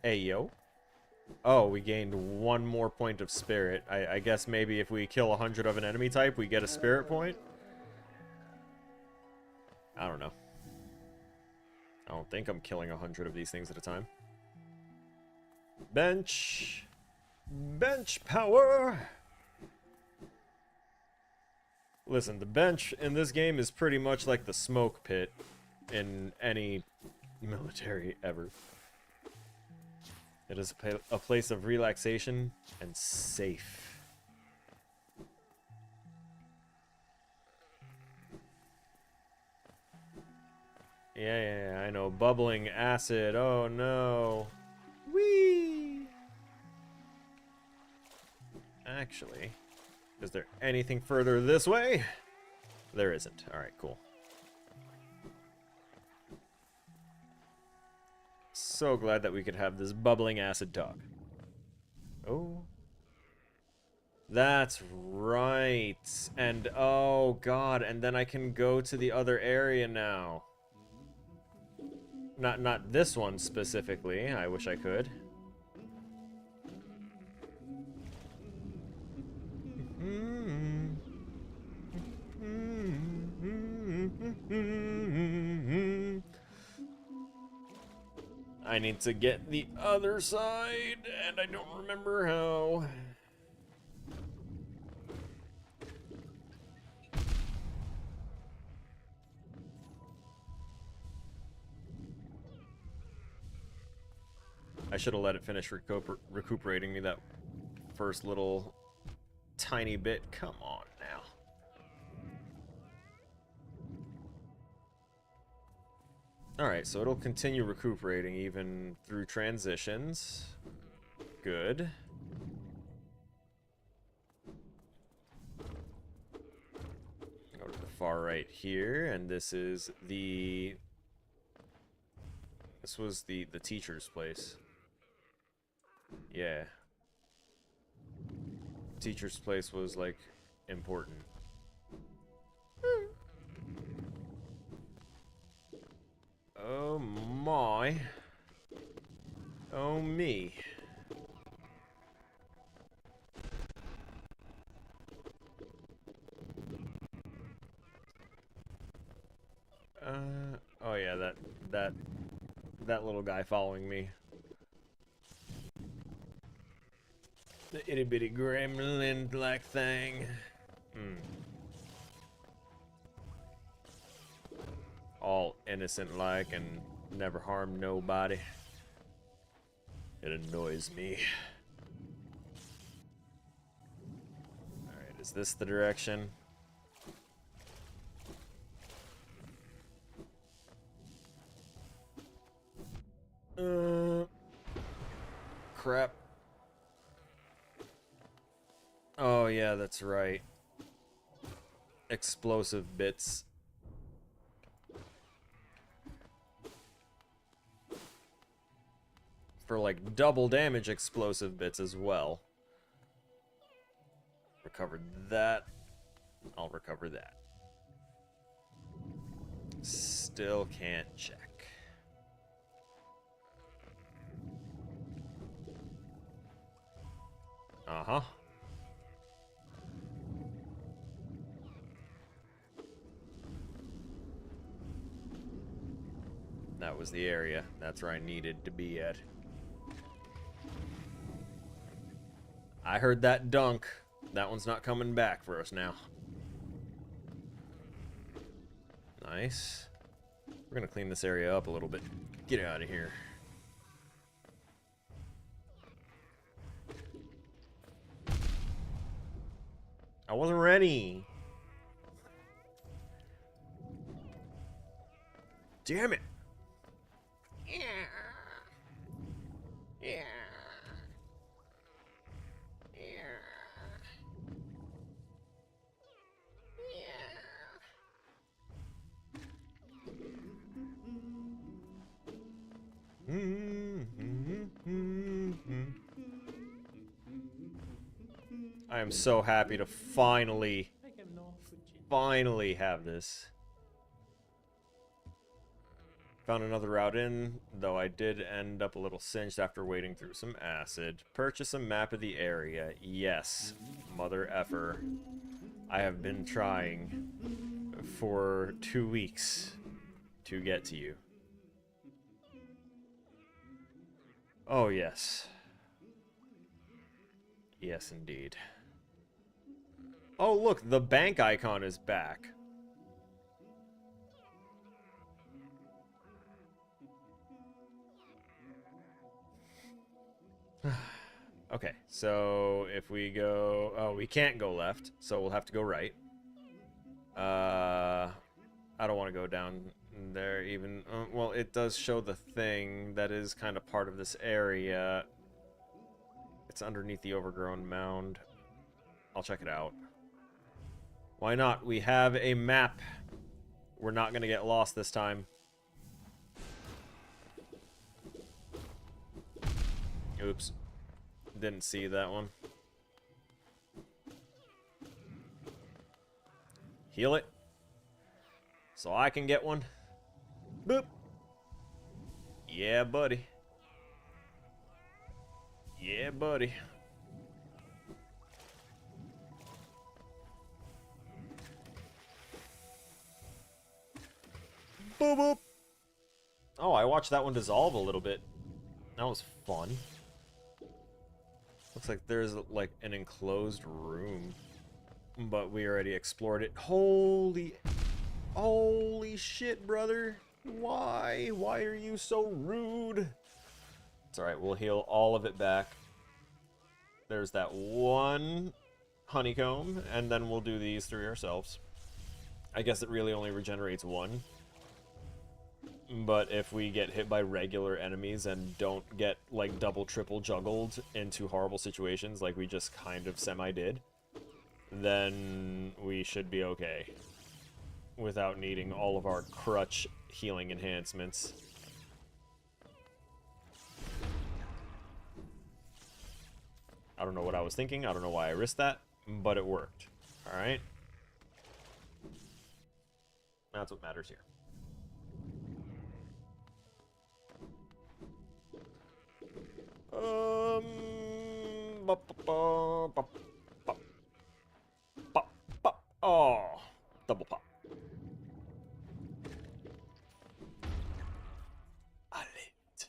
Hey, yo. Oh, we gained 1 more point of spirit. I guess maybe if we kill 100 of an enemy type, we get a spirit point? I don't know. I don't think I'm killing 100 of these things at a time. Bench. Bench power. Listen, the bench in this game is pretty much like the smoke pit in any military ever. It is a place of relaxation and safe. Yeah, I know. Bubbling acid. Oh, no. Whee! Actually, is there anything further this way? There isn't. Alright, cool. So glad that we could have this bubbling acid dog. Oh. That's right. And oh god, and then I can go to the other area now. Not this one specifically. I wish I could. I need to get the other side, and I don't remember how. I should have let it finish recuperating me that first little tiny bit. Come on now. Alright, so it'll continue recuperating even through transitions. Good. Go to the far right here, and this is the... This was the teacher's place. Yeah. Teacher's place was, like, important. Oh my. Oh me. Oh yeah, that little guy following me. The itty bitty gremlin black thing. All innocent like and never harmed nobody. It annoys me. Alright, is this the direction? Crap. Oh yeah, that's right. Explosive bits. For like double damage explosive bits as well. Recovered that. I'll recover that. Still can't check. Uh-huh. That was the area. That's where I needed to be at. I heard that dunk. That one's not coming back for us now. Nice. We're gonna clean this area up a little bit. Get out of here. I wasn't ready. Damn it. Yeah. Yeah. I am so happy to finally have this. Found another route in, though I did end up a little singed after wading through some acid. Purchase a map of the area. Yes, mother effer. I have been trying for 2 weeks to get to you. Oh, yes. Yes, indeed. Oh, look, the bank icon is back. Okay, so if we go... Oh, we can't go left, so we'll have to go right. I don't want to go down there even... well, it does show the thing that is kind of part of this area. It's underneath the overgrown mound. I'll check it out. Why not? We have a map. We're not going to get lost this time. Oops. Didn't see that one. Heal it. So I can get one. Boop. Yeah, buddy. Yeah, buddy. Boop, boop. Oh, I watched that one dissolve a little bit. That was fun. Looks like there's, like, an enclosed room. But we already explored it. Holy shit, brother. Why? Why are you so rude? It's alright, we'll heal all of it back. There's that one honeycomb, and then we'll do these three ourselves. I guess it really only regenerates one. But if we get hit by regular enemies and don't get, like, double, triple juggled into horrible situations like we just kind of semi-did, then we should be okay. Without needing all of our crutch healing enhancements. I don't know what I was thinking, I don't know why I risked that, but it worked. Alright? That's what matters here. Oh, double pop. I lived.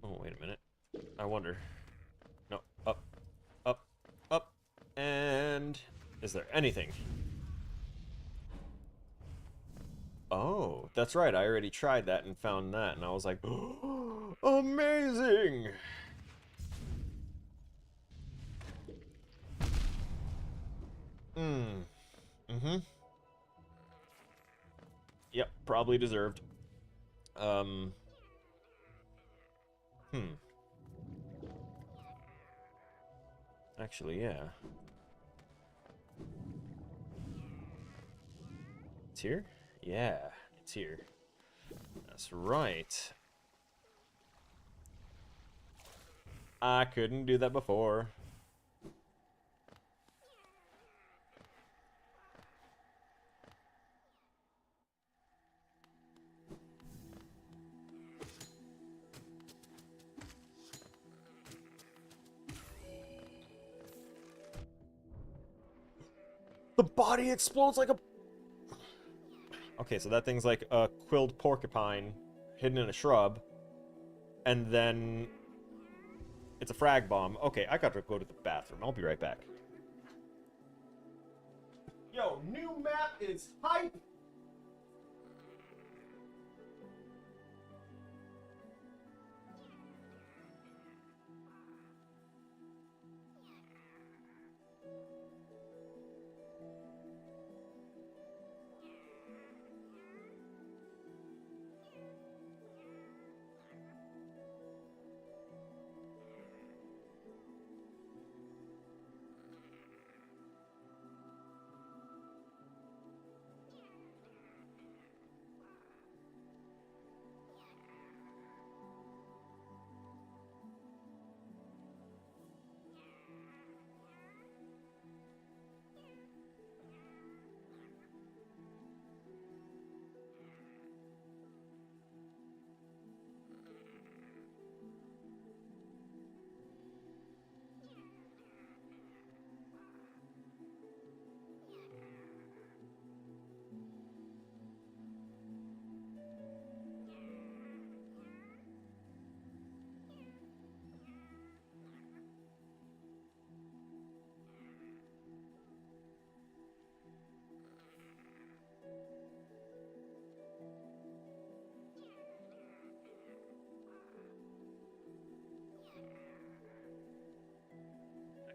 Oh, wait a minute. I wonder. No, up, up, up, and is there anything? Oh, that's right. I already tried that and found that, and I was like, oh, amazing! Mm-hmm. Yep, probably deserved. Actually, yeah. It's here? Yeah, it's here. That's right. I couldn't do that before. The body explodes like a... Okay, so that thing's like a quilled porcupine hidden in a shrub. And then... it's a frag bomb. Okay, I gotta go to the bathroom. I'll be right back. Yo, new map is hype!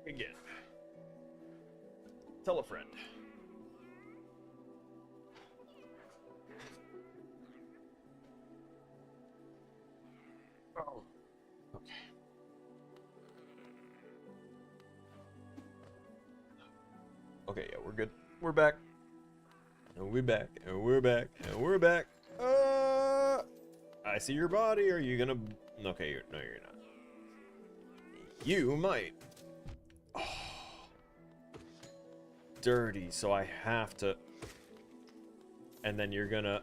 Again. Tell a friend. Oh. Okay. Okay, yeah, we're good. We're back. And we're back. And we're back. And we're back. I see your body. Are you gonna... Okay, no, you're not. You might. Oh. dirty, so I have to... And then you're gonna...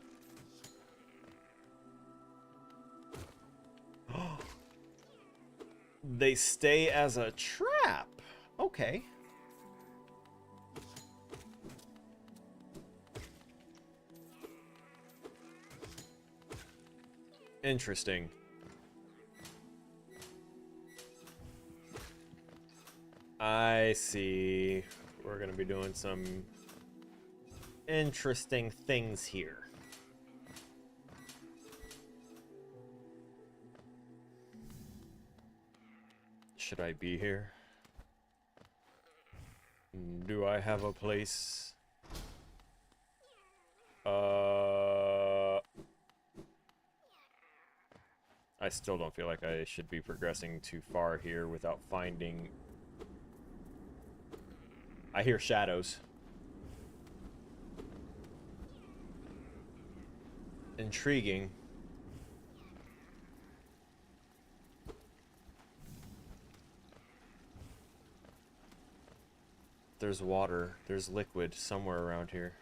They stay as a trap. Okay. Interesting. I see. We're gonna be doing some interesting things here. Should I be here? Do I have a place? I still don't feel like I should be progressing too far here without finding... I hear shadows. Intriguing. There's water. There's liquid somewhere around here.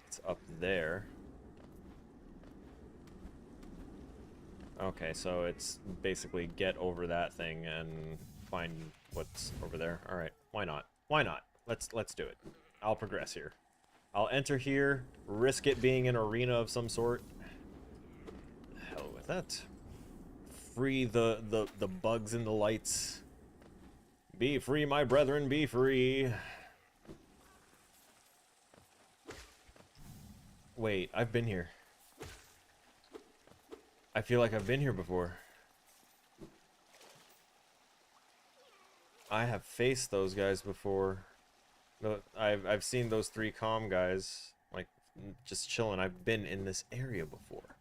It's up there. Okay, so it's basically get over that thing and find what's over there. All right, why not? Why not? Let's do it. I'll progress here. I'll enter here, risk it being an arena of some sort. Hell with that. Free the bugs and the lights. Be free, my brethren, be free. Wait, I've been here. I feel like I've been here before. I have faced those guys before. I've seen those three comm guys, like, just chilling. I've been in this area before.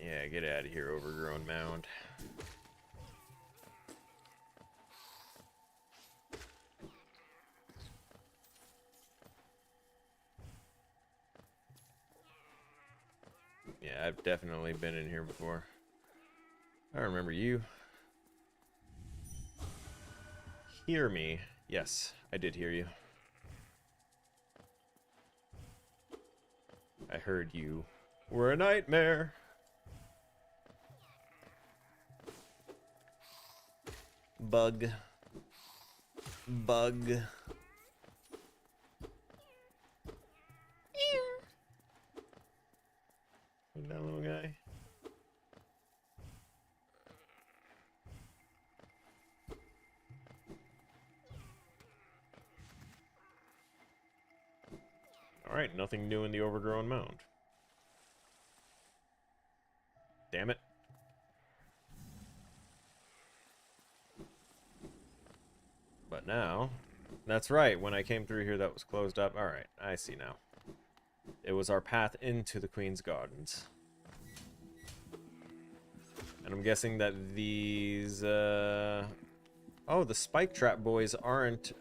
Yeah, get out of here, overgrown mound. Yeah, I've definitely been in here before. I remember you. Hear me. Yes, I did hear you. I heard you were a nightmare. Bug. Bug. That little guy. Alright, nothing new in the overgrown mound. Damn it. But now, that's right, when I came through here that was closed up. Alright, I see now. It was our path into the Queen's Gardens. And I'm guessing that these, oh, the Spike Trap boys aren't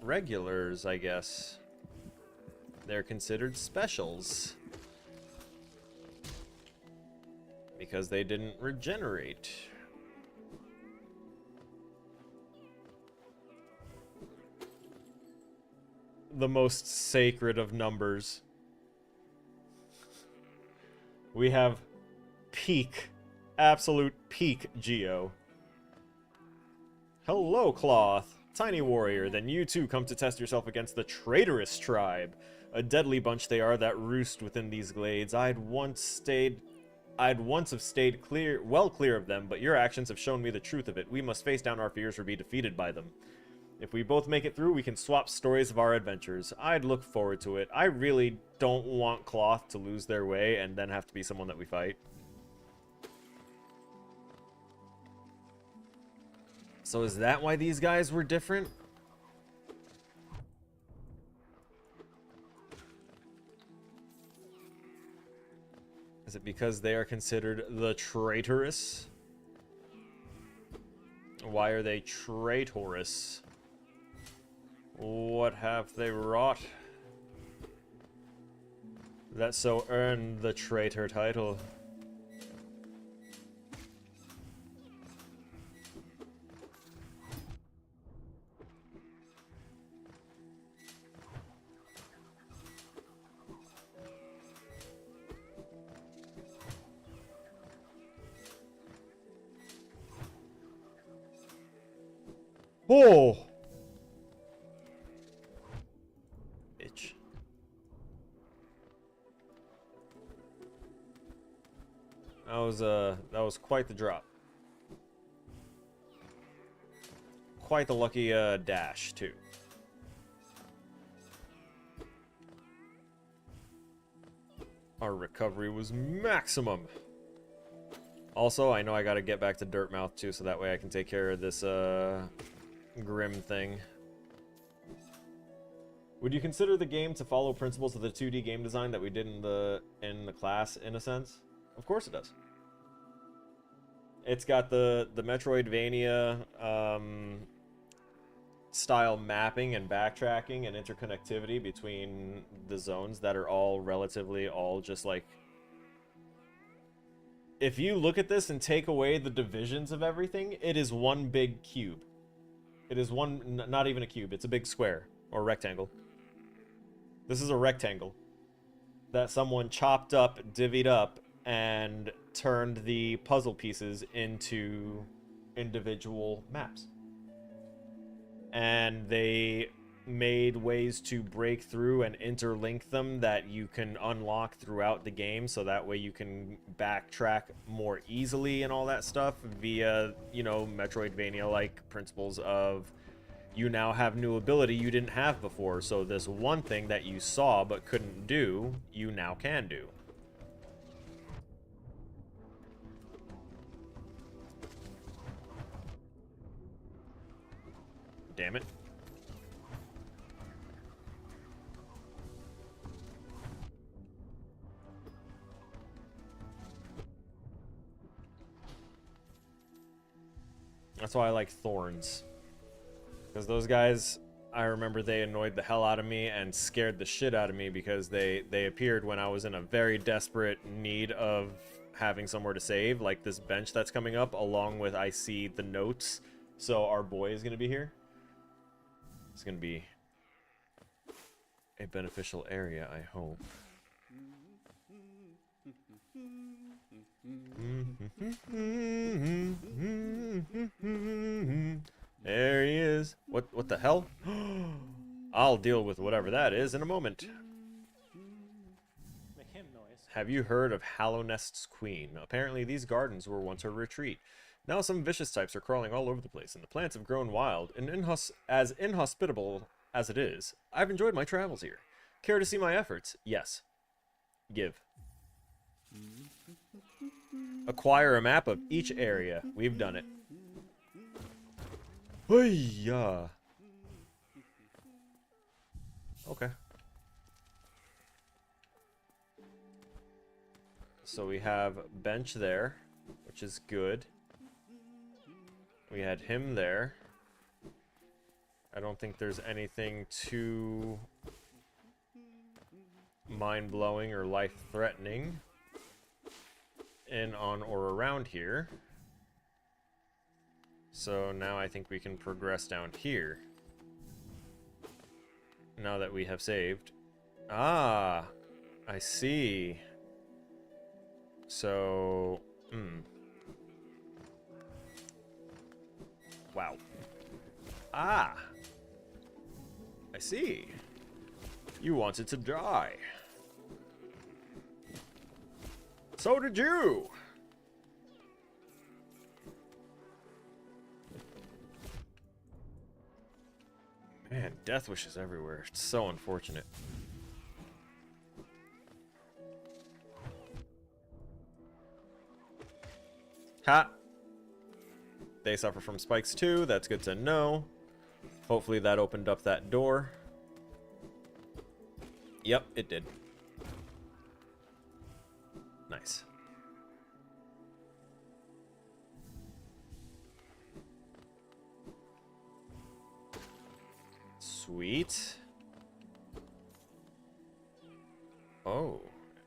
regulars, I guess. They're considered specials. Because they didn't regenerate. The most sacred of numbers. We have peak, absolute peak Geo. Hello, Cloth. Tiny warrior, then you too come to test yourself against the traitorous tribe. A deadly bunch they are that roost within these glades. I'd once have stayed well clear of them, but your actions have shown me the truth of it. We must face down our fears or be defeated by them. If we both make it through, we can swap stories of our adventures. I'd look forward to it. I really don't want Cloth to lose their way and then have to be someone that we fight. So is that why these guys were different? Is it because they are considered the traitorous? Why are they traitorous? What have they wrought that so earned the traitor title? Oh! Bitch. That was quite the drop. Quite the lucky dash, too. Our recovery was maximum. Also, I know I gotta get back to Dirtmouth, too, so that way I can take care of this, Grim thing. Would you consider the game to follow principles of the 2D game design that we did in the class, in a sense? Of course it does. It's got the Metroidvania style mapping and backtracking and interconnectivity between the zones that are all relatively just like... If you look at this and take away the divisions of everything, it is one big cube. It is one, not even a cube, it's a big square or rectangle. This is a rectangle that someone chopped up, divvied up, and turned the puzzle pieces into individual maps. And they made ways to break through and interlink them that you can unlock throughout the game, so that way you can backtrack more easily and all that stuff via, you know, Metroidvania-like principles of you now have new ability you didn't have before, so this one thing that you saw but couldn't do, you now can do. Damn it. That's why I like thorns. Because those guys, I remember they annoyed the hell out of me and scared the shit out of me because they appeared when I was in a very desperate need of having somewhere to save, like this bench that's coming up, along with I see the notes. So our boy is going to be here. It's going to be a beneficial area, I hope. There he is. What the hell? I'll deal with whatever that is in a moment. Make him noise. Have you heard of Hallownest's queen? Apparently these gardens were once her retreat. Now some vicious types are crawling all over the place, and the plants have grown wild, and as inhospitable as it is. I've enjoyed my travels here. Care to see my efforts? Yes. Give. Acquire a map of each area. We've done it. Hey-ya. Okay. So we have bench there, which is good. We had him there. I don't think there's anything too mind-blowing or life-threatening in, on, or around here. So now I think we can progress down here. Now that we have saved. Ah, I see. So, wow. Ah, I see. You wanted to die. So did you. Man, death wishes everywhere. It's so unfortunate. Ha! They suffer from spikes too. That's good to know. Hopefully that opened up that door. Yep, it did. Nice. Sweet. Oh,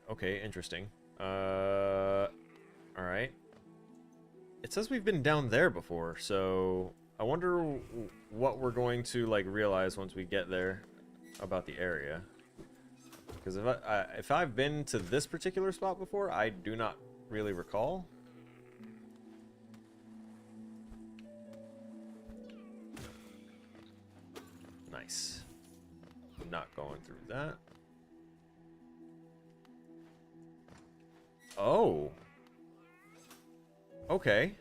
okay, interesting. Alright. It says we've been down there before, so I wonder what we're going to, like, realize once we get there about the area. Because if I've been to this particular spot before, I do not really recall. Nice. Not going through that. Oh. Okay.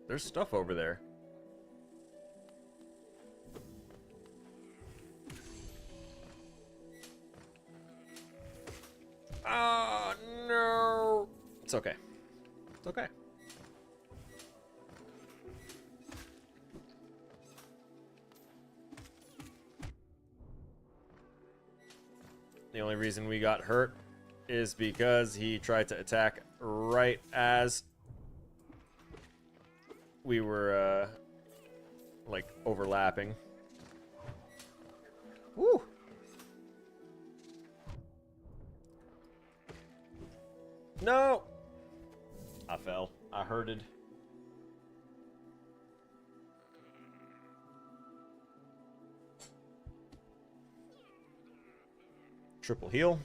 There's stuff over there. Oh, no. It's okay. It's okay. The only reason we got hurt is because he tried to attack right as we were, like, overlapping. Woo! No! I fell. I hurted. Triple heal.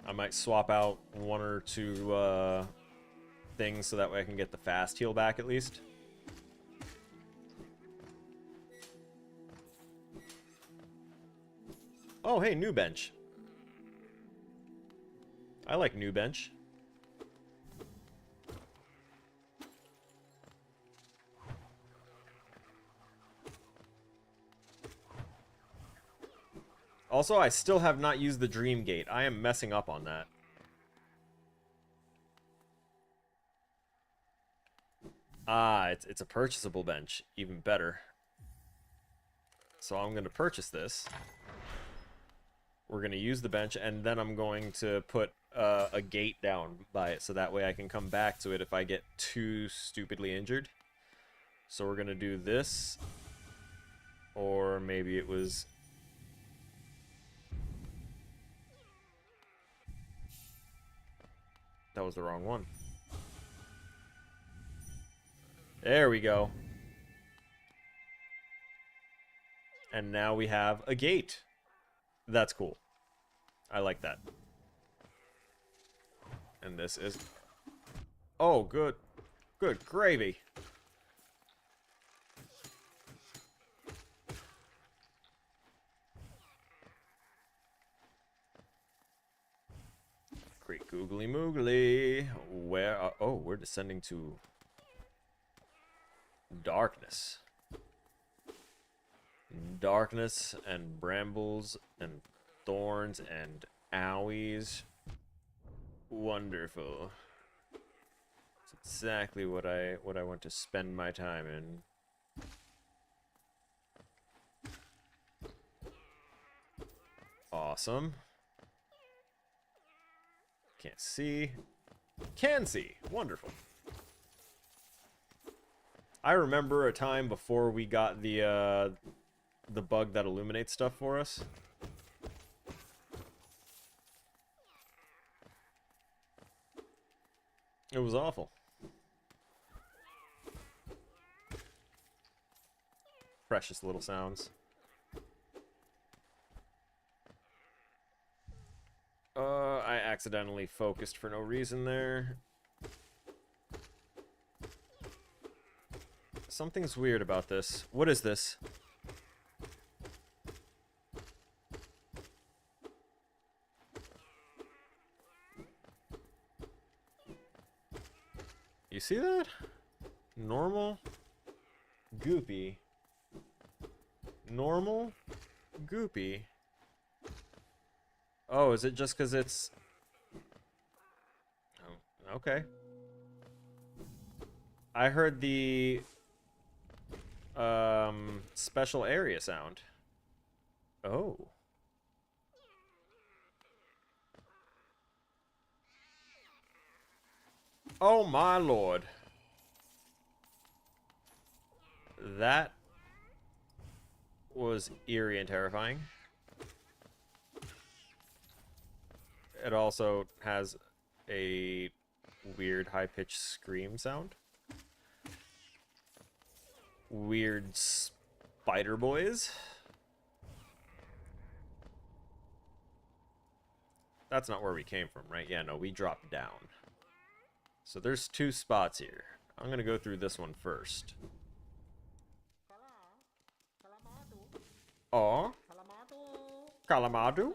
I might swap out one or two things so that way I can get the fast heal back at least. Oh, hey, new bench. I like new bench. Also, I still have not used the Dream Gate. I am messing up on that. Ah, it's a purchasable bench. Even better. So I'm going to purchase this. We're going to use the bench, and then I'm going to put a gate down by it, so that way I can come back to it if I get too stupidly injured. So we're going to do this. Or maybe it was... That was the wrong one. There we go. And now we have a gate. That's cool. I like that. And this is... Oh, good. Good gravy. Great googly moogly. Where are... Oh, we're descending to... darkness. Darkness and brambles and thorns and owies. Wonderful. It's exactly what I want to spend my time in. Awesome. Can't see. Can see. Wonderful. I remember a time before we got the bug that illuminates stuff for us. It was awful. Precious little sounds. I accidentally focused for no reason there. Something's weird about this. What is this? You see that? Normal, goopy. Normal, goopy. Oh, is it just because it's... Oh, okay. I heard the... special area sound. Oh. Oh my lord. That was eerie and terrifying. It also has a weird high-pitched scream sound. Weird spider boys. That's not where we came from, right? Yeah, no, we dropped down. So there's two spots here. I'm gonna go through this one first. Oh, Kalamadu?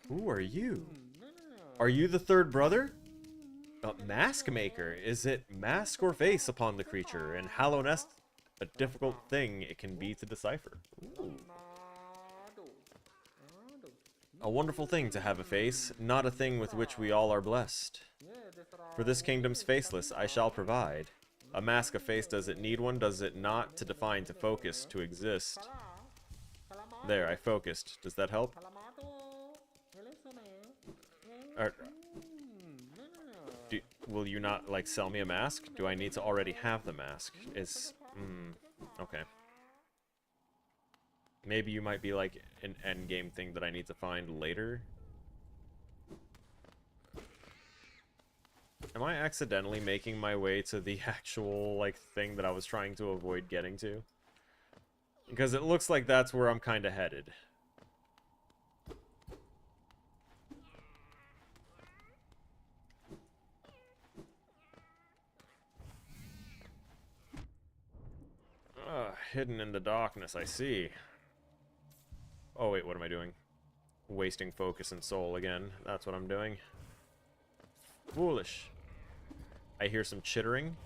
Who are you? Are you the third brother? A mask maker. Is it mask or face upon the creature? And Hallownest, a difficult thing it can be to decipher. Ooh. A wonderful thing to have a face, not a thing with which we all are blessed. For this kingdom's faceless, I shall provide. A mask of face, does it need one? Does it not? To define, to focus, to exist. There, I focused. Does that help? Will you not, like, sell me a mask? Do I need to already have the mask? Okay. Maybe you might be, like, an endgame thing that I need to find later. Am I accidentally making my way to the actual, like, thing that I was trying to avoid getting to? Because it looks like that's where I'm kind of headed. Hidden in the darkness, I see. Oh wait, what am I doing? Wasting focus and soul again. That's what I'm doing. Foolish. I hear some chittering.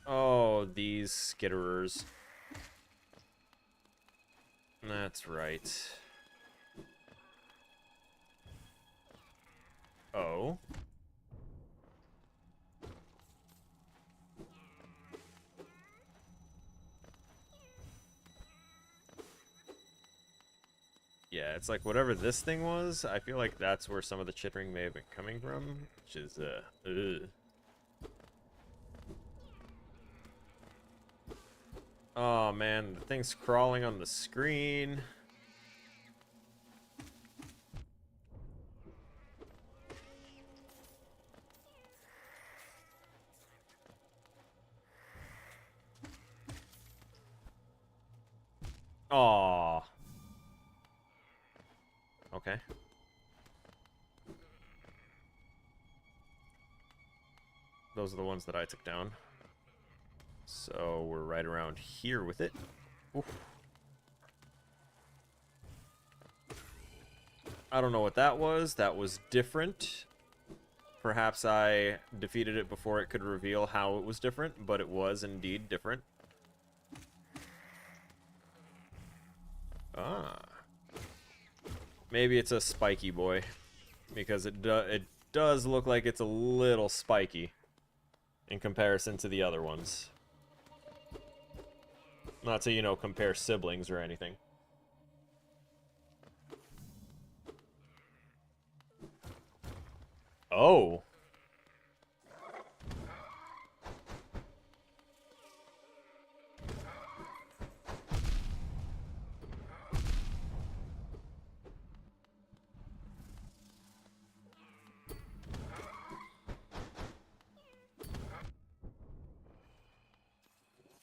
Oh, these skitterers. That's right. Oh. Yeah, it's like whatever this thing was, I feel like that's where some of the chittering may have been coming from, which is, ugh. Oh man, the thing's crawling on the screen. Aww. Okay. Those are the ones that I took down. So we're right around here with it. Oof. I don't know what that was. That was different. Perhaps I defeated it before it could reveal how it was different, but it was indeed different. Ah. Maybe it's a spiky boy. Because it does look like it's a little spiky in comparison to the other ones. Not to, you know, compare siblings or anything. Oh.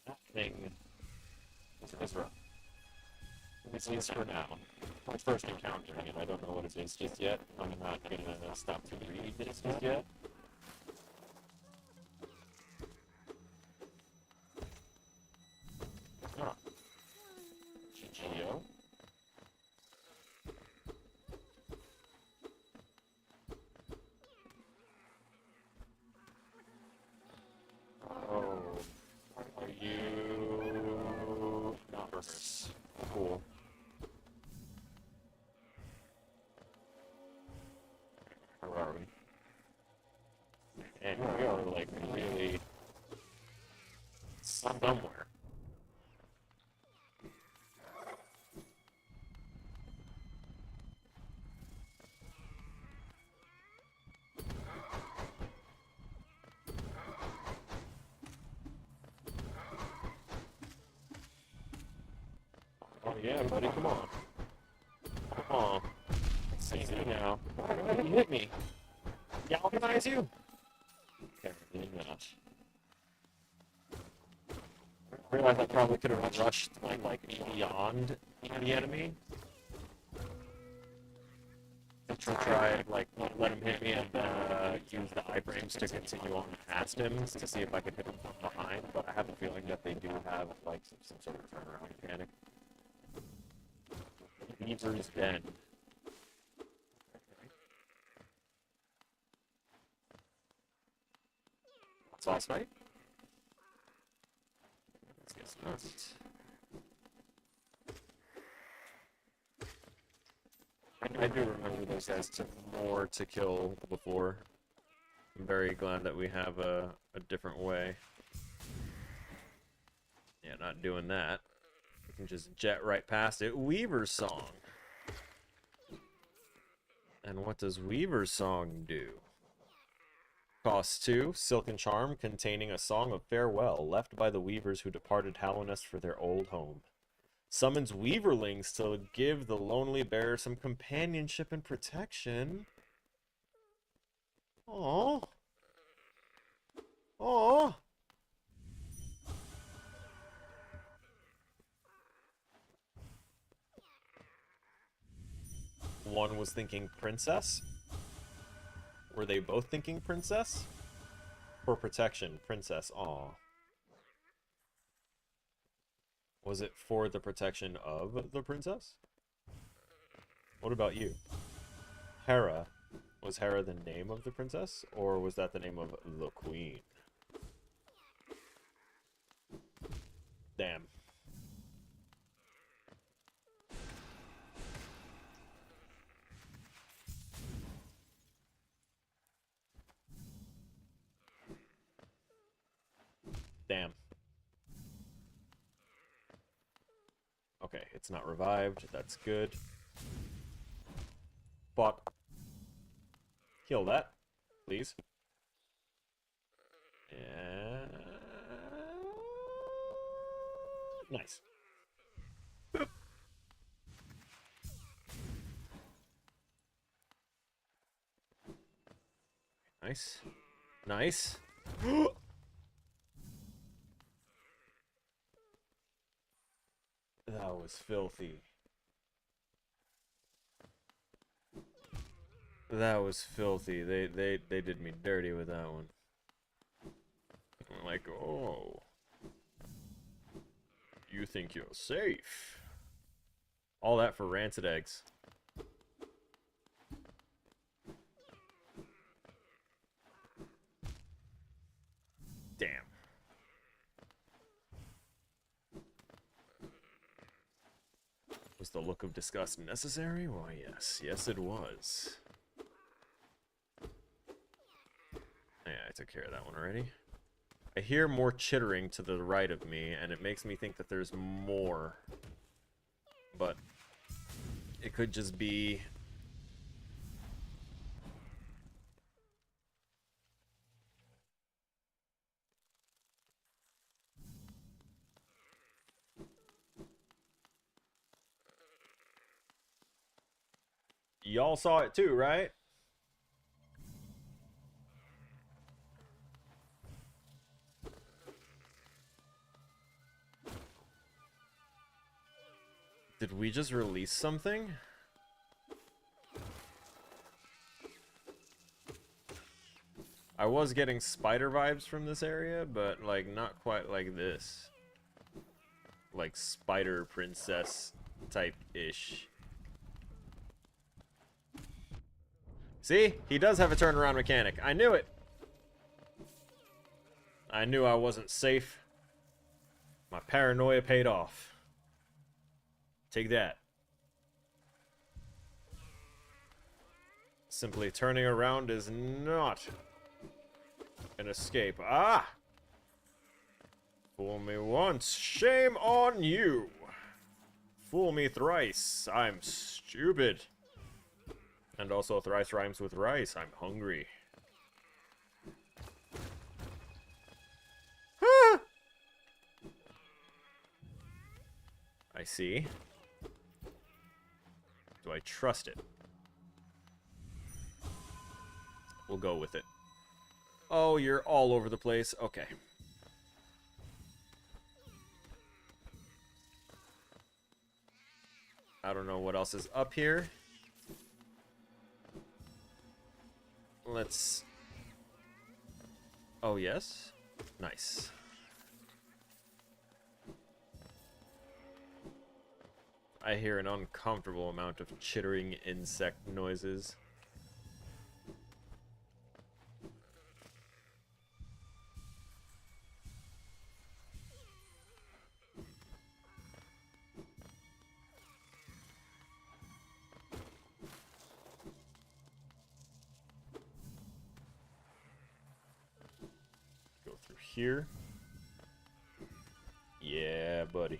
That thing is rough. This is for now. My first encountering it, I don't know what it is just yet. I'm not gonna stop to read this just yet. Ah. GGO. Oh. Are you not reverse? Cool. Where are we? And we are like really somewhere. Oh yeah, buddy, come on. Come on. See you now. You hit me. Galvanize you? Apparently not. I realized I probably could have rushed like beyond the enemy. to try, like, let him hit me and use the iframes to continue on past him to see if I could hit him from behind, but I have a feeling that they do have, like, some sort of turnaround mechanic. Beaver's Den. Boss fight? Let's get started. I do remember those guys took more to kill before. I'm very glad that we have a different way. Yeah, not doing that. We can just jet right past it. Weaver's Song. And what does Weaver's Song do? Cost 2, Silken Charm, containing a song of farewell left by the weavers who departed Hallownest for their old home. Summons weaverlings to give the lonely bearer some companionship and protection. Aww. Aww. One was thinking princess. Were they both thinking princess? For protection, princess. Aw. Was it for the protection of the princess? What about you? Hera. Was Hera the name of the princess? Or was that the name of the queen? Damn. Damn. Okay, it's not revived. That's good. But kill that, please. And nice. Boop. Nice. Nice. That was filthy. That was filthy. They did me dirty with that one. I'm like, oh. You think you're safe. All that for rancid eggs. Damn. Was the look of disgust necessary? Why, yes. Yes, it was. Yeah, I took care of that one already. I hear more chittering to the right of me, and it makes me think that there's more. But it could just be... Y'all saw it too, right? Did we just release something? I was getting spider vibes from this area, but like not quite like this. Like spider princess type-ish. See? He does have a turnaround mechanic. I knew it! I knew I wasn't safe. My paranoia paid off. Take that. Simply turning around is not an escape. Ah! Fool me once, shame on you! Fool me thrice, I'm stupid. And also thrice rhymes with rice, I'm hungry. Ah! I see. Do I trust it? We'll go with it. Oh, you're all over the place. Okay. I don't know what else is up here. Let's... Oh, yes? Nice. I hear an uncomfortable amount of chittering insect noises. Go through here. Yeah, buddy.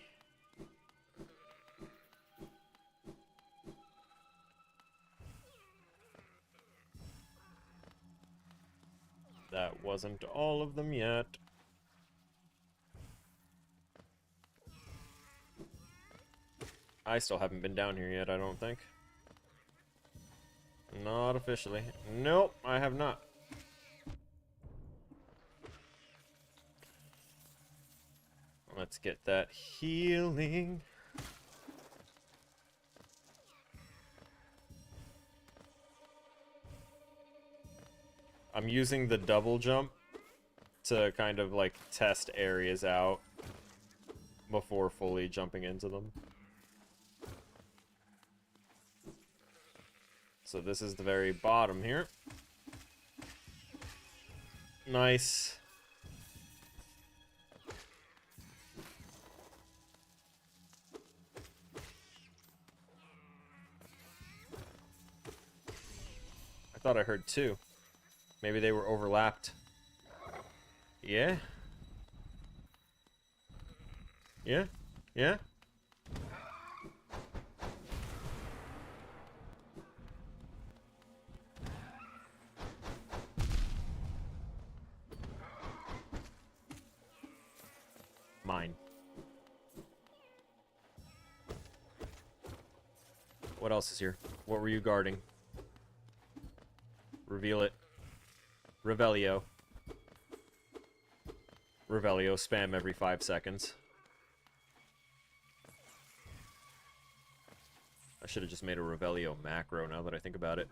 That wasn't all of them yet. I still haven't been down here yet, I don't think. Not officially. Nope, I have not. Let's get that healing. I'm using the double jump to kind of like test areas out before fully jumping into them. So this is the very bottom here. Nice. I thought I heard two. Maybe they were overlapped. Yeah? Yeah? Yeah? Mine. What else is here? What were you guarding? Reveal it. Revelio. Revelio, spam every 5 seconds. I should have just made a Revelio macro now that I think about it.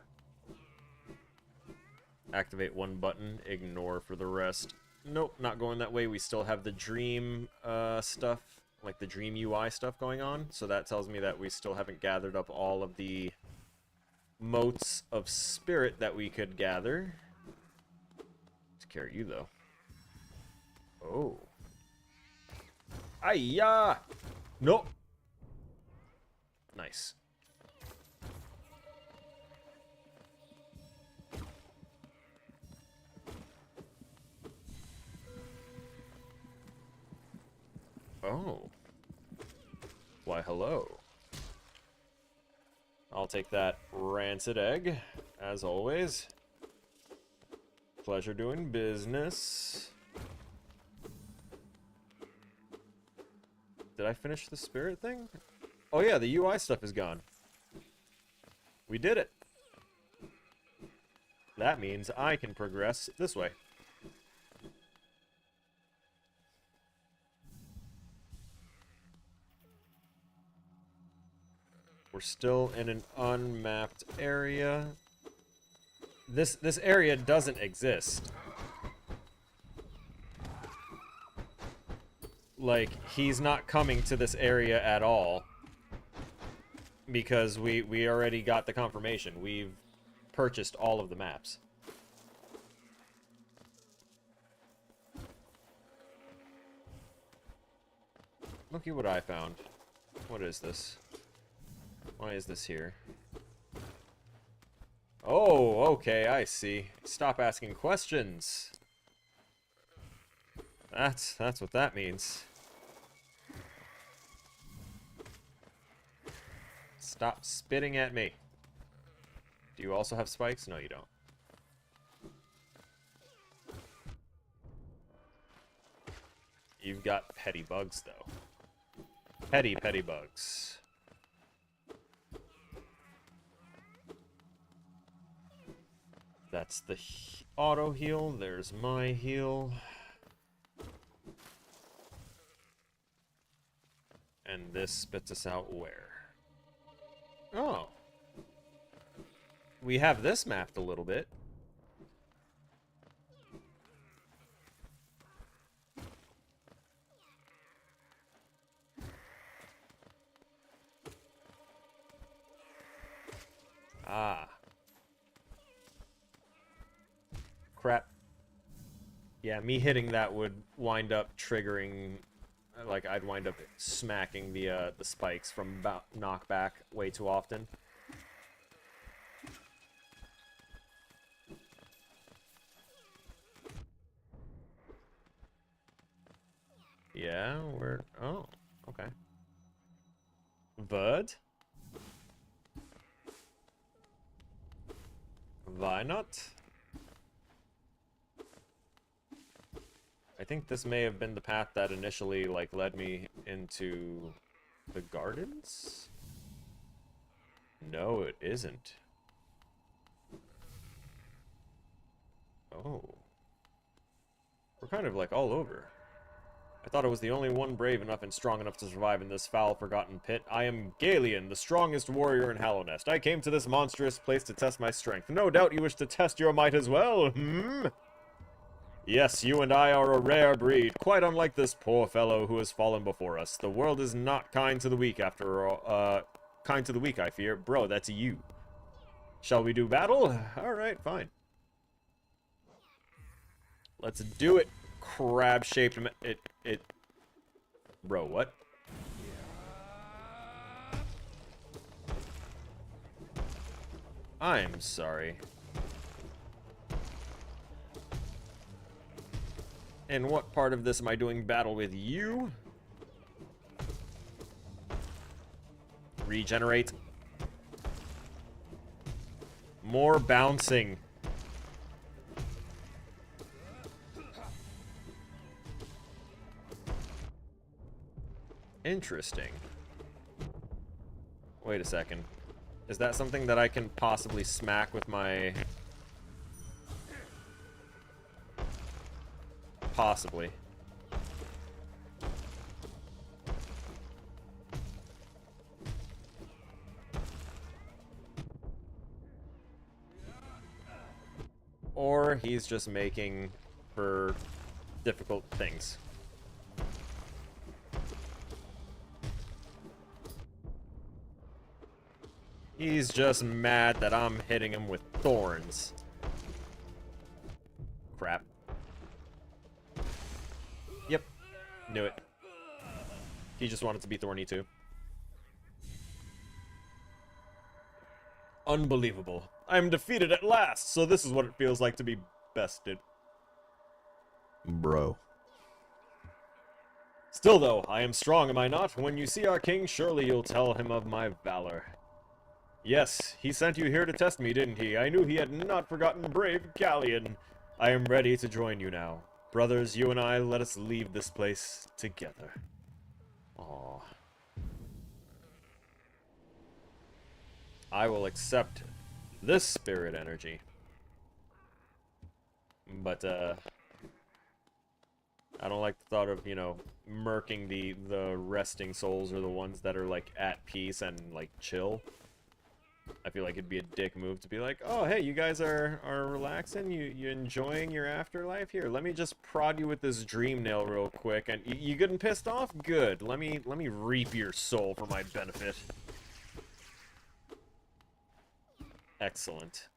Activate one button, ignore for the rest. Nope, not going that way. We still have the dream stuff, like the dream UI stuff going on. So that tells me that we still haven't gathered up all of the motes of spirit that we could gather. Let's carry you, though. Oh. Ayya! Nope. Nice. Oh. Why, hello. I'll take that rancid egg, as always. Pleasure doing business. Did I finish the spirit thing? Oh yeah, the UI stuff is gone. We did it. That means I can progress this way. We're still in an unmapped area. This area doesn't exist. Like, he's not coming to this area at all. Because we already got the confirmation. We've purchased all of the maps. Look at what I found. What is this? Why is this here? Oh, okay, I see. Stop asking questions. That's what that means. Stop spitting at me. Do you also have spikes? No, you don't. You've got petty bugs, though. Petty bugs. That's the auto heal. There's my heal. And this spits us out where? Oh. We have this mapped a little bit. Ah. Crap. Yeah, me hitting that would wind up triggering, like, I'd wind up smacking the spikes from knockback way too often. Yeah, we're... Oh, okay. But... why not? I think this may have been the path that initially, like, led me into the gardens? No, it isn't. Oh. We're kind of, like, all over. I thought I was the only one brave enough and strong enough to survive in this foul, forgotten pit. I am Galion, the strongest warrior in Hallownest. I came to this monstrous place to test my strength. No doubt you wish to test your might as well, hmm? Yes, you and I are a rare breed, quite unlike this poor fellow who has fallen before us. The world is not kind to the weak, after all. Kind to the weak, I fear. Bro, that's you. Shall we do battle? Alright, fine. Let's do it. Crab-shaped... Bro, what? I'm sorry. And what part of this am I doing battle with you? Regenerate. More bouncing. Interesting. Wait a second. Is that something that I can possibly smack with my... Possibly. Or he's just making for difficult things. He's just mad that I'm hitting him with thorns. Crap. Yep. Knew it. He just wanted to be thorny too. Unbelievable. I am defeated at last, so this is what it feels like to be bested. Bro. Still though, I am strong, am I not? When you see our king, surely you'll tell him of my valor. Yes, he sent you here to test me, didn't he? I knew he had not forgotten brave Galleon. I am ready to join you now. Brothers, you and I, let us leave this place together. Aww. I will accept this spirit energy. But, I don't like the thought of, you know, murking the resting souls or the ones that are, like, at peace and, like, chill. I feel like it'd be a dick move to be like, oh, hey, you guys are relaxing? You enjoying your afterlife? Here, let me just prod you with this dream nail real quick. And you getting pissed off? Good. Let me reap your soul for my benefit. Excellent.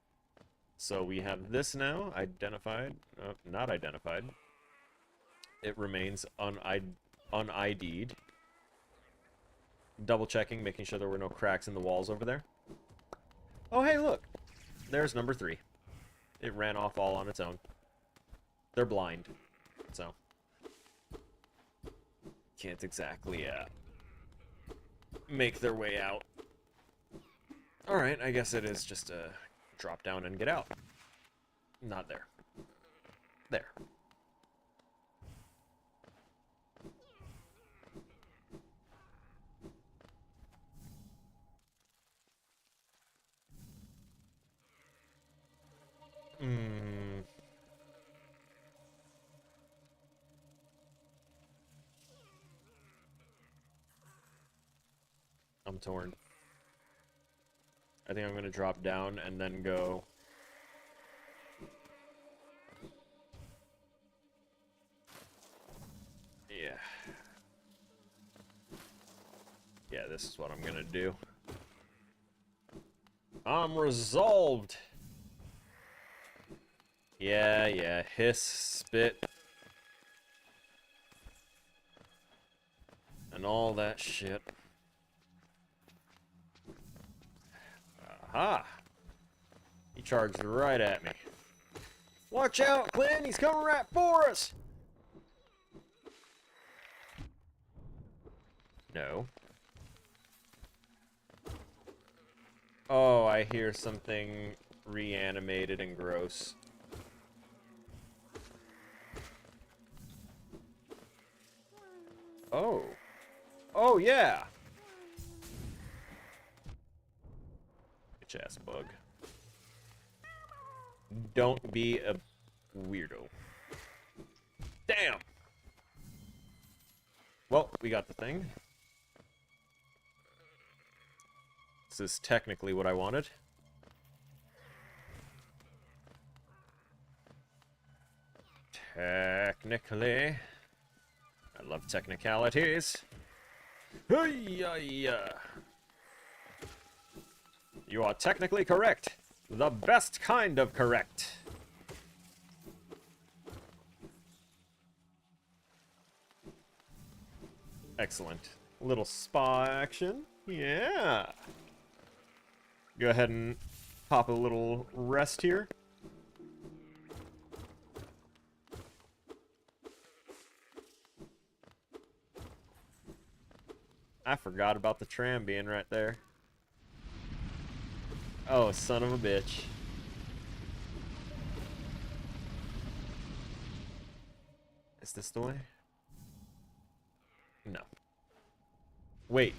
So we have this now, identified, not identified. It remains un-ID'd. Double checking, making sure there were no cracks in the walls over there. Oh, hey, look. There's number 3. It ran off all on its own. They're blind, so can't exactly make their way out. Alright, I guess it is just a drop down and get out. Not there. There. I'm torn. I think I'm going to drop down and then go... Yeah. Yeah, this is what I'm going to do. I'm resolved. Yeah, hiss, spit. And all that shit. Aha! He charged right at me. Watch out, Clint! He's coming right for us! No. Oh, I hear something reanimated and gross. Oh. Oh, yeah! Bitch ass bug. Don't be a weirdo. Damn! Well, we got the thing. This is technically what I wanted. Technically. I love technicalities. Hey-ya-ya. You are technically correct. The best kind of correct. Excellent. Little spa action. Yeah. Go ahead and pop a little rest here. I forgot about the tram being right there. Oh, son of a bitch. Is this the way? No. Wait.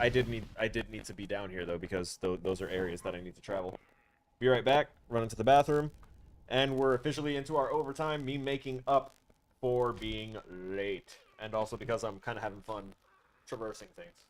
I did need to be down here though, because those are areas that I need to travel. Be right back. Run into the bathroom, and we're officially into our overtime. Me making up for being late, and also because I'm kind of having fun traversing things.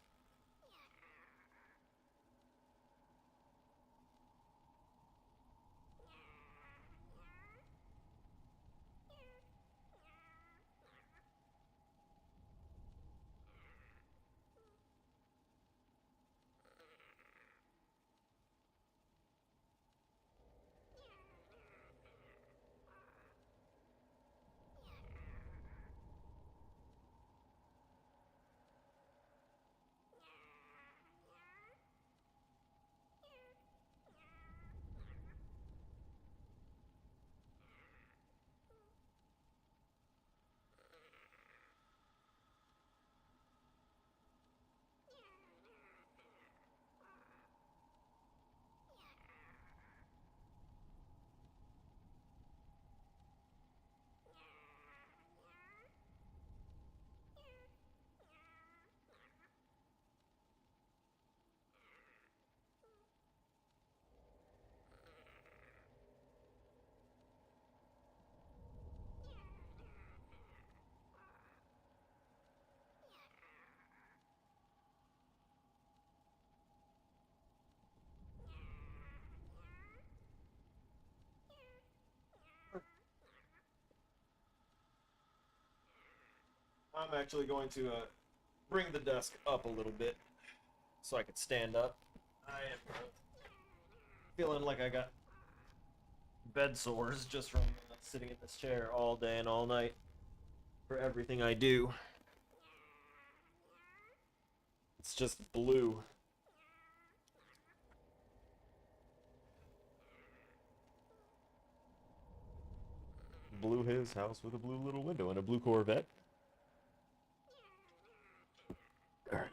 I'm actually going to bring the desk up a little bit so I could stand up. I am feeling like I got bed sores just from sitting in this chair all day and all night for everything I do. It's just blue. Blew his house with a blue little window and a blue Corvette. Alright.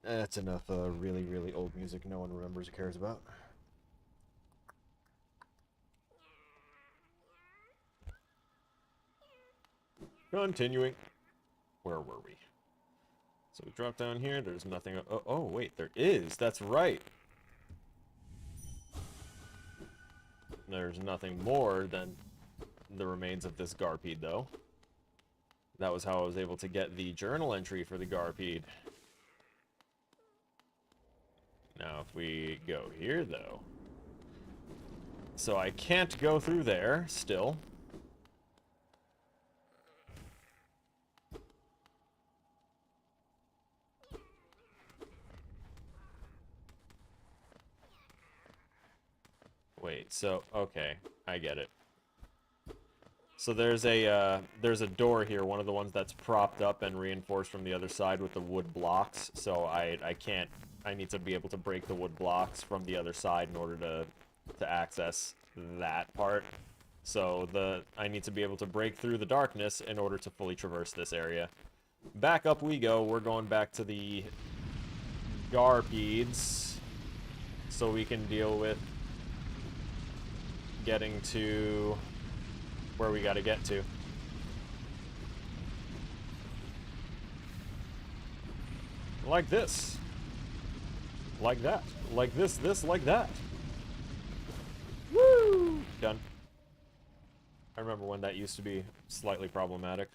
That's enough really, really old music no one remembers or cares about. Continuing. Where were we? So we drop down here. There's nothing. Oh, wait, there is. That's right. There's nothing more than the remains of this Garpede, though. That was how I was able to get the journal entry for the Garpede. Now, if we go here, though. So I can't go through there, still. Wait, so, okay, I get it. So there's a door here, one of the ones that's propped up and reinforced from the other side with the wood blocks, so I can't, I need to be able to break the wood blocks from the other side in order to access that part. So I need to be able to break through the darkness in order to fully traverse this area. Back up we go, we're going back to the Garpedes, so we can deal with getting to where we gotta get to. Like this. Like that. Like this, like that. Woo! Done. I remember when that used to be slightly problematic.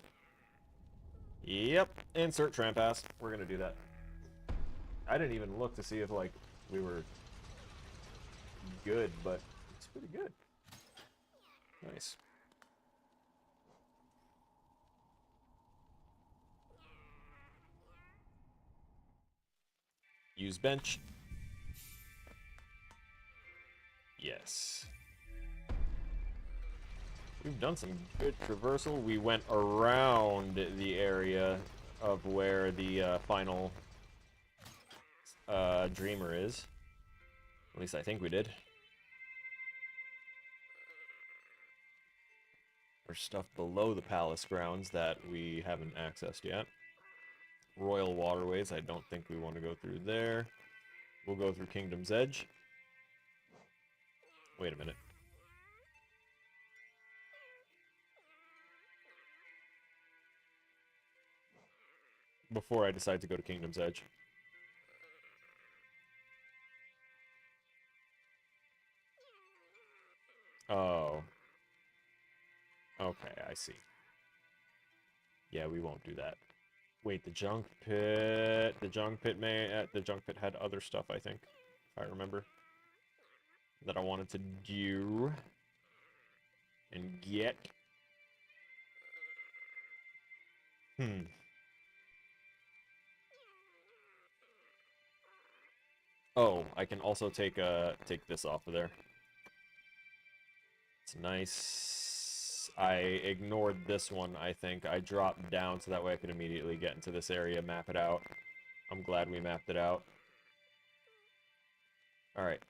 Yep. Insert tram pass. We're gonna do that. I didn't even look to see if, like, we were good, but it's pretty good. Nice. Use bench. Yes. We've done some good traversal. We went around the area of where the final dreamer is. At least I think we did. There's stuff below the palace grounds that we haven't accessed yet. Royal Waterways, I don't think we want to go through there. We'll go through Kingdom's Edge. Wait a minute. Before I decide to go to Kingdom's Edge. Oh. Okay, I see. Yeah, we won't do that. Wait, the junk pit. The junk pit had other stuff, I think, if I remember, that I wanted to do and get. Oh, I can also take this off of there. It's nice. I ignored this one, I think. I dropped down so that way I could immediately get into this area, map it out. I'm glad we mapped it out. Alright,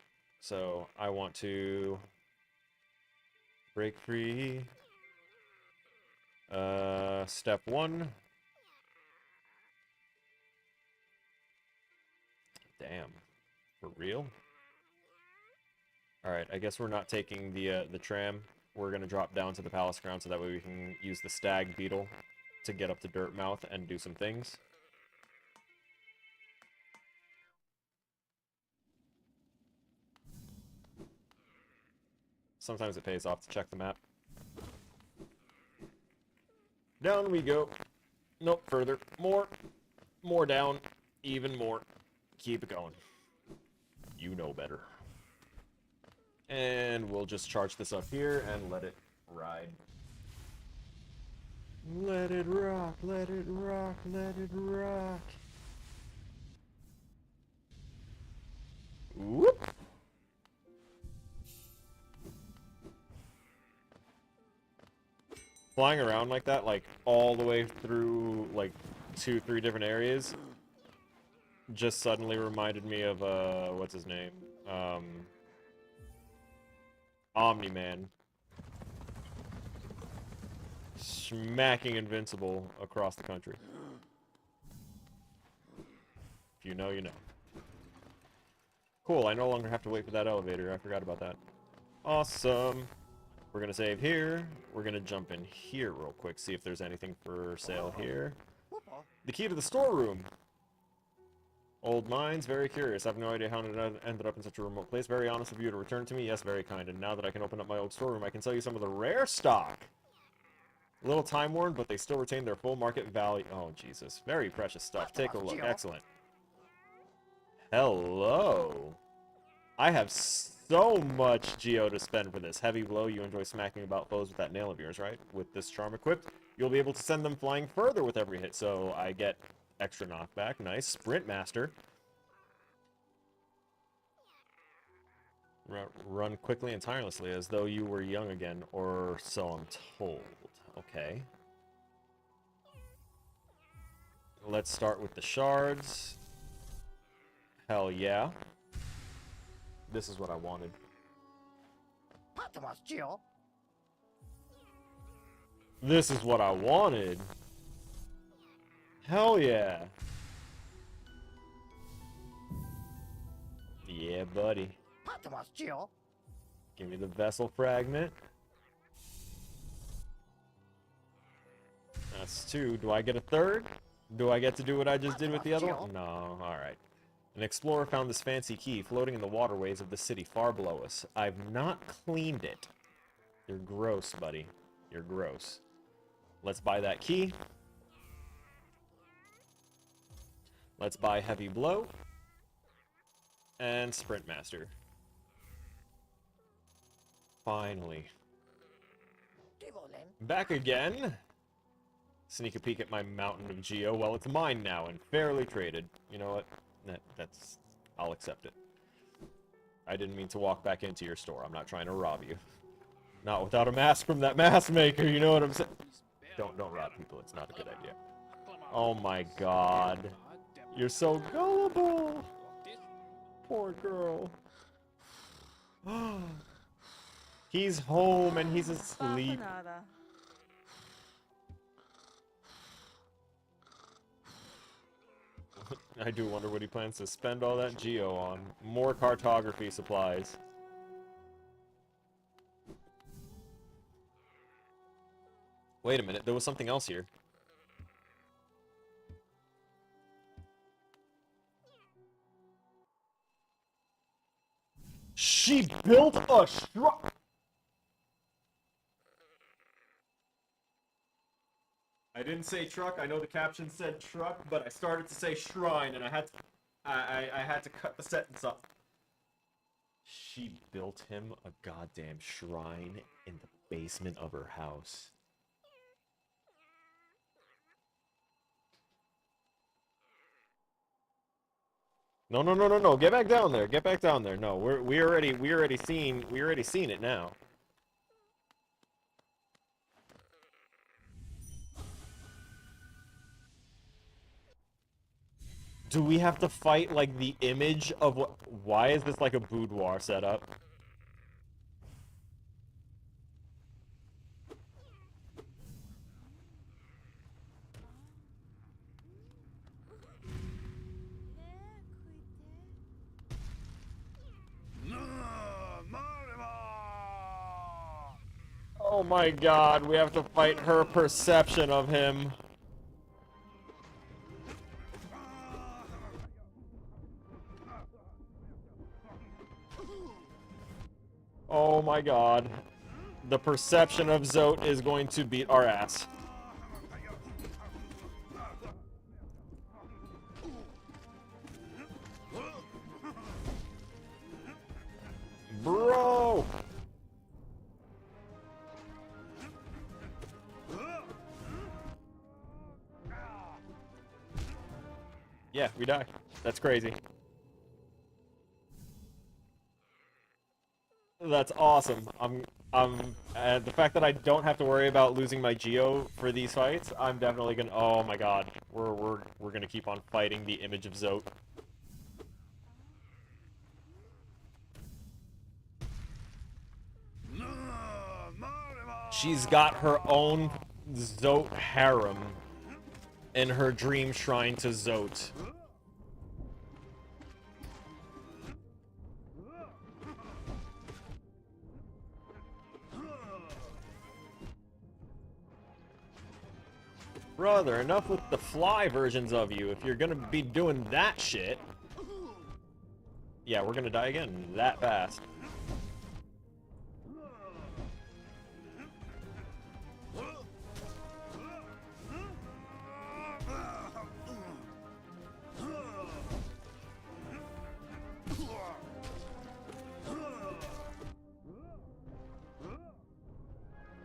so I want to break free. Step 1. Damn. For real? Alright, I guess we're not taking the tram. We're going to drop down to the palace ground so that way we can use the stag beetle to get up to Dirtmouth and do some things. Sometimes it pays off to check the map. Down we go. Nope, further. More. More down. Even more. Keep it going. You know better. And we'll just charge this up here and let it ride. Let it rock, let it rock, let it rock. Whoop! Flying around like that, like, all the way through, like, 2-3 different areas, just suddenly reminded me of, what's his name? Omni-Man. Smacking Invincible across the country. If you know, you know. Cool, I no longer have to wait for that elevator. I forgot about that. Awesome. We're gonna save here. We're gonna jump in here real quick, see if there's anything for sale here. The key to the storeroom. Old mines, very curious. I have no idea how it ended up in such a remote place. Very honest of you to return to me. Yes, very kind. And now that I can open up my old storeroom, I can sell you some of the rare stock. A little time-worn, but they still retain their full market value. Oh, Jesus. Very precious stuff. Take a look. Excellent. Hello. I have so much geo to spend for this. Heavy blow. You enjoy smacking about foes with that nail of yours, right? With this charm equipped, you'll be able to send them flying further with every hit. So I get extra knockback. Nice. Sprint Master. Run quickly and tirelessly as though you were young again, or so I'm told. Okay. Let's start with the shards. Hell yeah. This is what I wanted. This is what I wanted. Hell yeah. Yeah, buddy. Give me the vessel fragment. That's 2. Do I get a 3rd? Do I get to do what I just did with the other one? No. Alright. An explorer found this fancy key floating in the waterways of the city far below us. I've not cleaned it. You're gross, buddy. You're gross. Let's buy that key. Let's buy Heavy Blow. And Sprint Master. Finally. Back again. Sneak a peek at my mountain of Geo. Well, it's mine now and fairly traded. You know what? That's... I'll accept it. I didn't mean to walk back into your store. I'm not trying to rob you. Not without a mask from that mask maker, you know what I'm saying? Don't rob people. It's not a good idea. Oh my god. You're so gullible. Poor girl. He's home and he's asleep. I do wonder what he plans to spend all that Geo on. More cartography supplies. Wait a minute, there was something else here. She built a shrine. I didn't say truck. I know the caption said truck, but I started to say shrine, and I had to cut the sentence up. She built him a goddamn shrine in the basement of her house. No. Get back down there. Get back down there. No, we already seen it now. Do we have to fight like the image of what? Why is this like a boudoir setup? Oh my god, we have to fight her perception of him. Oh my god. The perception of Zote is going to beat our ass. Bro! Yeah, we die. That's crazy. That's awesome. The fact that I don't have to worry about losing my Geo for these fights, I'm definitely gonna. Oh my god, we're gonna keep on fighting the image of Zote. She's got her own Zote harem in her dream shrine to Zote. Brother, enough with the fly versions of you. If you're gonna be doing that shit... Yeah, we're gonna die again that fast.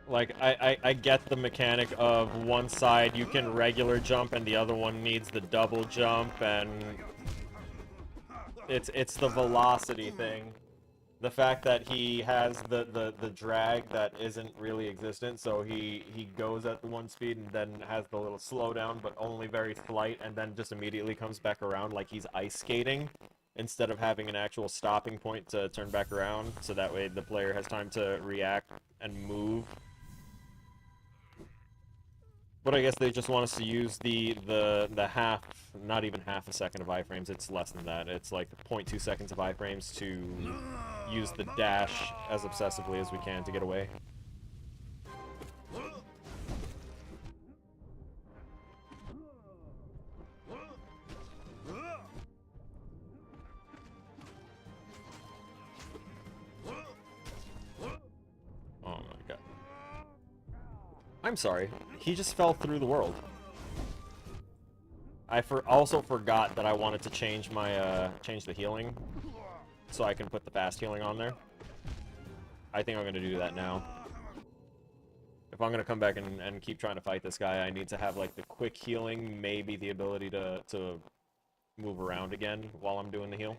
Like, I get the mechanic of one side you can regular jump and the other one needs the double jump, and it's the velocity thing. The fact that he has the drag that isn't really existent, so he goes at the one speed and then has the little slowdown, but only very slight, and then just immediately comes back around like he's ice skating, instead of having an actual stopping point to turn back around, so that way the player has time to react and move. But I guess they just want us to use the half, not even half a second of iframes, it's less than that. It's like 0.2 seconds of iframes to use the dash as obsessively as we can to get away. Oh my god. I'm sorry, he just fell through the world. I also forgot that I wanted to change my, change the healing, so I can put the fast healing on there. I think I'm gonna do that now. If I'm gonna come back and keep trying to fight this guy, I need to have, like, the quick healing, maybe the ability to move around again while I'm doing the heal.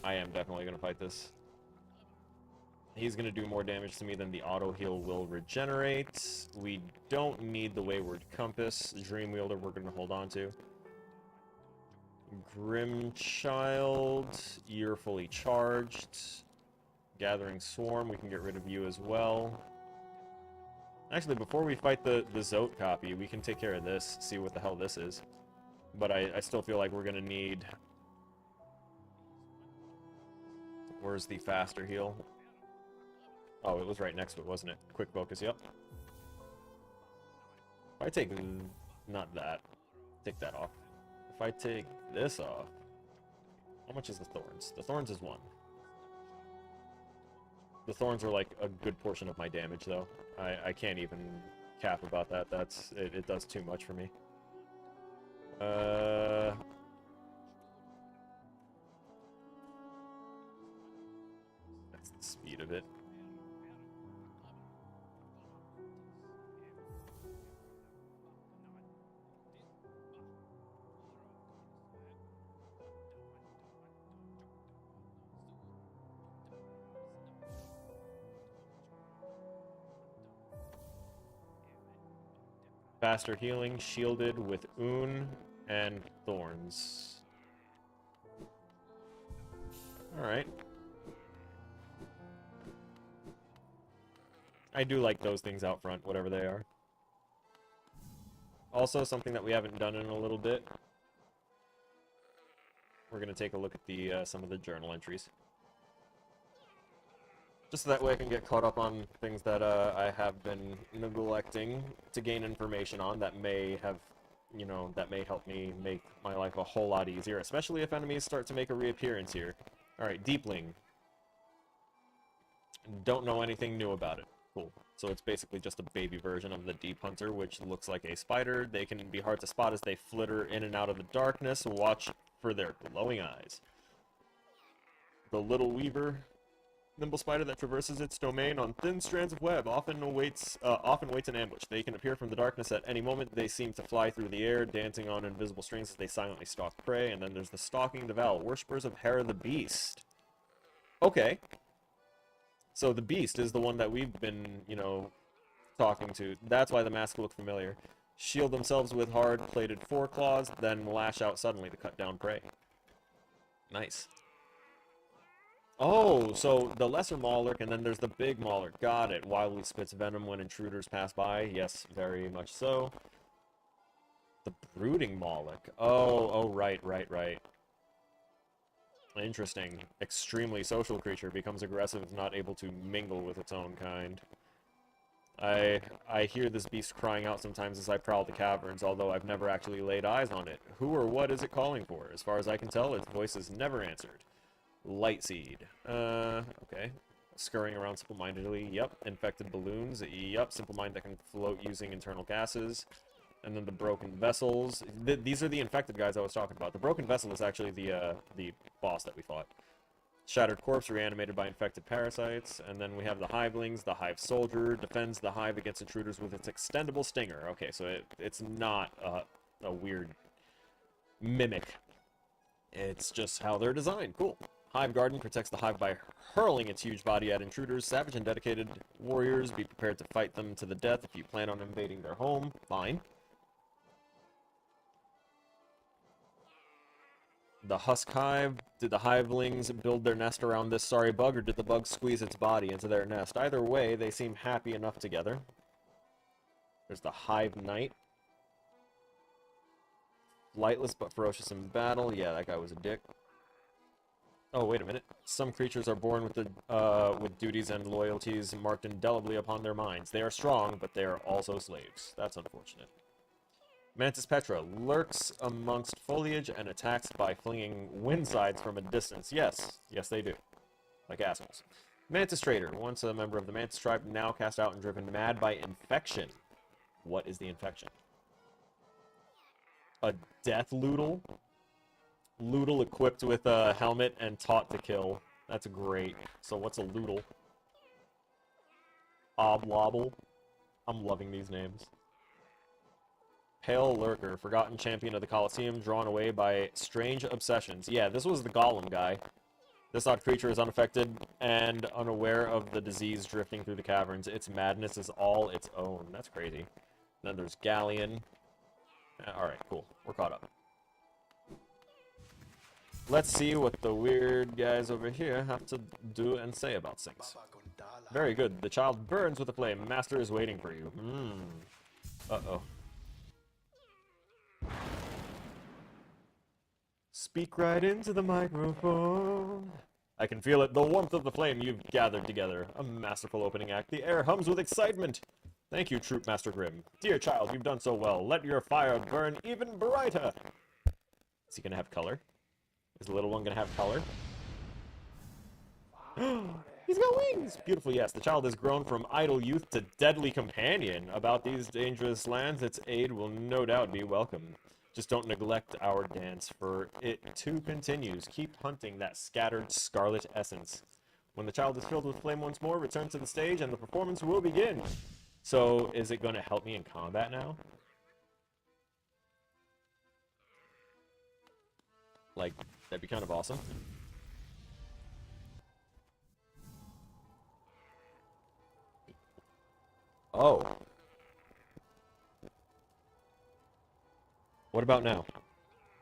I am definitely gonna fight this. He's going to do more damage to me than the auto heal will regenerate. We don't need the Wayward Compass. Dream Wielder we're going to hold on to. Grimchild, you're fully charged. Gathering Swarm, we can get rid of you as well. Actually, before we fight the Zote copy, we can take care of this, see what the hell this is. But I still feel like we're going to need... Where's the faster heal? Oh, it was right next to it, wasn't it? Quick focus, yep. If I take... not that. Take that off. If I take this off... How much is the Thorns? The Thorns is 1. The Thorns are like a good portion of my damage, though. I can't even cap about that. It does too much for me. That's the speed of it. Faster healing, shielded with Oon and Thorns. Alright. I do like those things out front, whatever they are. Also, something that we haven't done in a little bit. We're going to take a look at the some of the journal entries. Just so that way I can get caught up on things that I have been neglecting to gain information on that may have, you know, that may help me make my life a whole lot easier, especially if enemies start to make a reappearance here. Alright, Deepling. Don't know anything new about it. Cool. So it's basically just a baby version of the Deep Hunter, which looks like a spider. They can be hard to spot as they flitter in and out of the darkness. Watch for their glowing eyes. The Little Weaver. Nimble spider that traverses its domain on thin strands of web often waits in ambush. They can appear from the darkness at any moment. They seem to fly through the air, dancing on invisible strings as they silently stalk prey. And then there's the Stalking Deval, worshippers of Hera the Beast. Okay. So the Beast is the one that we've been, you know, talking to. That's why the masks look familiar. Shield themselves with hard-plated foreclaws, then lash out suddenly to cut down prey. Nice. Oh, so the lesser Maulerk, and then there's the big Maulerk. Got it. Wildly spits venom when intruders pass by. Yes, very much so. The brooding Maulerk. Oh, right. Interesting. Extremely social creature. Becomes aggressive if not able to mingle with its own kind. I hear this beast crying out sometimes as I prowl the caverns, although I've never actually laid eyes on it. Who or what is it calling for? As far as I can tell, its voice is never answered. Lightseed. Okay. Scurrying around simple-mindedly. Yep. Infected balloons. Yep. Simple mind that can float using internal gases. And then the broken vessels. These are the infected guys I was talking about. The broken vessel is actually the boss that we fought. Shattered corpse reanimated by infected parasites. And then we have the hivelings. The hive soldier defends the hive against intruders with its extendable stinger. Okay, so it's not a weird mimic. It's just how they're designed. Cool. Hive Garden protects the hive by hurling its huge body at intruders. Savage and dedicated warriors, be prepared to fight them to the death if you plan on invading their home. Fine. The Husk Hive. Did the hivelings build their nest around this sorry bug, or did the bug squeeze its body into their nest? Either way, they seem happy enough together. There's the Hive Knight. Lightless but ferocious in battle. Yeah, that guy was a dick. Oh, wait a minute. Some creatures are born with duties and loyalties marked indelibly upon their minds. They are strong, but they are also slaves. That's unfortunate. Mantis Petra lurks amongst foliage and attacks by flinging windsides from a distance. Yes, they do. Like assholes. Mantis Trader, once a member of the Mantis tribe, now cast out and driven mad by infection. What is the infection? A death Loodle? Loodle equipped with a helmet and taught to kill. That's great. So what's a Loodle? Oblobble. I'm loving these names. Pale Lurker, forgotten champion of the Colosseum, drawn away by strange obsessions. Yeah, this was the Golem guy. This odd creature is unaffected and unaware of the disease drifting through the caverns. Its madness is all its own. That's crazy. Then there's Galleon. Alright, cool. We're caught up. Let's see what the weird guys over here have to do and say about things. Very good. The child burns with a flame. Master is waiting for you. Uh-oh. Speak right into the microphone. I can feel it. The warmth of the flame you've gathered together. A masterful opening act. The air hums with excitement. Thank you, Troop Master Grimm. Dear child, you've done so well. Let your fire burn even brighter. Is he gonna have color? Is the little one gonna have color? He's got wings! Beautiful, yes. The child has grown from idle youth to deadly companion. About these dangerous lands, its aid will no doubt be welcome. Just don't neglect our dance, for it too continues. Keep hunting that scattered scarlet essence. When the child is filled with flame once more, return to the stage and the performance will begin. So, is it going to help me in combat now? Like, that'd be kind of awesome. Oh. What about now?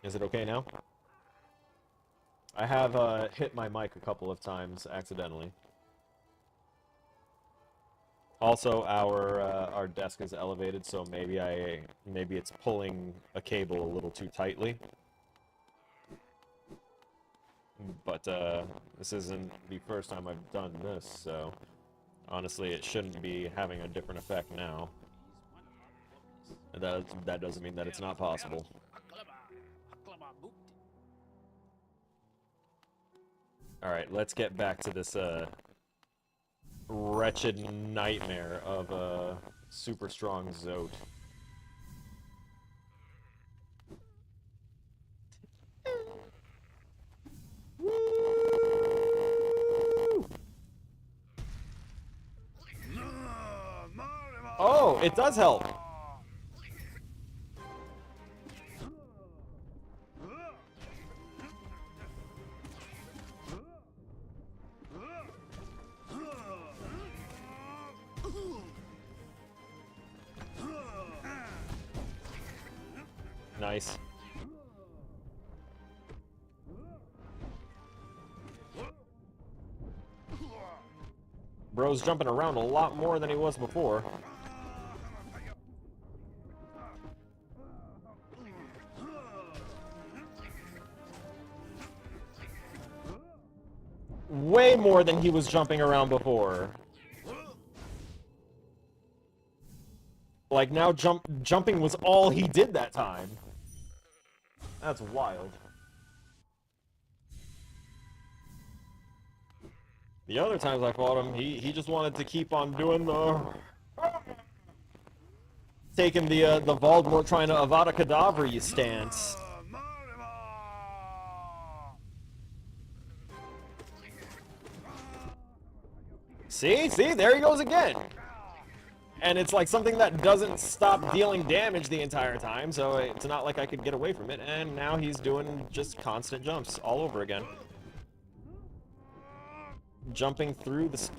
Is it okay now? I have hit my mic a couple of times accidentally. Also, our desk is elevated, so maybe it's pulling a cable a little too tightly. But this isn't the first time I've done this, so honestly, it shouldn't be having a different effect now. That doesn't mean that it's not possible. Alright, let's get back to this wretched nightmare of a super strong Zote. Oh, it does help. Nice. Bro's jumping around a lot more than he was before. Way more than he was jumping around before. Like, now jumping was all he did that time. That's wild. The other times I fought him, he just wanted to keep on doing the... taking the Voldemort trying to Avada Kedavra stance. See? There he goes again! And it's like something that doesn't stop dealing damage the entire time, so it's not like I could get away from it. And now he's doing just constant jumps all over again. Jumping through the...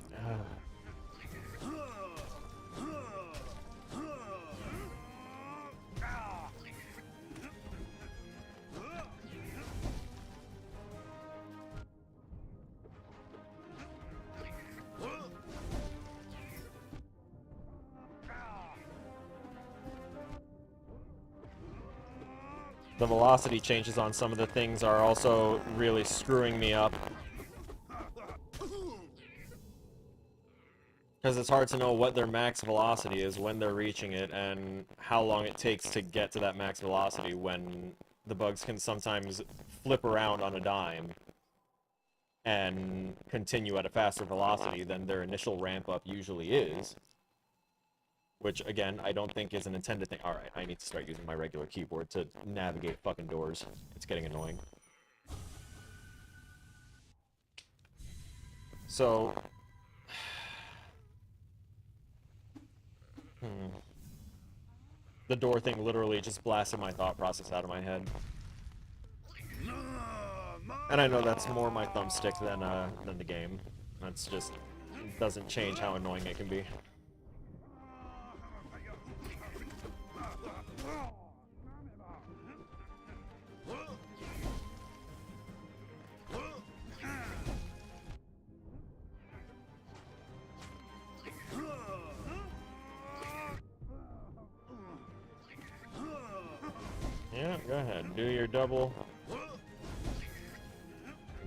The velocity changes on some of the things are also really screwing me up. Because it's hard to know what their max velocity is when they're reaching it, and how long it takes to get to that max velocity when the bugs can sometimes flip around on a dime and continue at a faster velocity than their initial ramp-up usually is. Which, again, I don't think is an intended thing. Alright, I need to start using my regular keyboard to navigate fucking doors. It's getting annoying. So... The door thing literally just blasted my thought process out of my head. And I know that's more my thumbstick than the game. That's just... doesn't change how annoying it can be. Yeah, go ahead. Do your double.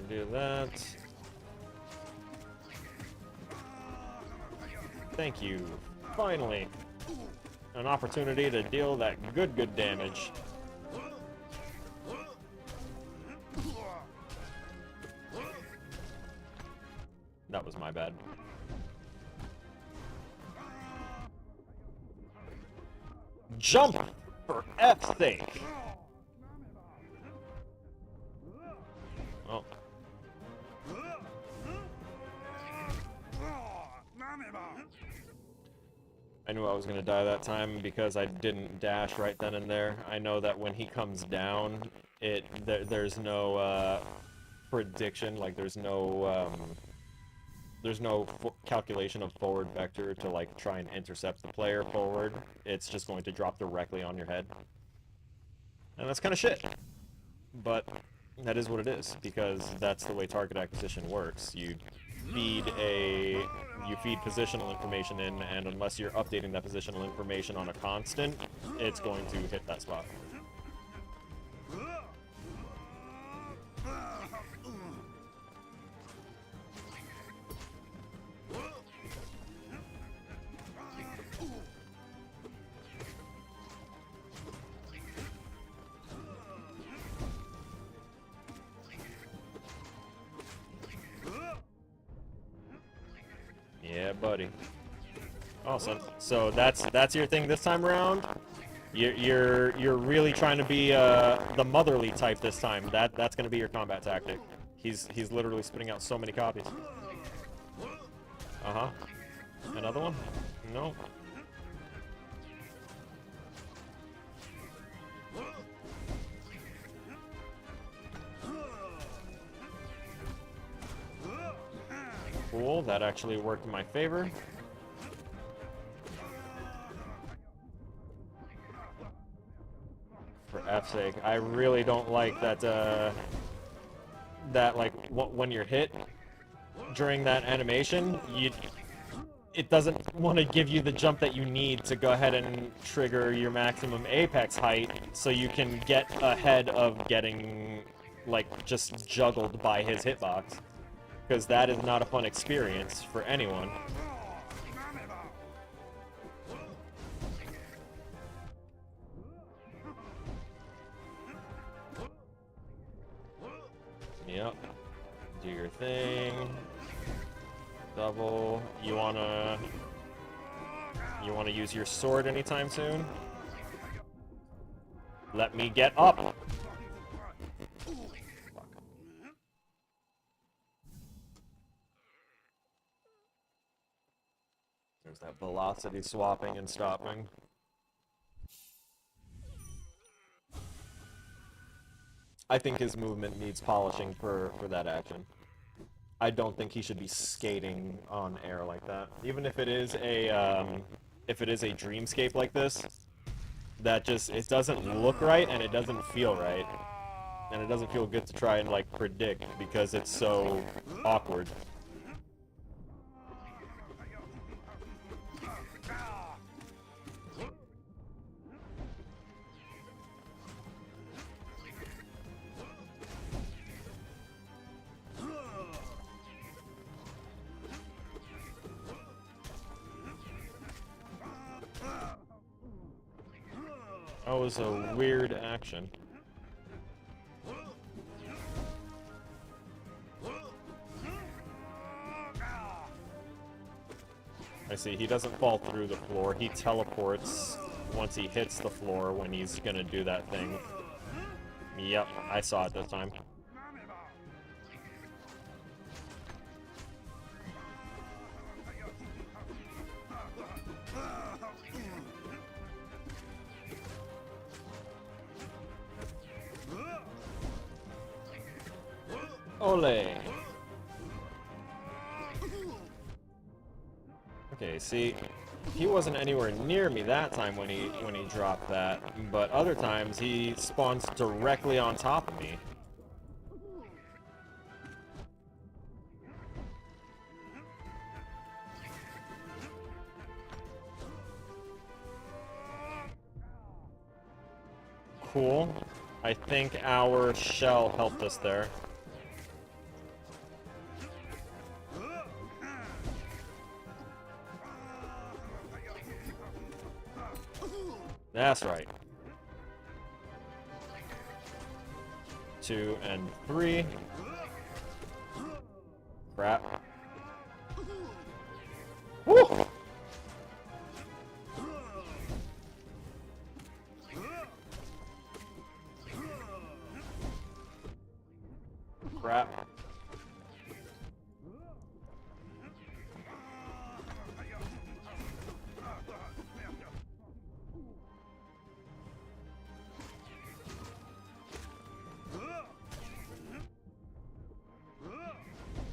Do that. Thank you. Finally. An opportunity to deal that good damage. That was my bad. Jump! For F's sake! Oh. I knew I was gonna die that time because I didn't dash right then and there. I know that when he comes down, there's no prediction, like there's no calculation of forward vector to like try and intercept the player forward. It's just going to drop directly on your head. And that's kind of shit. But that is what it is, because that's the way target acquisition works. You feed positional information in, and unless you're updating that positional information on a constant, it's going to hit that spot. Yeah, buddy. Awesome. So that's your thing this time around. You're really trying to be the motherly type this time. That's gonna be your combat tactic. He's literally spitting out so many copies. Uh huh. Another one? No. Cool, that actually worked in my favor. For F's sake, I really don't like that, when you're hit during that animation, it doesn't want to give you the jump that you need to go ahead and trigger your maximum apex height so you can get ahead of getting, like, just juggled by his hitbox. Because that is not a fun experience for anyone. Yep. Do your thing. Double. You wanna use your sword anytime soon? Let me get up! There's that velocity swapping and stopping. I think his movement needs polishing for that action. I don't think he should be skating on air like that. Even if it is a dreamscape like this, that just, it doesn't look right and it doesn't feel right. And it doesn't feel good to try and, like, predict because it's so awkward. That was a weird action. I see, he doesn't fall through the floor, he teleports once he hits the floor when he's gonna do that thing. Yep, I saw it this time. Ole! Okay, see, he wasn't anywhere near me that time when he dropped that, but other times he spawns directly on top of me. Cool. I think our shell helped us there. That's right. 2 and 3. Crap. Woo! Crap.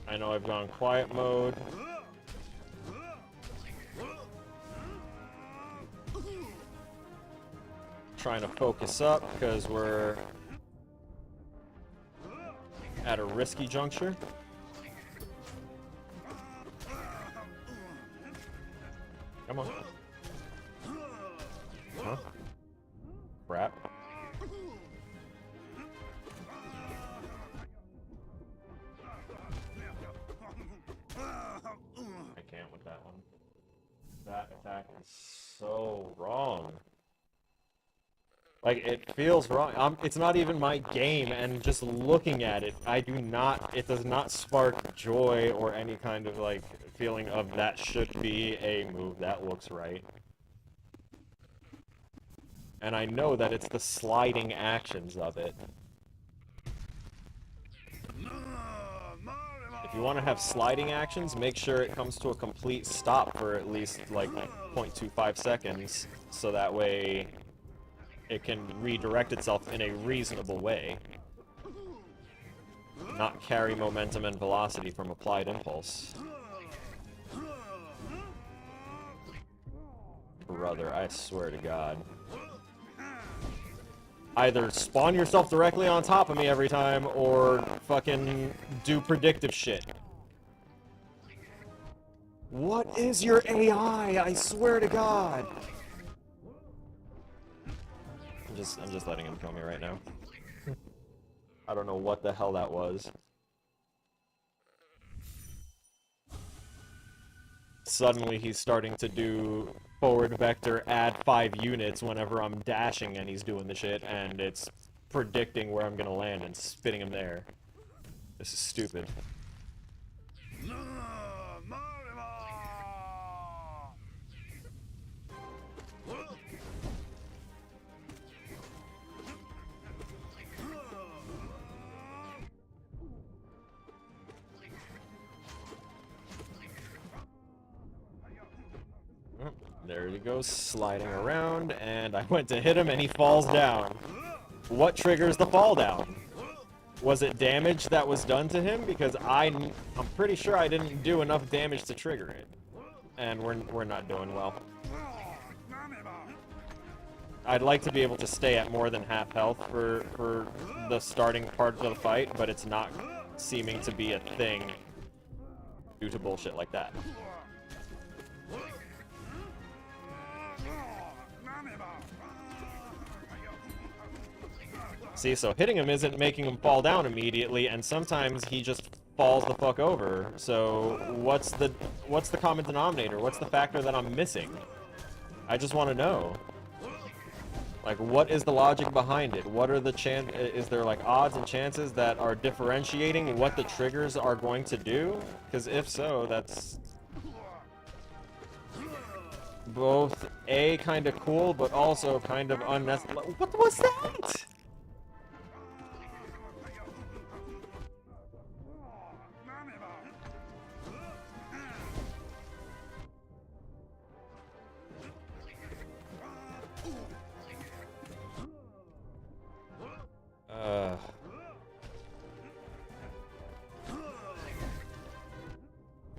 I know I've gone quiet mode. Trying to focus up because we're at a risky juncture. Come on. Huh? Crap. I can't with that one. That attack is so wrong. Like, it feels wrong. It's not even my game, and just looking at it, it does not spark joy or any kind of, like, feeling of that should be a move that looks right. And I know that it's the sliding actions of it. If you want to have sliding actions, make sure it comes to a complete stop for at least, like, 0.25 seconds, so that way it can redirect itself in a reasonable way. Not carry momentum and velocity from applied impulse. Brother, I swear to God. Either spawn yourself directly on top of me every time, or fucking do predictive shit. What is your AI? I swear to God! I'm just letting him kill me right now. I don't know what the hell that was. Suddenly he's starting to do forward vector add 5 units whenever I'm dashing and he's doing the shit, and it's predicting where I'm gonna land and spitting him there. This is stupid. Oh, there he goes, sliding around, and I went to hit him and he falls down. What triggers the fall down? Was it damage that was done to him? Because I'm pretty sure I didn't do enough damage to trigger it. And we're not doing well. I'd like to be able to stay at more than half health for the starting part of the fight, but it's not seeming to be a thing due to bullshit like that. See, so hitting him isn't making him fall down immediately, and sometimes he just falls the fuck over. So what's the common denominator? What's the factor that I'm missing? I just want to know. Like, what is the logic behind it? What are the is there like odds and chances that are differentiating what the triggers are going to do? Because if so, that's both A, kind of cool, but also kind of unnecessary. What was that?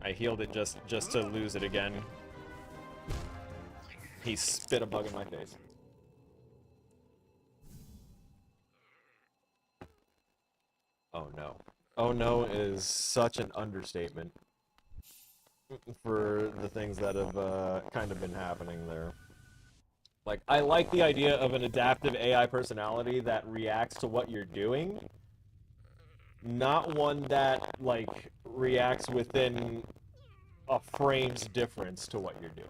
I healed it just to lose it again. He spit a bug in my face. Oh no. Oh no is such an understatement for the things that have kind of been happening there. Like, I like the idea of an adaptive AI personality that reacts to what you're doing, not one that, like, reacts within a frame's difference to what you're doing.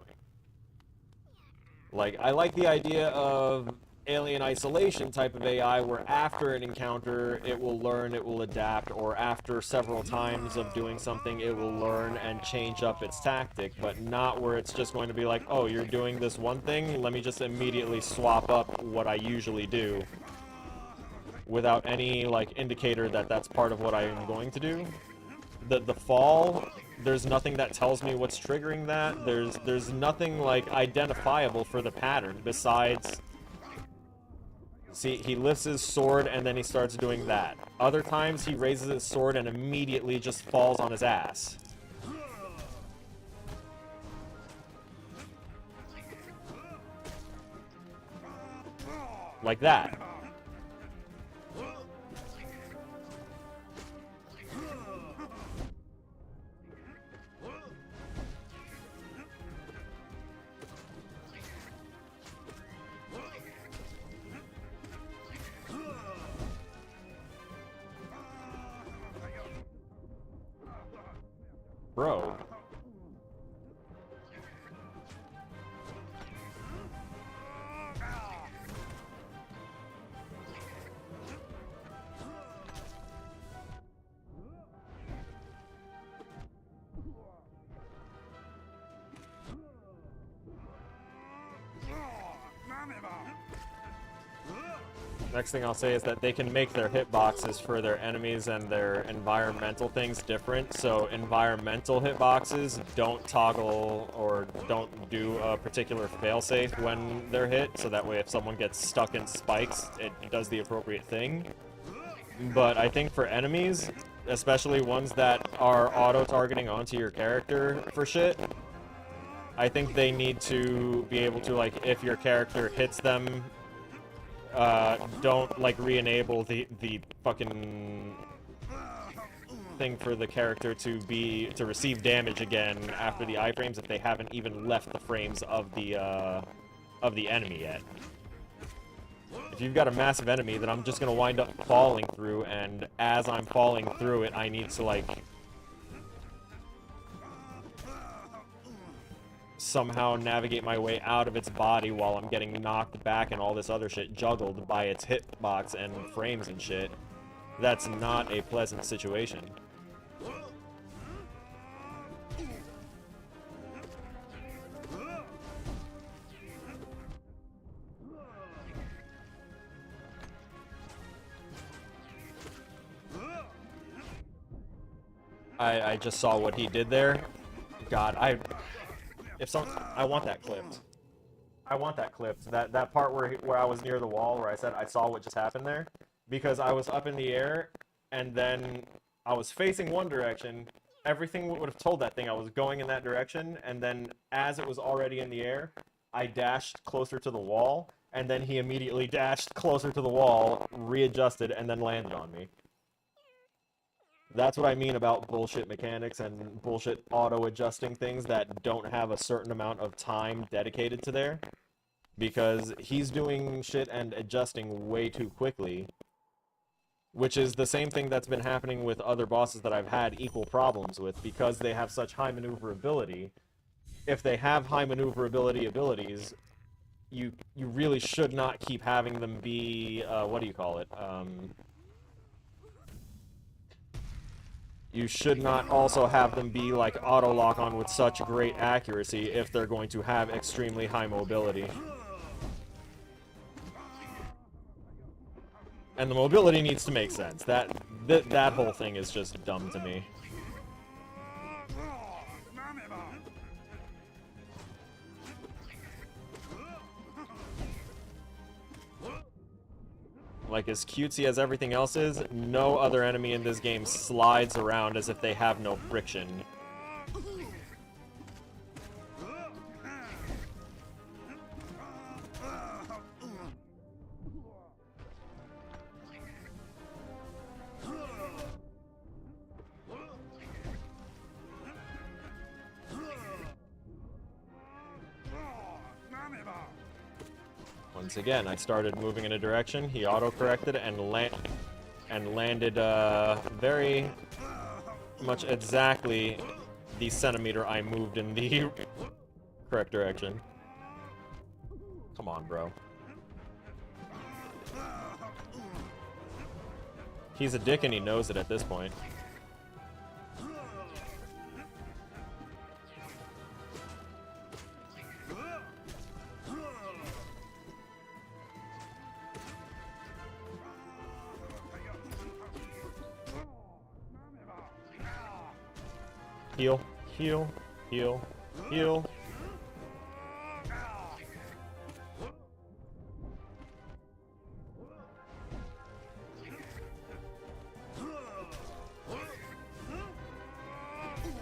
Like, I like the idea of alien isolation type of AI where after an encounter it will learn, it will adapt, or after several times of doing something it will learn and change up its tactic, but not where it's just going to be like, oh, you're doing this one thing, let me just immediately swap up what I usually do without any, like, indicator that that's part of what I am going to do. The fall, there's nothing that tells me what's triggering that. There's nothing, like, identifiable for the pattern besides... See, he lifts his sword and then he starts doing that. Other times he raises his sword and immediately just falls on his ass. Like that. Bro. Next thing I'll say is that they can make their hitboxes for their enemies and their environmental things different. So environmental hitboxes don't toggle or don't do a particular failsafe when they're hit, so that way if someone gets stuck in spikes, it does the appropriate thing. But I think for enemies, especially ones that are auto-targeting onto your character for shit, I think they need to be able to, like, if your character hits them, don't, like, re-enable the fucking thing for the character to receive damage again after the iframes if they haven't even left the frames of the enemy yet. If you've got a massive enemy, then I'm just gonna wind up falling through, and as I'm falling through it, I need to, like, somehow navigate my way out of its body while I'm getting knocked back and all this other shit juggled by its hitbox and frames and shit. That's not a pleasant situation. I just saw what he did there. God, If some, I want that clipped. I want that clipped. That part where I was near the wall, where I said I saw what just happened there, because I was up in the air, and then I was facing one direction. Everything would have told that thing I was going in that direction, and then as it was already in the air, I dashed closer to the wall, and then he immediately dashed closer to the wall, readjusted, and then landed on me. That's what I mean about bullshit mechanics and bullshit auto-adjusting things that don't have a certain amount of time dedicated to there. Because he's doing shit and adjusting way too quickly. Which is the same thing that's been happening with other bosses that I've had equal problems with, because they have such high maneuverability. If they have high maneuverability abilities, you really should not keep having them be, what do you call it? You should not also have them be like auto lock on with such great accuracy if they're going to have extremely high mobility. And the mobility needs to make sense. That whole thing is just dumb to me. Like, as cutesy as everything else is, no other enemy in this game slides around as if they have no friction. Once again, I started moving in a direction, he auto-corrected and landed very much exactly the centimeter I moved in the correct direction. Come on, bro. He's a dick and he knows it at this point. Heal, heal, heal, heal.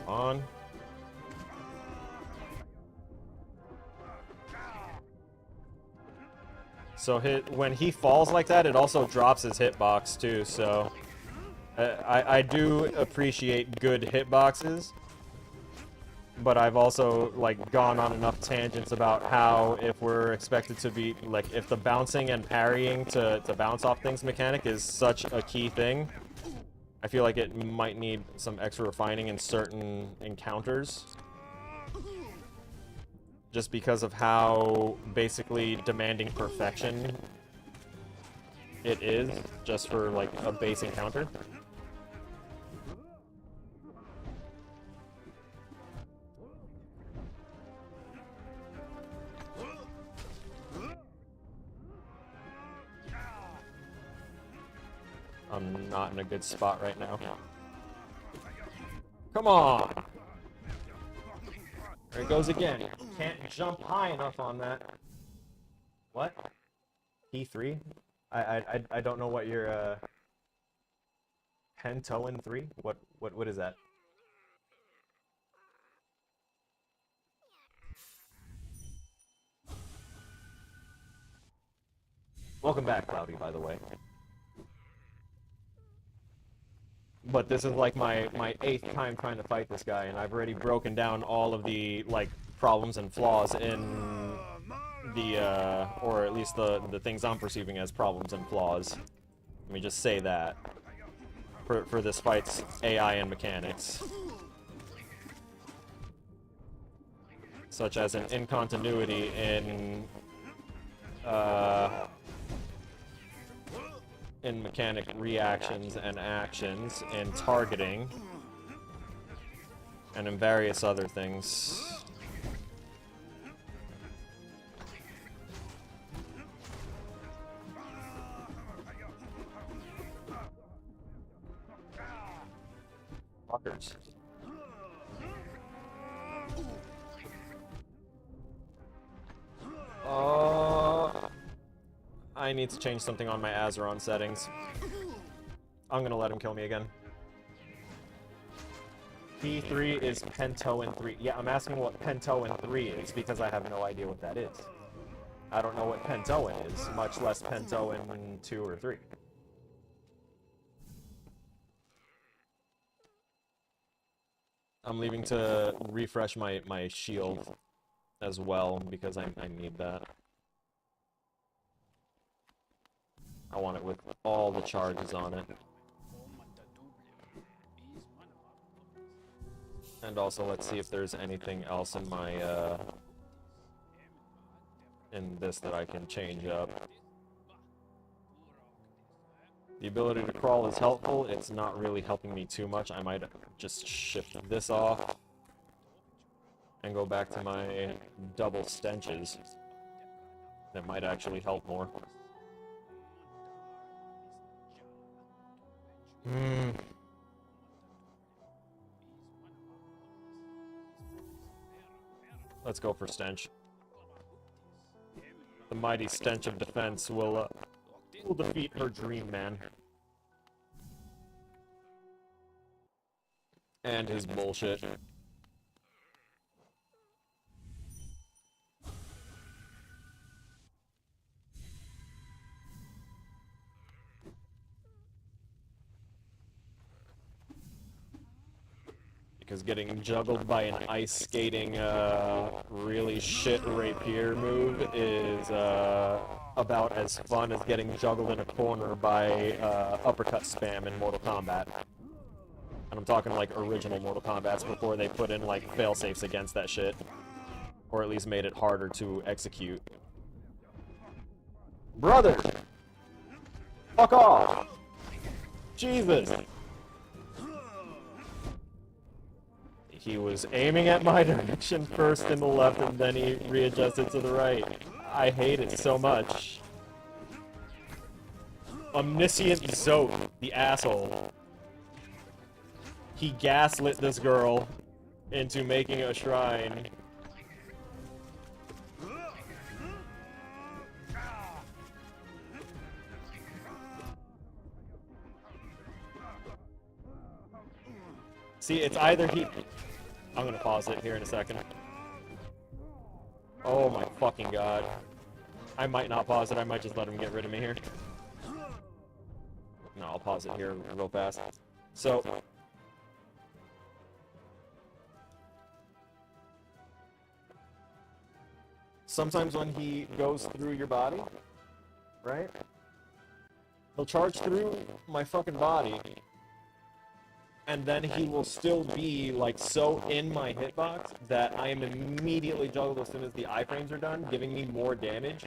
On. So when he falls like that, it also drops his hitbox too, so I do appreciate good hitboxes, but I've also, like, gone on enough tangents about how if we're expected to be, like, if the bouncing and parrying to bounce off things mechanic is such a key thing, I feel like it might need some extra refining in certain encounters. Just because of how basically demanding perfection it is, just for, like, a base encounter. I'm not in a good spot right now. Come on! There it goes again. Can't jump high enough on that. What? P3? I don't know what your Pentoin 3? What is that? Welcome back, Cloudy, by the way. But this is like my 8th time trying to fight this guy, and I've already broken down all of the, like, problems and flaws in the, or at least the things I'm perceiving as problems and flaws. Let me just say that. For this fight's AI and mechanics. Such as an incontinuity in mechanic reactions and actions, in targeting, and in various other things. Fuckers. I need to change something on my Azeron settings. I'm gonna let him kill me again. P3 is Pentoin 3. Yeah, I'm asking what Pentoin 3 is because I have no idea what that is. I don't know what Pentoin is, much less Pentoin 2 or 3. I'm leaving to refresh my shield as well because I need that. I want it with all the charges on it. And also, let's see if there's anything else in my, in this that I can change up. The ability to crawl is helpful. It's not really helping me too much. I might just shift this off and go back to my double stenches. That might actually help more. Let's go for stench. The mighty stench of defense will defeat her dream man. And his bullshit. Because getting juggled by an ice skating, really shit rapier move is, about as fun as getting juggled in a corner by, uppercut spam in Mortal Kombat. And I'm talking, like, original Mortal Kombats before they put in, like, failsafes against that shit. Or at least made it harder to execute. Brother! Fuck off! Jesus! He was aiming at my direction first in the left, and then he readjusted to the right. I hate it so much. Omniscient Zote, the asshole. He gaslit this girl into making a shrine. See, it's either he... I'm gonna pause it here in a second. Oh my fucking god. I might not pause it, I might just let him get rid of me here. No, I'll pause it here real fast. So... sometimes when he goes through your body, right? He'll charge through my fucking body, and then he will still be, like, so in my hitbox that I am immediately juggled as soon as the iframes are done, giving me more damage.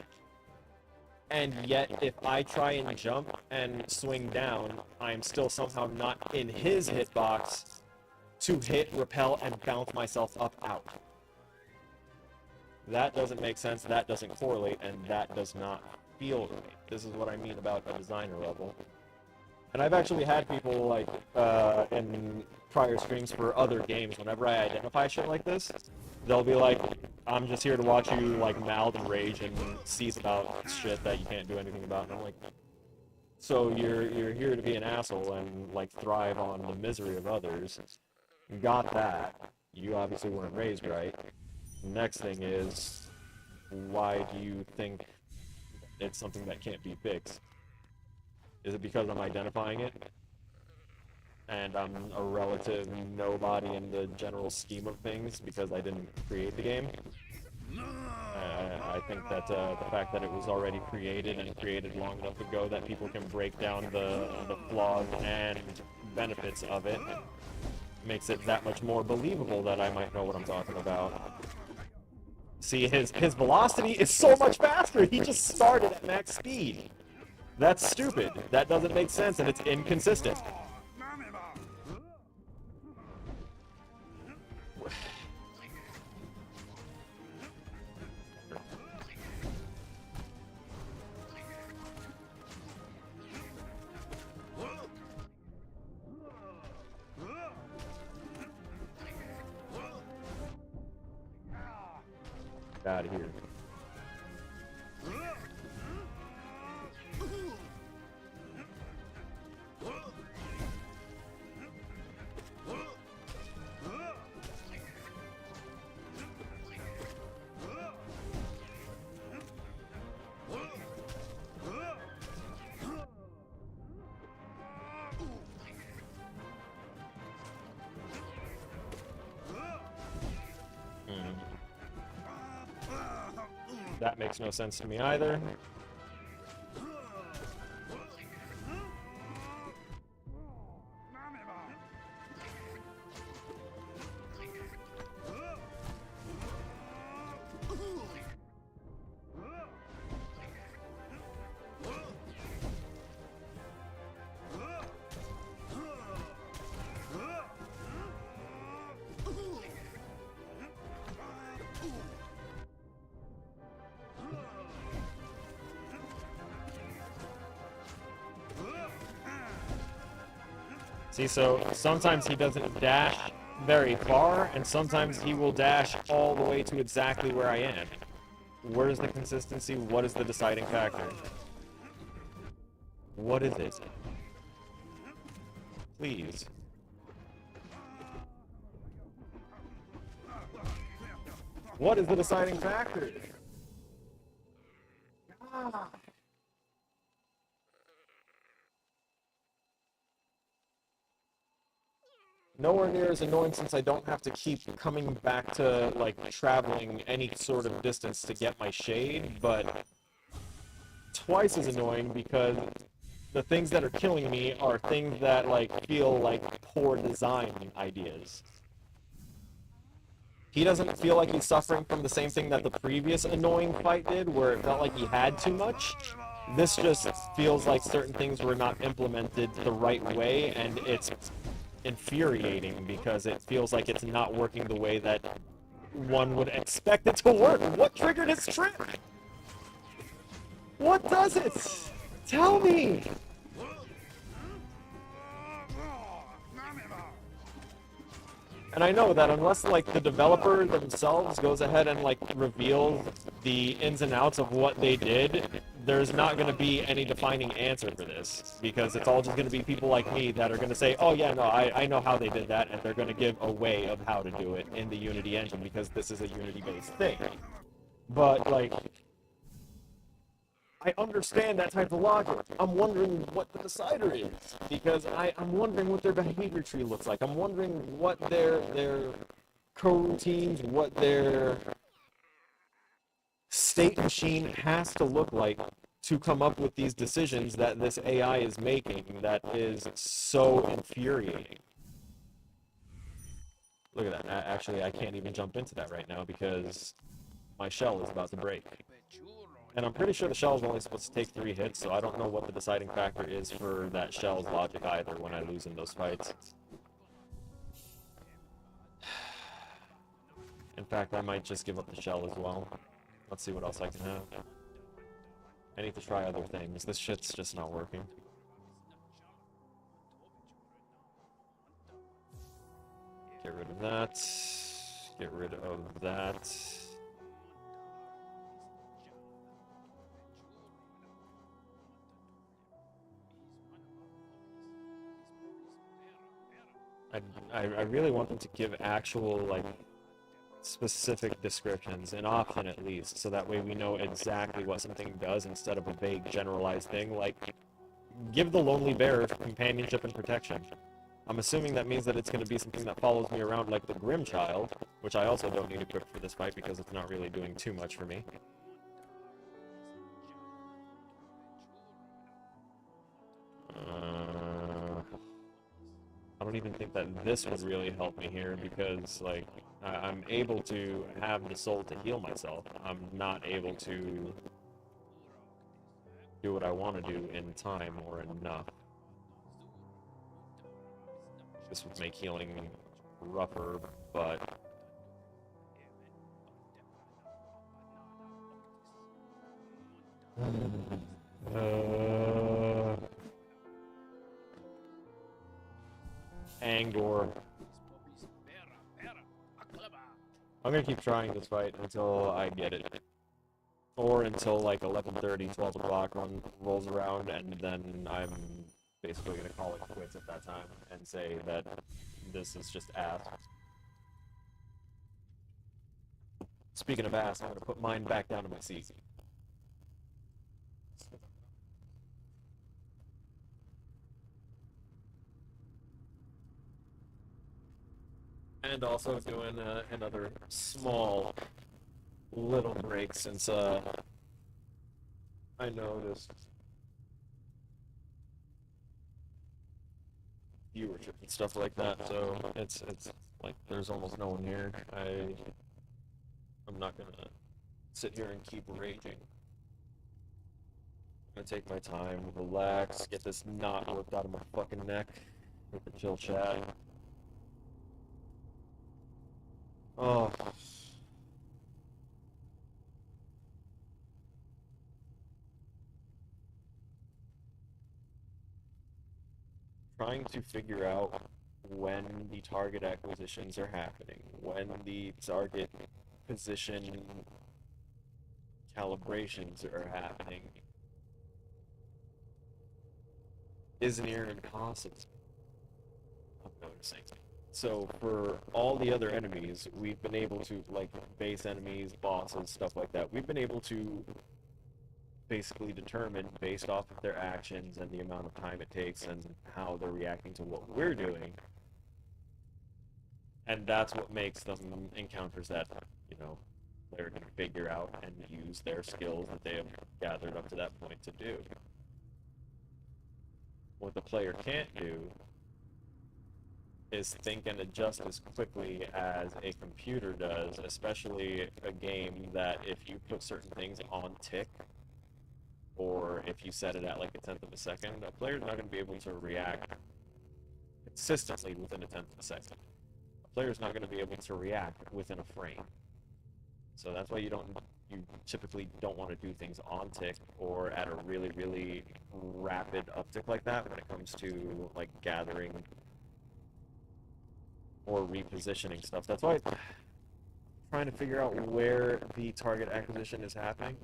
And yet, if I try and jump and swing down, I am still somehow not in his hitbox to hit, repel, and bounce myself up out. That doesn't make sense, that doesn't correlate, and that does not feel right. This is what I mean about a designer level. And I've actually had people, like, in prior streams for other games, whenever I identify shit like this, they'll be like, I'm just here to watch you, like, mouth and rage and seize about shit that you can't do anything about. And I'm like, so you're here to be an asshole and, like, thrive on the misery of others. You got that. You obviously weren't raised right. Next thing is, why do you think it's something that can't be fixed? Is it because I'm identifying it? And I'm a relative nobody in the general scheme of things because I didn't create the game? I think that the fact that it was already created and created long enough ago that people can break down the flaws and benefits of it makes it that much more believable that I might know what I'm talking about. See, his velocity is so much faster! He just started at max speed! That's stupid. That doesn't make sense, and it's inconsistent. Get out of here. That makes no sense to me either. See, so sometimes he doesn't dash very far, and sometimes he will dash all the way to exactly where I am. Where is the consistency? What is the deciding factor? What is it? Please. What is the deciding factor? Ah. Nowhere near as annoying since I don't have to keep coming back to, like, traveling any sort of distance to get my shade, but twice as annoying because the things that are killing me are things that, like, feel like poor design ideas. He doesn't feel like he's suffering from the same thing that the previous annoying fight did, where it felt like he had too much. This just feels like certain things were not implemented the right way, and it's infuriating because it feels like it's not working the way that one would expect it to work. What triggered his trip? What does it? Tell me! And I know that unless, like, the developer themselves goes ahead and, like, reveals the ins and outs of what they did, there's not going to be any defining answer for this. Because it's all just going to be people like me that are going to say, oh yeah, no, I know how they did that, and they're going to give a way of how to do it in the Unity engine, because this is a Unity-based thing. But, like, I understand that type of logic. I'm wondering what the decider is, because I'm wondering what their behavior tree looks like. I'm wondering what their coroutines, what their state machine has to look like to come up with these decisions that this AI is making that is so infuriating. Look at that. Actually, I can't even jump into that right now because my shell is about to break. And I'm pretty sure the shell is only supposed to take 3 hits, so I don't know what the deciding factor is for that shell's logic either when I lose in those fights. In fact, I might just give up the shell as well. Let's see what else I can have. I need to try other things. This shit's just not working. Get rid of that. Get rid of that. I really want them to give actual, like, specific descriptions, an option at least, so that way we know exactly what something does instead of a vague generalized thing, like, give the lonely bear companionship and protection. I'm assuming that means that it's going to be something that follows me around like the Grim Child, which I also don't need equipped for this fight because it's not really doing too much for me. I don't even think that this would really help me here because, like, I'm able to have the soul to heal myself. I'm not able to do what I want to do in time or enough. This would make healing rougher, but... Angor. I'm gonna keep trying this fight until I get it. Or until like 11:30, 12 o'clock rolls around, and then I'm basically gonna call it quits at that time and say that this is just ass. Speaking of ass, I'm gonna put mine back down to my seat. And also doing another small little little break since I noticed viewership and stuff like that. So it's like there's almost no one here. I'm not gonna sit here and keep raging. I'm gonna take my time, relax, get this knot worked out of my fucking neck with the chill chat. Oh. Trying to figure out when the target acquisitions are happening, when the target position calibrations are happening is near impossible, I'm noticing. So for all the other enemies, we've been able to, like base enemies, bosses, stuff like that, we've been able to basically determine based off of their actions and the amount of time it takes and how they're reacting to what we're doing. And that's what makes them encounters that, you know, they're going to figure out and use their skills that they have gathered up to that point to do. What the player can't do is think and adjust as quickly as a computer does, especially a game that if you put certain things on tick, or if you set it at like a tenth of a second, a player's not going to be able to react consistently within a tenth of a second. A player's not going to be able to react within a frame. So that's why you typically don't want to do things on tick or at a really, really rapid uptick like that when it comes to like gathering or repositioning stuff. That's why I'm trying to figure out where the target acquisition is happening.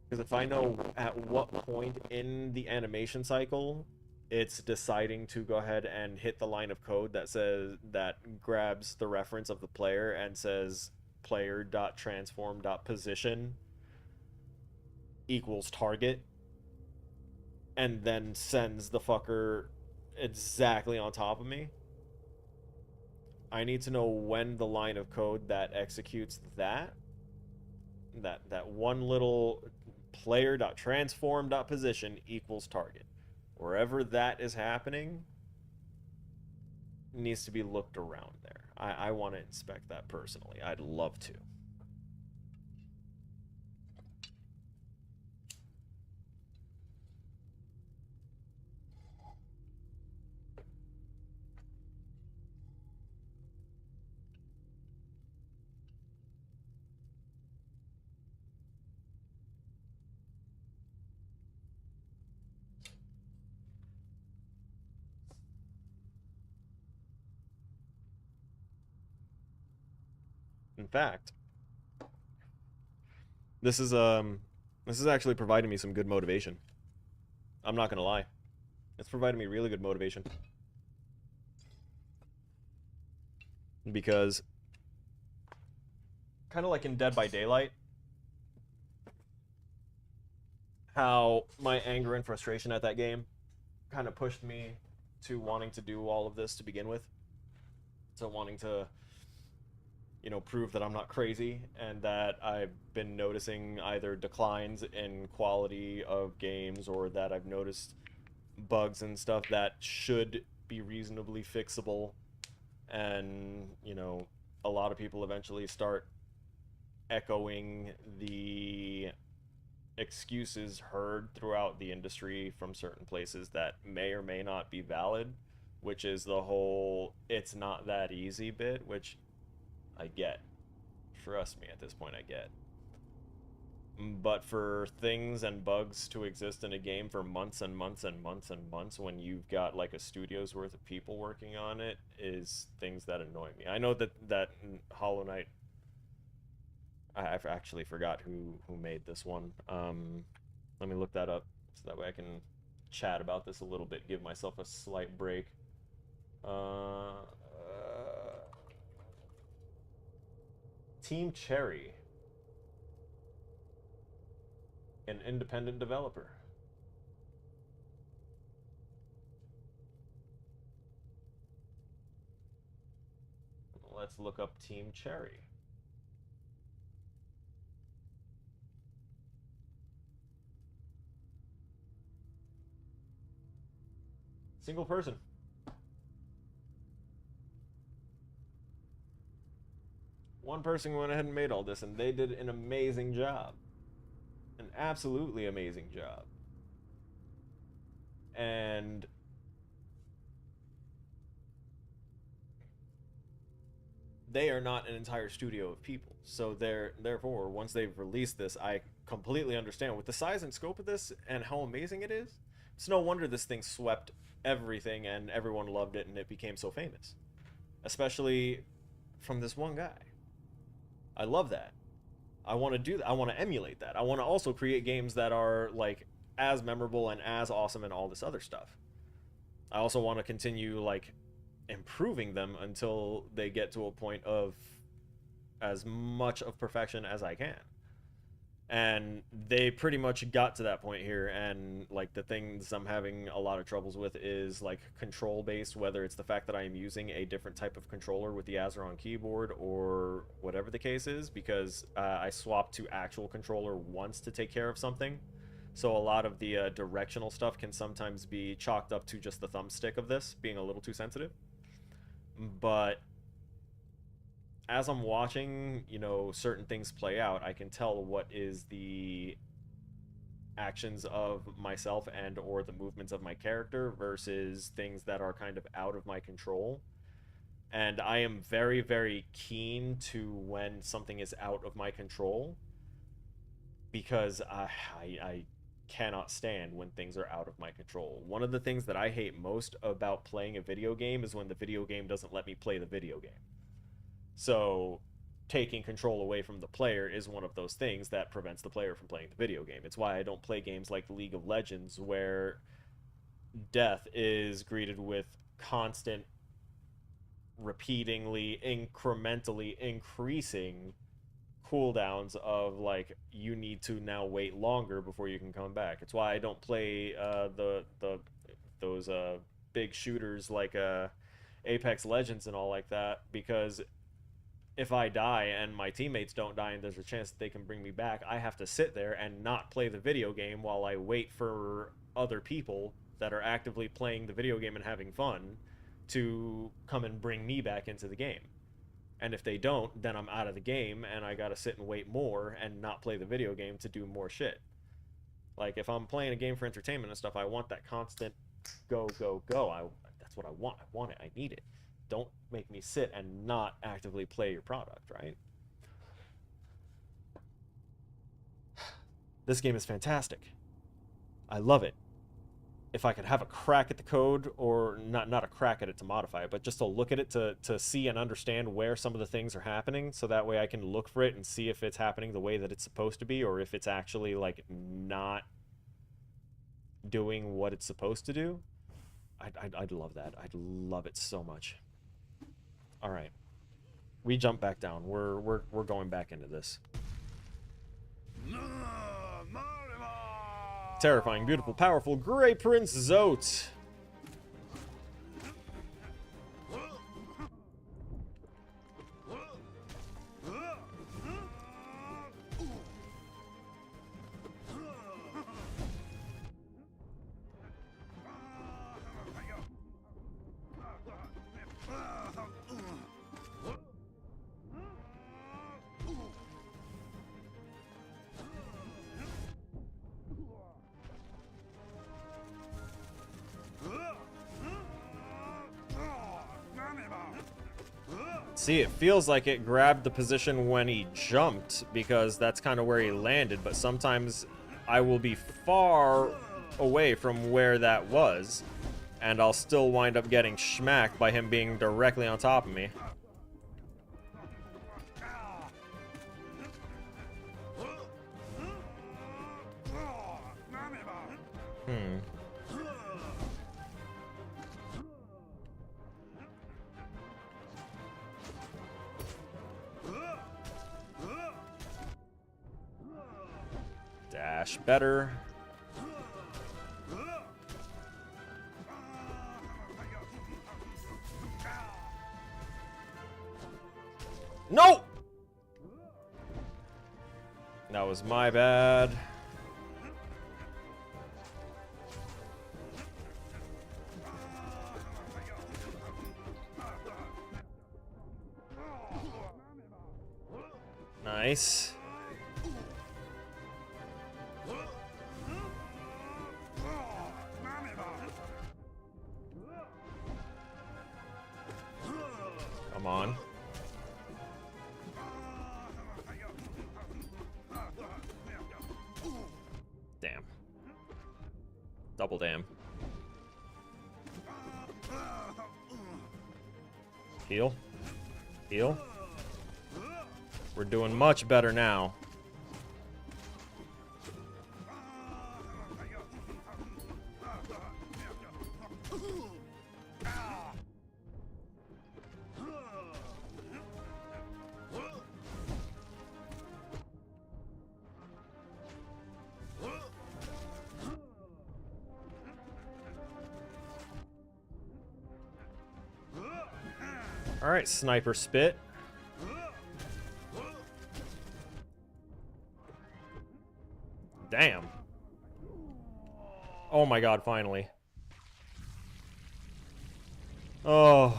Because if I know at what point in the animation cycle it's deciding to go ahead and hit the line of code that grabs the reference of the player and says player.transform.position equals target, and then sends the fucker exactly on top of me, I need to know when the line of code that executes that one little player.transform.position equals target. Wherever that is happening needs to be looked around there. I want to inspect that personally. I'd love to. In fact, this is actually providing me some good motivation. I'm not gonna lie. It's providing me really good motivation. Because kind of like in Dead by Daylight, how my anger and frustration at that game kind of pushed me to wanting to do all of this to begin with. To wanting to, you know, prove that I'm not crazy and that I've been noticing either declines in quality of games or that I've noticed bugs and stuff that should be reasonably fixable. And, you know, a lot of people eventually start echoing the excuses heard throughout the industry from certain places that may or may not be valid, which is the whole "it's not that easy" bit, which I get. Trust me, at this point I get. But for things and bugs to exist in a game for months and months and months and months when you've got like a studio's worth of people working on it is things that annoy me. I know that Hollow Knight, I actually forgot who made this one. Let me look that up so that way I can chat about this a little bit, give myself a slight break. Team Cherry, an independent developer. Let's look up Team Cherry. Single person. One person went ahead and made all this, and they did an amazing job. An absolutely amazing job. And they are not an entire studio of people. So therefore, once they've released this, I completely understand. With the size and scope of this and how amazing it is, it's no wonder this thing swept everything and everyone loved it and it became so famous. Especially from this one guy. I love that. I want to do that. I want to emulate that. I want to also create games that are like as memorable and as awesome and all this other stuff. I also want to continue like improving them until they get to a point of as much of perfection as I can. And they pretty much got to that point here, and like the things I'm having a lot of troubles with is like control based, whether it's the fact that I am using a different type of controller with the Azeron keyboard or whatever the case is, because I swapped to actual controller once to take care of something. So a lot of the directional stuff can sometimes be chalked up to just the thumbstick of this being a little too sensitive. But as I'm watching, you know, certain things play out, I can tell what is the actions of myself and or the movements of my character versus things that are kind of out of my control. And I am very, very keen to when something is out of my control, because I cannot stand when things are out of my control. One of the things that I hate most about playing a video game is when the video game doesn't let me play the video game. So taking control away from the player is one of those things that prevents the player from playing the video game. It's why I don't play games like League of Legends, where death is greeted with constant, repeatingly, incrementally increasing cooldowns of like, you need to now wait longer before you can come back. It's why I don't play those big shooters like Apex Legends and all like that, because if I die and my teammates don't die and there's a chance that they can bring me back, I have to sit there and not play the video game while I wait for other people that are actively playing the video game and having fun to come and bring me back into the game. And if they don't, then I'm out of the game and I gotta sit and wait more and not play the video game to do more shit. Like, if I'm playing a game for entertainment and stuff, I want that constant go, go, go. That's what I want. I want it. I need it. Don't make me sit and not actively play your product, right? This game is fantastic. I love it. If I could have a crack at the code, or not a crack at it to modify it, but just to look at it to see and understand where some of the things are happening, so that way I can look for it and see if it's happening the way that it's supposed to be, or if it's actually like not doing what it's supposed to do. I'd love that. I'd love it so much. All right, we jump back down. We're going back into this. Terrifying, beautiful, powerful, Grey Prince Zote. See, it feels like it grabbed the position when he jumped, because that's kind of where he landed, but sometimes I will be far away from where that was, and I'll still wind up getting schmacked by him being directly on top of me. Dash better. No! That was my bad. Nice. Come on. Damn. Double damn. Heal. Heal. We're doing much better now. All right, sniper spit. Damn. Oh my god, finally. Oh.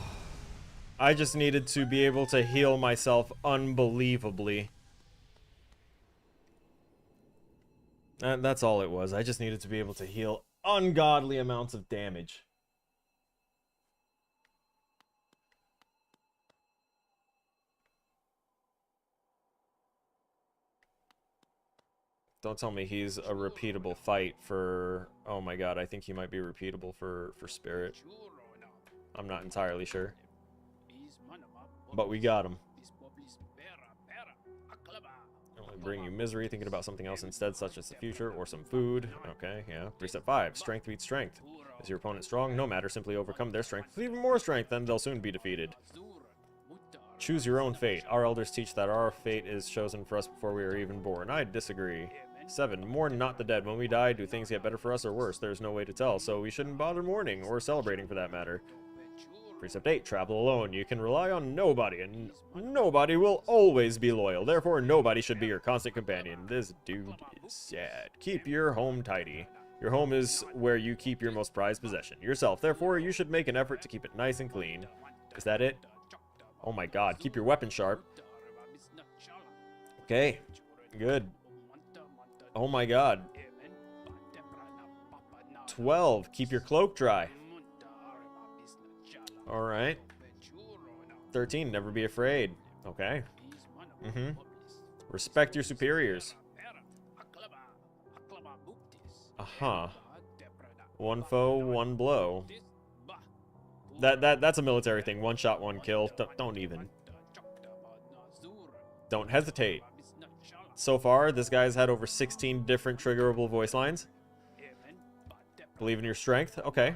I just needed to be able to heal myself unbelievably. And that's all it was. I just needed to be able to heal ungodly amounts of damage. Don't tell me he's a repeatable fight for... Oh my god, I think he might be repeatable for Spirit. I'm not entirely sure. But we got him. Only bring you misery thinking about something else instead, such as the future or some food. Okay, yeah. Precept 5. Strength beats strength. Is your opponent strong? No matter. Simply overcome their strength with even more strength, then they'll soon be defeated. Choose your own fate. Our elders teach that our fate is chosen for us before we are even born. I disagree. 7. Mourn not the dead. When we die, do things get better for us or worse? There's no way to tell, so we shouldn't bother mourning, or celebrating for that matter. Precept 8. Travel alone. You can rely on nobody, and nobody will always be loyal. Therefore, nobody should be your constant companion. This dude is sad. Keep your home tidy. Your home is where you keep your most prized possession, yourself. Therefore, you should make an effort to keep it nice and clean. Is that it? Oh my god. Keep your weapon sharp. Okay. Good. Oh my god. 12. Keep your cloak dry. Alright. 13. Never be afraid. Okay. Respect your superiors. Uh-huh. One foe, one blow. That's a military thing. One shot, one kill. Don't even. Don't hesitate. So far, this guy's had over 16 different triggerable voice lines. Believe in your strength. Okay.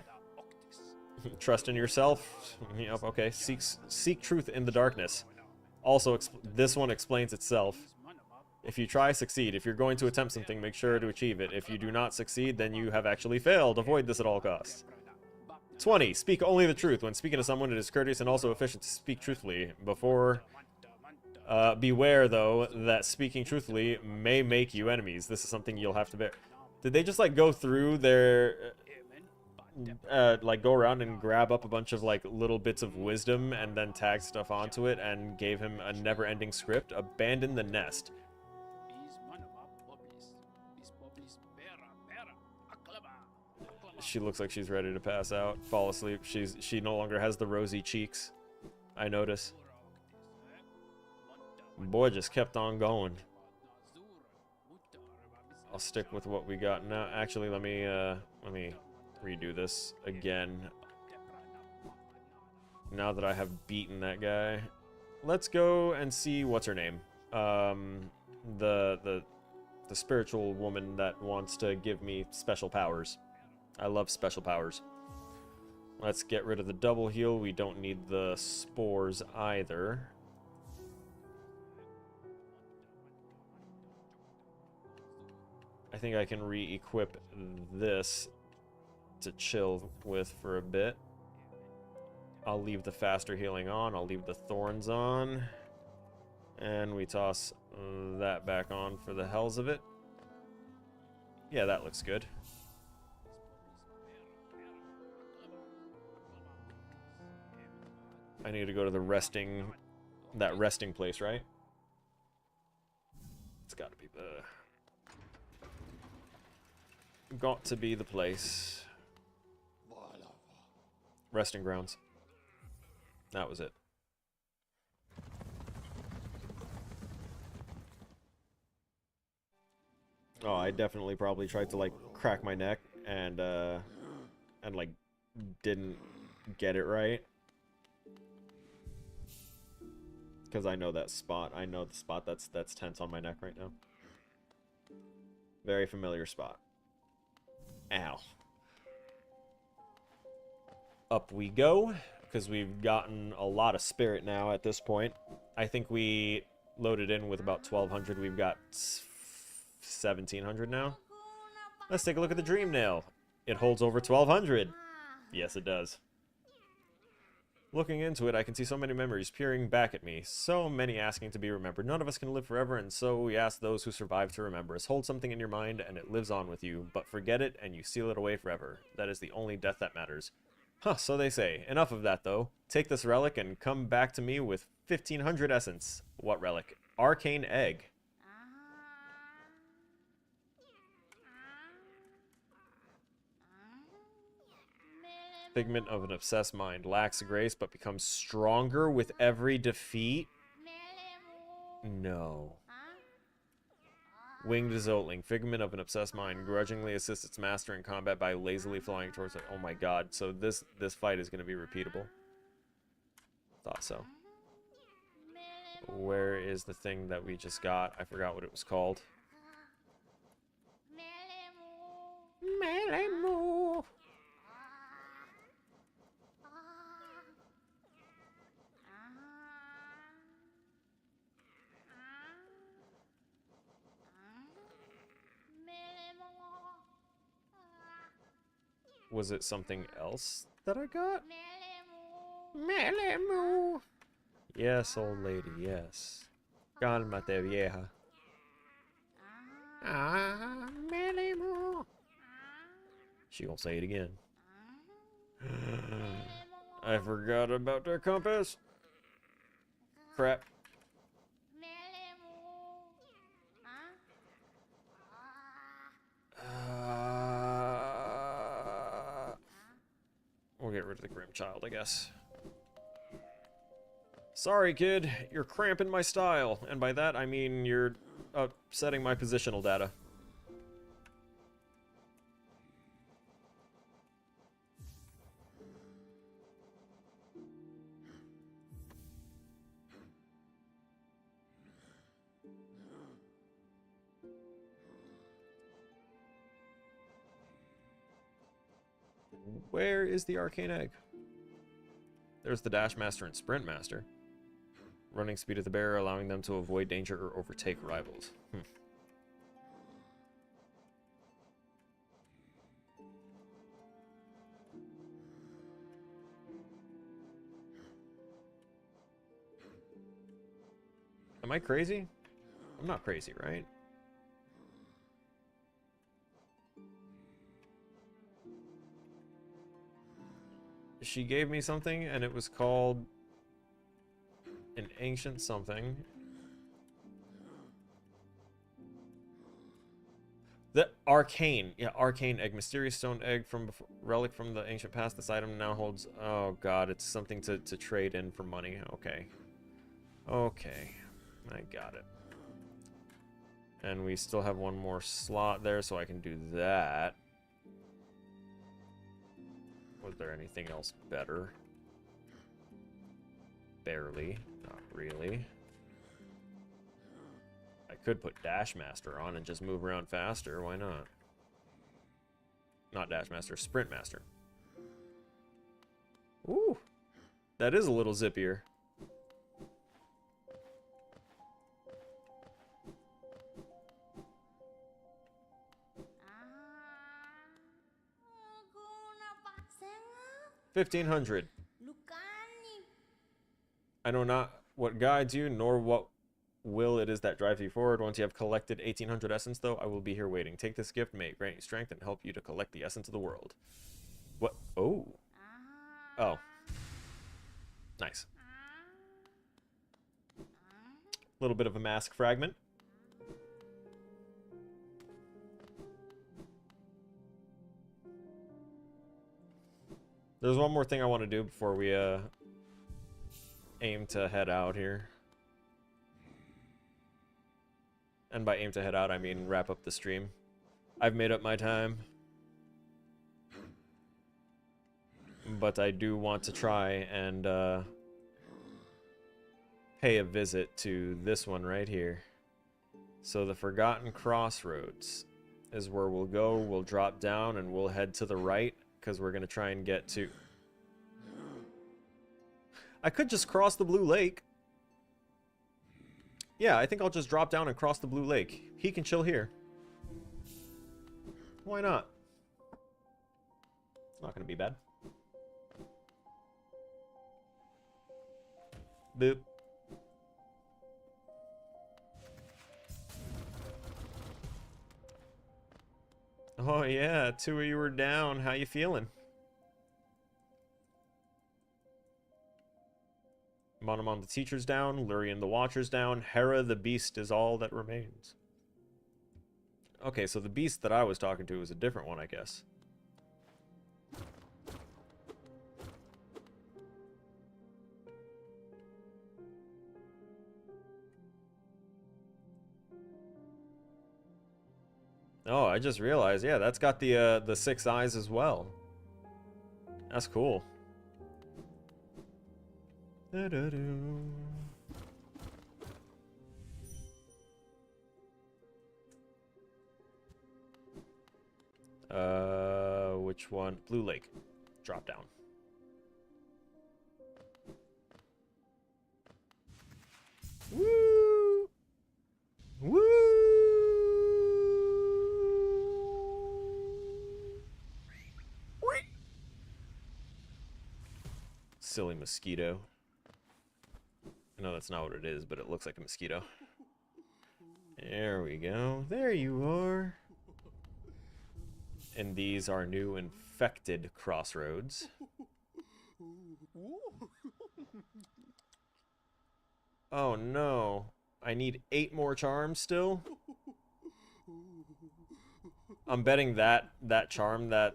Trust in yourself. Yep, okay. Seek truth in the darkness. Also, this one explains itself. If you try, succeed. If you're going to attempt something, make sure to achieve it. If you do not succeed, then you have actually failed. Avoid this at all costs. 20. Speak only the truth. When speaking to someone, it is courteous and also efficient to speak truthfully. Beware, though, that speaking truthfully may make you enemies. This is something you'll have to bear. Did they just, like, go through their... like, go around and grab up a bunch of, like, little bits of wisdom and then tag stuff onto it and gave him a never-ending script? Abandon the nest. She looks like she's ready to pass out, fall asleep. She no longer has the rosy cheeks, I notice. Boy just kept on going. I'll stick with what we got now. Actually, let me redo this again. Now that I have beaten that guy, let's go and see what's her name. The spiritual woman that wants to give me special powers. I love special powers. Let's get rid of the double heal. We don't need the spores either. I think I can re-equip this to chill with for a bit. I'll leave the faster healing on. I'll leave the thorns on. And we toss that back on for the hells of it. Yeah, that looks good. I need to go to the resting place, right? It's got to be the... Got to be the place. Resting grounds. That was it. Oh, I definitely probably tried to, like, crack my neck and like, didn't get it right. Because I know that spot. I know the spot that's tense on my neck right now. Very familiar spot. Ow. Up we go, because we've gotten a lot of spirit now at this point. I think we loaded in with about 1,200. We've got 1,700 now. Let's take a look at the dream nail. It holds over 1,200. Yes, it does. Looking into it, I can see so many memories peering back at me. So many asking to be remembered. None of us can live forever, and so we ask those who survive to remember us. Hold something in your mind, and it lives on with you. But forget it, and you seal it away forever. That is the only death that matters. Huh, so they say. Enough of that, though. Take this relic and come back to me with 1,500 essence. What relic? Arcane egg. Figment of an obsessed mind. Lacks grace, but becomes stronger with every defeat? No. Winged Zotling. Figment of an obsessed mind. Grudgingly assists its master in combat by lazily flying towards it. Oh my god. So this fight is going to be repeatable. Thought so. Where is the thing that we just got? I forgot what it was called. Melemu. Was it something else that I got? Melemu. Yes, old lady, yes. Cálmate, vieja. Ah, Melemu. She gonna say it again. I forgot about the compass. Crap. We'll get rid of the Grim Child, I guess. Sorry, kid. You're cramping my style. And by that, I mean you're upsetting my positional data. Where is the Arcane Egg? There's the Dash Master and Sprint Master. Running speed of the bearer, allowing them to avoid danger or overtake rivals. Am I crazy? I'm not crazy, right? She gave me something, and it was called an ancient something. The arcane, yeah, arcane egg, mysterious stone egg from before, relic from the ancient past. This item now holds. Oh god, it's something to trade in for money. Okay, okay, I got it. And we still have one more slot there, so I can do that. Was there anything else better? Barely. Not really. I could put Dash Master on and just move around faster. Why not? Not Dash Master, Sprint Master. Ooh. That is a little zippier. $1,500. I know not what guides you, nor what will it is that drives you forward. Once you have collected 1,800 essence, though, I will be here waiting. Take this gift, may it grant you strength, and help you to collect the essence of the world. What? Oh. Oh. Nice. A little bit of a mask fragment. There's one more thing I want to do before we aim to head out here. And by aim to head out, I mean wrap up the stream. I've made up my time. But I do want to try and pay a visit to this one right here. So the Forgotten Crossroads is where we'll go. We'll drop down and we'll head to the right because we're going to try and get to... I could just cross the Blue Lake. Yeah, I think I'll just drop down and cross the Blue Lake. He can chill here. Why not? It's not going to be bad. Boop. Oh yeah, 2 of you were down. How you feeling? Monomon the teacher's down, Lurian the watcher's down, Hera the beast is all that remains. Okay, so the beast that I was talking to was a different one, I guess. Oh, I just realized, yeah, that's got the 6 eyes as well. That's cool. Which one? Blue Lake. Drop down. Woo! Woo! Silly mosquito. I know that's not what it is, but it looks like a mosquito. There we go. There you are. And these are new infected crossroads. Oh no. I need 8 more charms still? I'm betting that charm that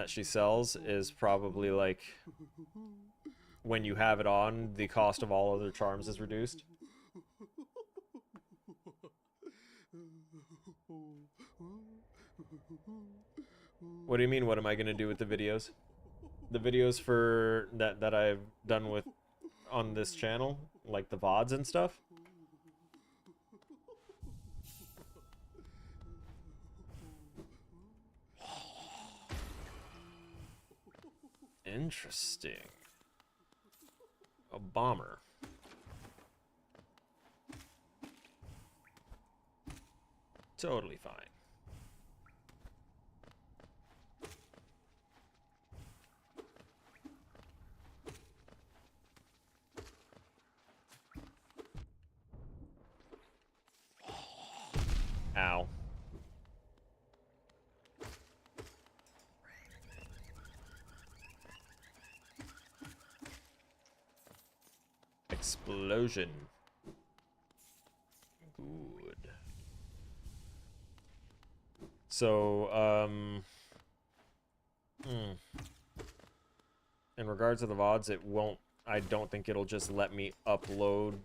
she sells is probably like... when you have it on, the cost of all other charms is reduced. What do you mean, what am I going to do with the videos? The videos for that I've done with on this channel, like the VODs and stuff? Interesting. A bomber. Totally fine. Ow. Explosion. Good. So, in regards to the VODs, it won't... I don't think it'll just let me upload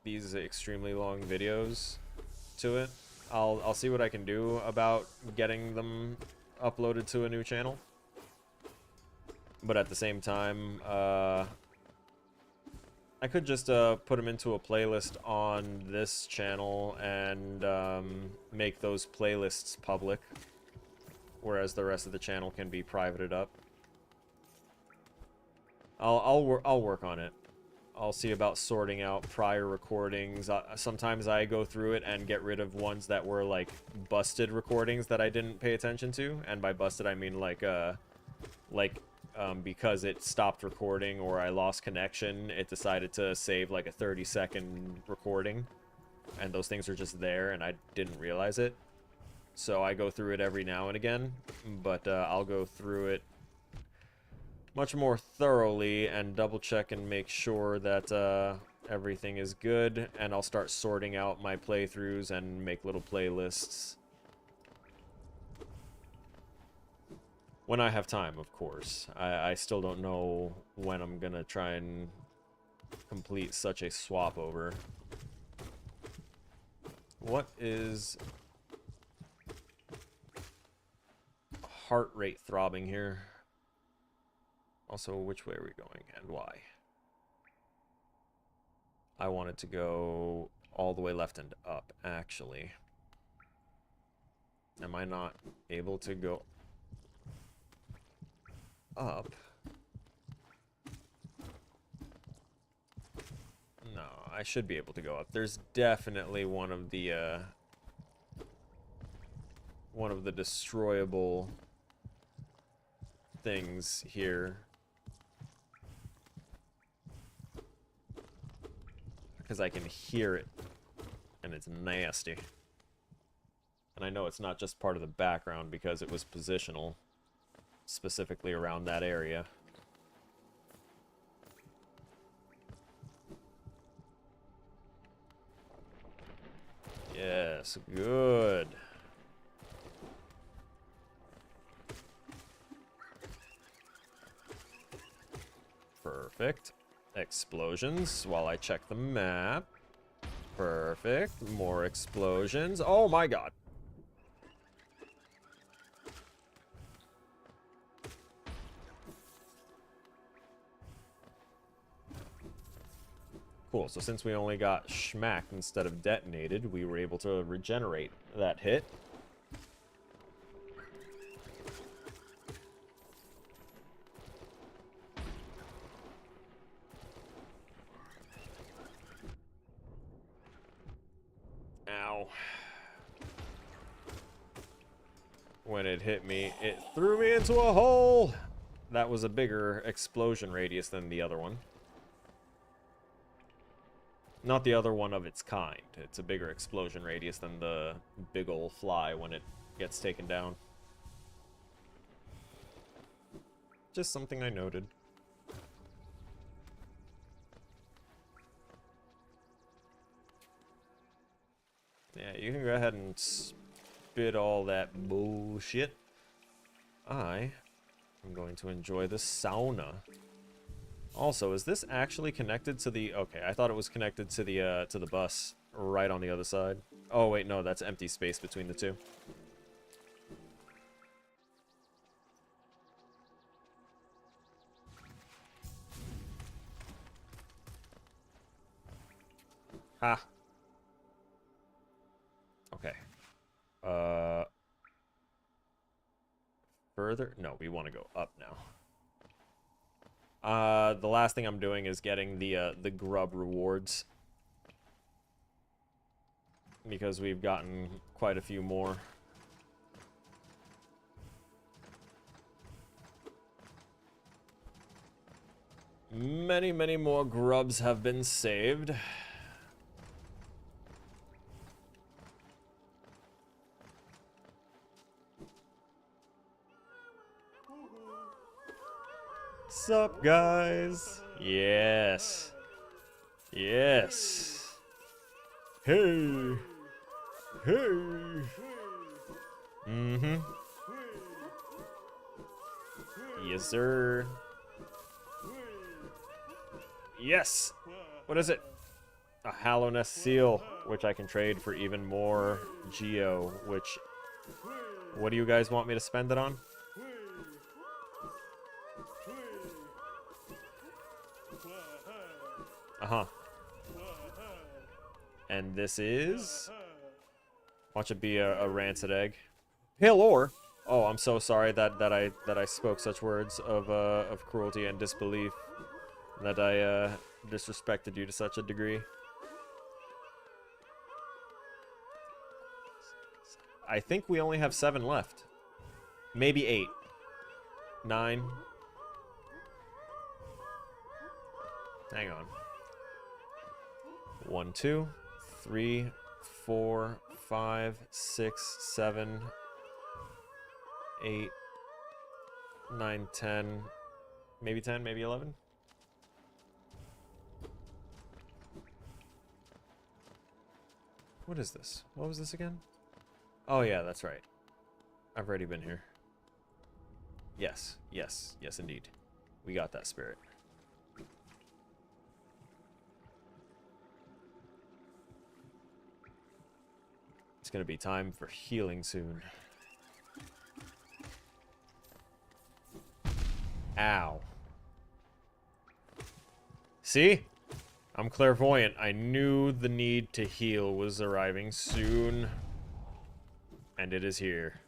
these extremely long videos to it. I'll see what I can do about getting them uploaded to a new channel. But at the same time, I could just put them into a playlist on this channel and make those playlists public, whereas the rest of the channel can be privated up. I'll work on it. I'll see about sorting out prior recordings. Sometimes I go through it and get rid of ones that were like busted recordings that I didn't pay attention to, and by busted I mean like because it stopped recording or I lost connection, it decided to save like a 30-second recording, and those things are just there and I didn't realize it. So I go through it every now and again, but I'll go through it much more thoroughly and double check and make sure that everything is good, and I'll start sorting out my playthroughs and make little playlists. When I have time, of course. I still don't know when I'm gonna try and complete such a swap over. What is heart rate throbbing here? Also, which way are we going and why? I wanted to go all the way left and up, actually. Am I not able to go up? No, I should be able to go up. There's definitely one of the destroyable things here. Because I can hear it, and it's nasty. And I know it's not just part of the background because it was positional, specifically around that area. Yes, good. Perfect. Explosions while I check the map. Perfect. More explosions. Oh my god. Cool, so since we only got schmacked instead of detonated, we were able to regenerate that hit. Ow. When it hit me, it threw me into a hole! That was a bigger explosion radius than the other one. Not the other one of its kind. It's a bigger explosion radius than the big ol' fly when it gets taken down. Just something I noted. Yeah, you can go ahead and spit all that bullshit. I am going to enjoy the sauna. Also, is this actually connected to the... Okay, I thought it was connected to the bus right on the other side. Oh, wait, no, that's empty space between the two. Ha! Okay. Further? No, we want to go up now. The last thing I'm doing is getting the grub rewards. Because we've gotten quite a few more. Many, many more grubs have been saved. Sup, guys? Yes. Yes. Hey. Hey. Mm-hmm. Yes, sir. Yes. What is it? A Hallownest seal, which I can trade for even more Geo, which... What do you guys want me to spend it on? Uh-huh. And this is... Watch it be a rancid egg. Pale ore? Oh, I'm so sorry that I spoke such words of cruelty and disbelief. That I disrespected you to such a degree. I think we only have 7 left. Maybe 8. 9. Hang on. 1, 2, 3, 4, 5, 6, 7, 8, 9, 10. Maybe 10, maybe 11. What is this? What was this again? Oh yeah, that's right. I've already been here. Yes, yes, yes, indeed. We got that spirit. It's gonna be time for healing soon. Ow. See? I'm clairvoyant. I knew the need to heal was arriving soon. And it is here.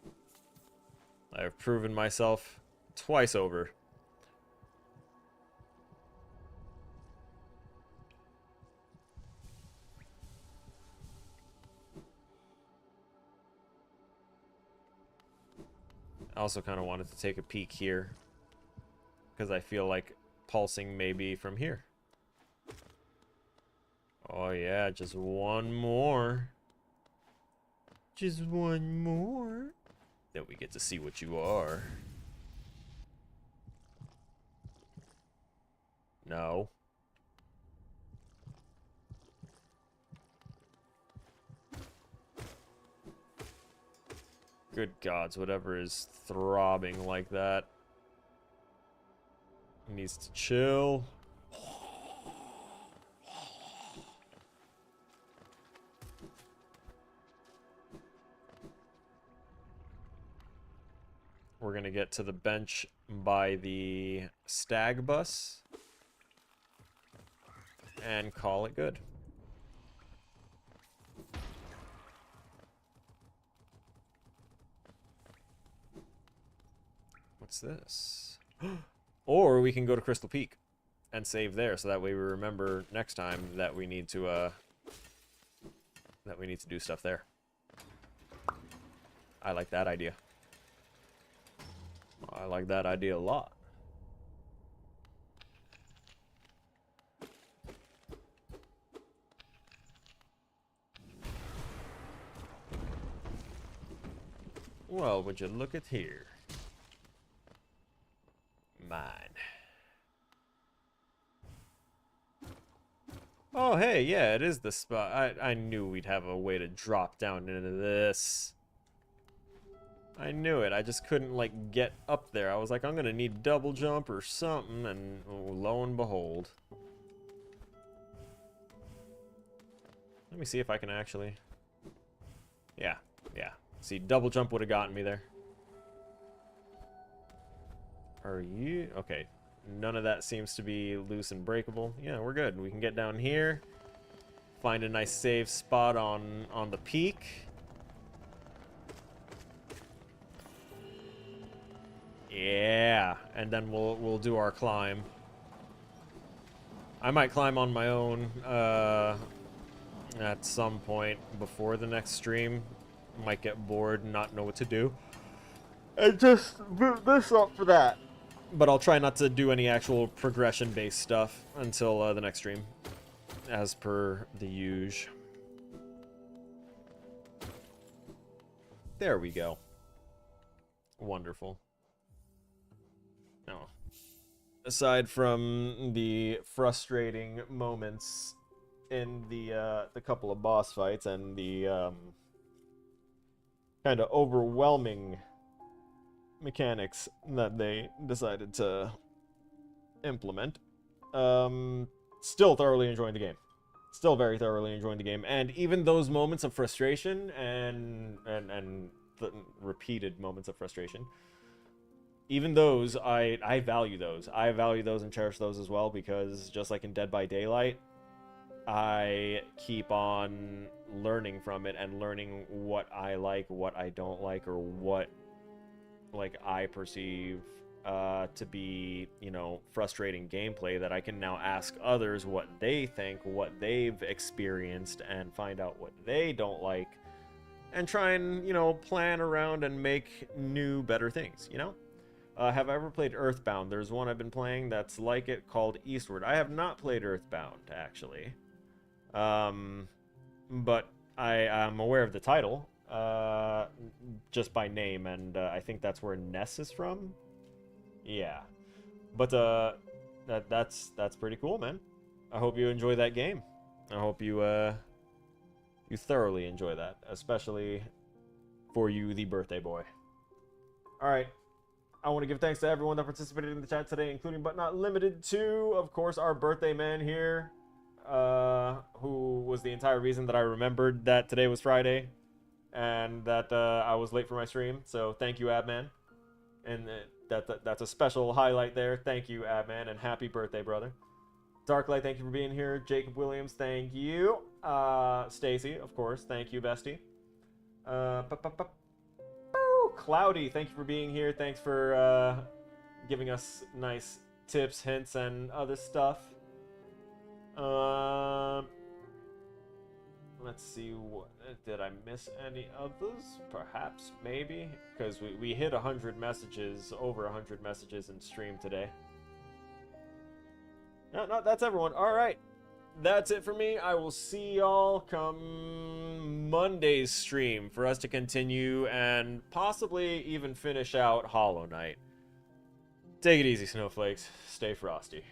I have proven myself twice over. I also kind of wanted to take a peek here, because I feel like pulsing may be from here. Oh yeah, just one more. Just one more. Then we get to see what you are. No. Good gods, whatever is throbbing like that needs to chill. We're gonna get to the bench by the stag bus and call it good. What's this? Or we can go to Crystal Peak and save there, so that way we remember next time that we need to do stuff there. I like that idea. I like that idea a lot. Well, would you look at here? Mine. Oh, hey, yeah, it is the spot. I knew we'd have a way to drop down into this. I knew it. I just couldn't, like, get up there. I was like, I'm gonna need double jump or something, and lo and behold. Let me see if I can actually... Yeah, yeah. See, double jump would have gotten me there. Are you... Okay. None of that seems to be loose and breakable. Yeah, we're good. We can get down here. Find a nice safe spot on the peak. Yeah, and then we'll do our climb. I might climb on my own at some point before the next stream. Might get bored and not know what to do, and just boot this up for that. But I'll try not to do any actual progression-based stuff until the next stream, as per the usual. There we go. Wonderful. Oh. Aside from the frustrating moments in the couple of boss fights and the kind of overwhelming mechanics that they decided to implement, still thoroughly enjoying the game. Still very thoroughly enjoying the game, and even those moments of frustration and the repeated moments of frustration, even those, I value those. I value those and cherish those as well, because just like in Dead by Daylight, I keep on learning from it and learning what I like, what I don't like, or what, like, I perceive to be, you know, frustrating gameplay, that I can now ask others what they think, what they've experienced, and find out what they don't like, and try and, you know, plan around and make new, better things, you know? Have I ever played Earthbound? There's one I've been playing that's like it, called Eastward. I have not played Earthbound, actually. But I am aware of the title, just by name, and I think that's where Ness is from. Yeah, but that's pretty cool, man. I hope you enjoy that game. I hope you you thoroughly enjoy that, especially for you, the birthday boy. All right, I want to give thanks to everyone that participated in the chat today, including but not limited to, of course, our birthday man here, who was the entire reason that I remembered that today was Friday and that I was late for my stream. So thank you, Abman. And that's a special highlight there. Thank you, Abman, and happy birthday, brother. Darklight, thank you for being here. Jacob Williams, thank you. Stacy, of course, thank you, bestie. Cloudy, thank you for being here. Thanks for giving us nice tips, hints, and other stuff. Let's see, did I miss any others? Perhaps, maybe, because we hit 100 messages, over 100 messages in stream today. No, that's everyone. All right, that's it for me. I will see y'all come Monday's stream for us to continue and possibly even finish out Hollow Knight. Take it easy, snowflakes. Stay frosty.